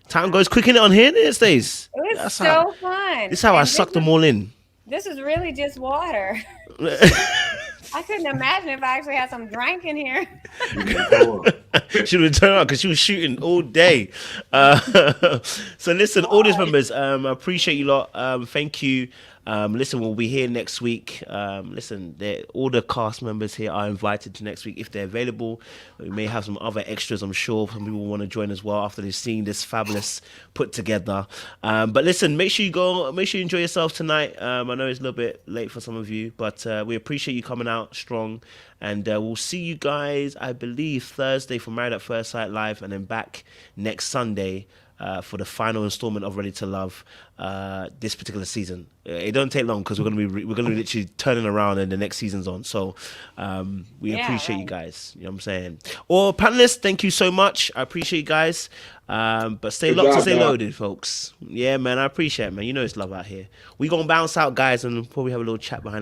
Speaker 1: Time goes quick in it on here, it stays.
Speaker 4: It was so fun.
Speaker 1: This is how I sucked them all in.
Speaker 4: This is really just water. I couldn't imagine if I actually had some drink in here.
Speaker 1: She would turn out because she was shooting all day. So listen, audience members, I appreciate you lot. Thank you. Listen, we'll be here next week. Listen, all the cast members here are invited to next week if they're available. We may have some other extras, I'm sure. Some people want to join as well after they've seen this fabulous put together. But listen, make sure you enjoy yourself tonight. I know it's a little bit late for some of you, but we appreciate you coming out strong. And we'll see you guys, I believe, Thursday for Married at First Sight Live, and then back next Sunday for the final installment of Ready to Love this particular season. It don't take long because we're gonna be literally turning around and the next season's on. So we appreciate you guys. You know what I'm saying? Or panelists, thank you so much. I appreciate you guys. But stay locked and stay loaded, folks. Yeah, man, I appreciate it, man. You know it's love out here. We gonna bounce out, guys, and probably have a little chat behind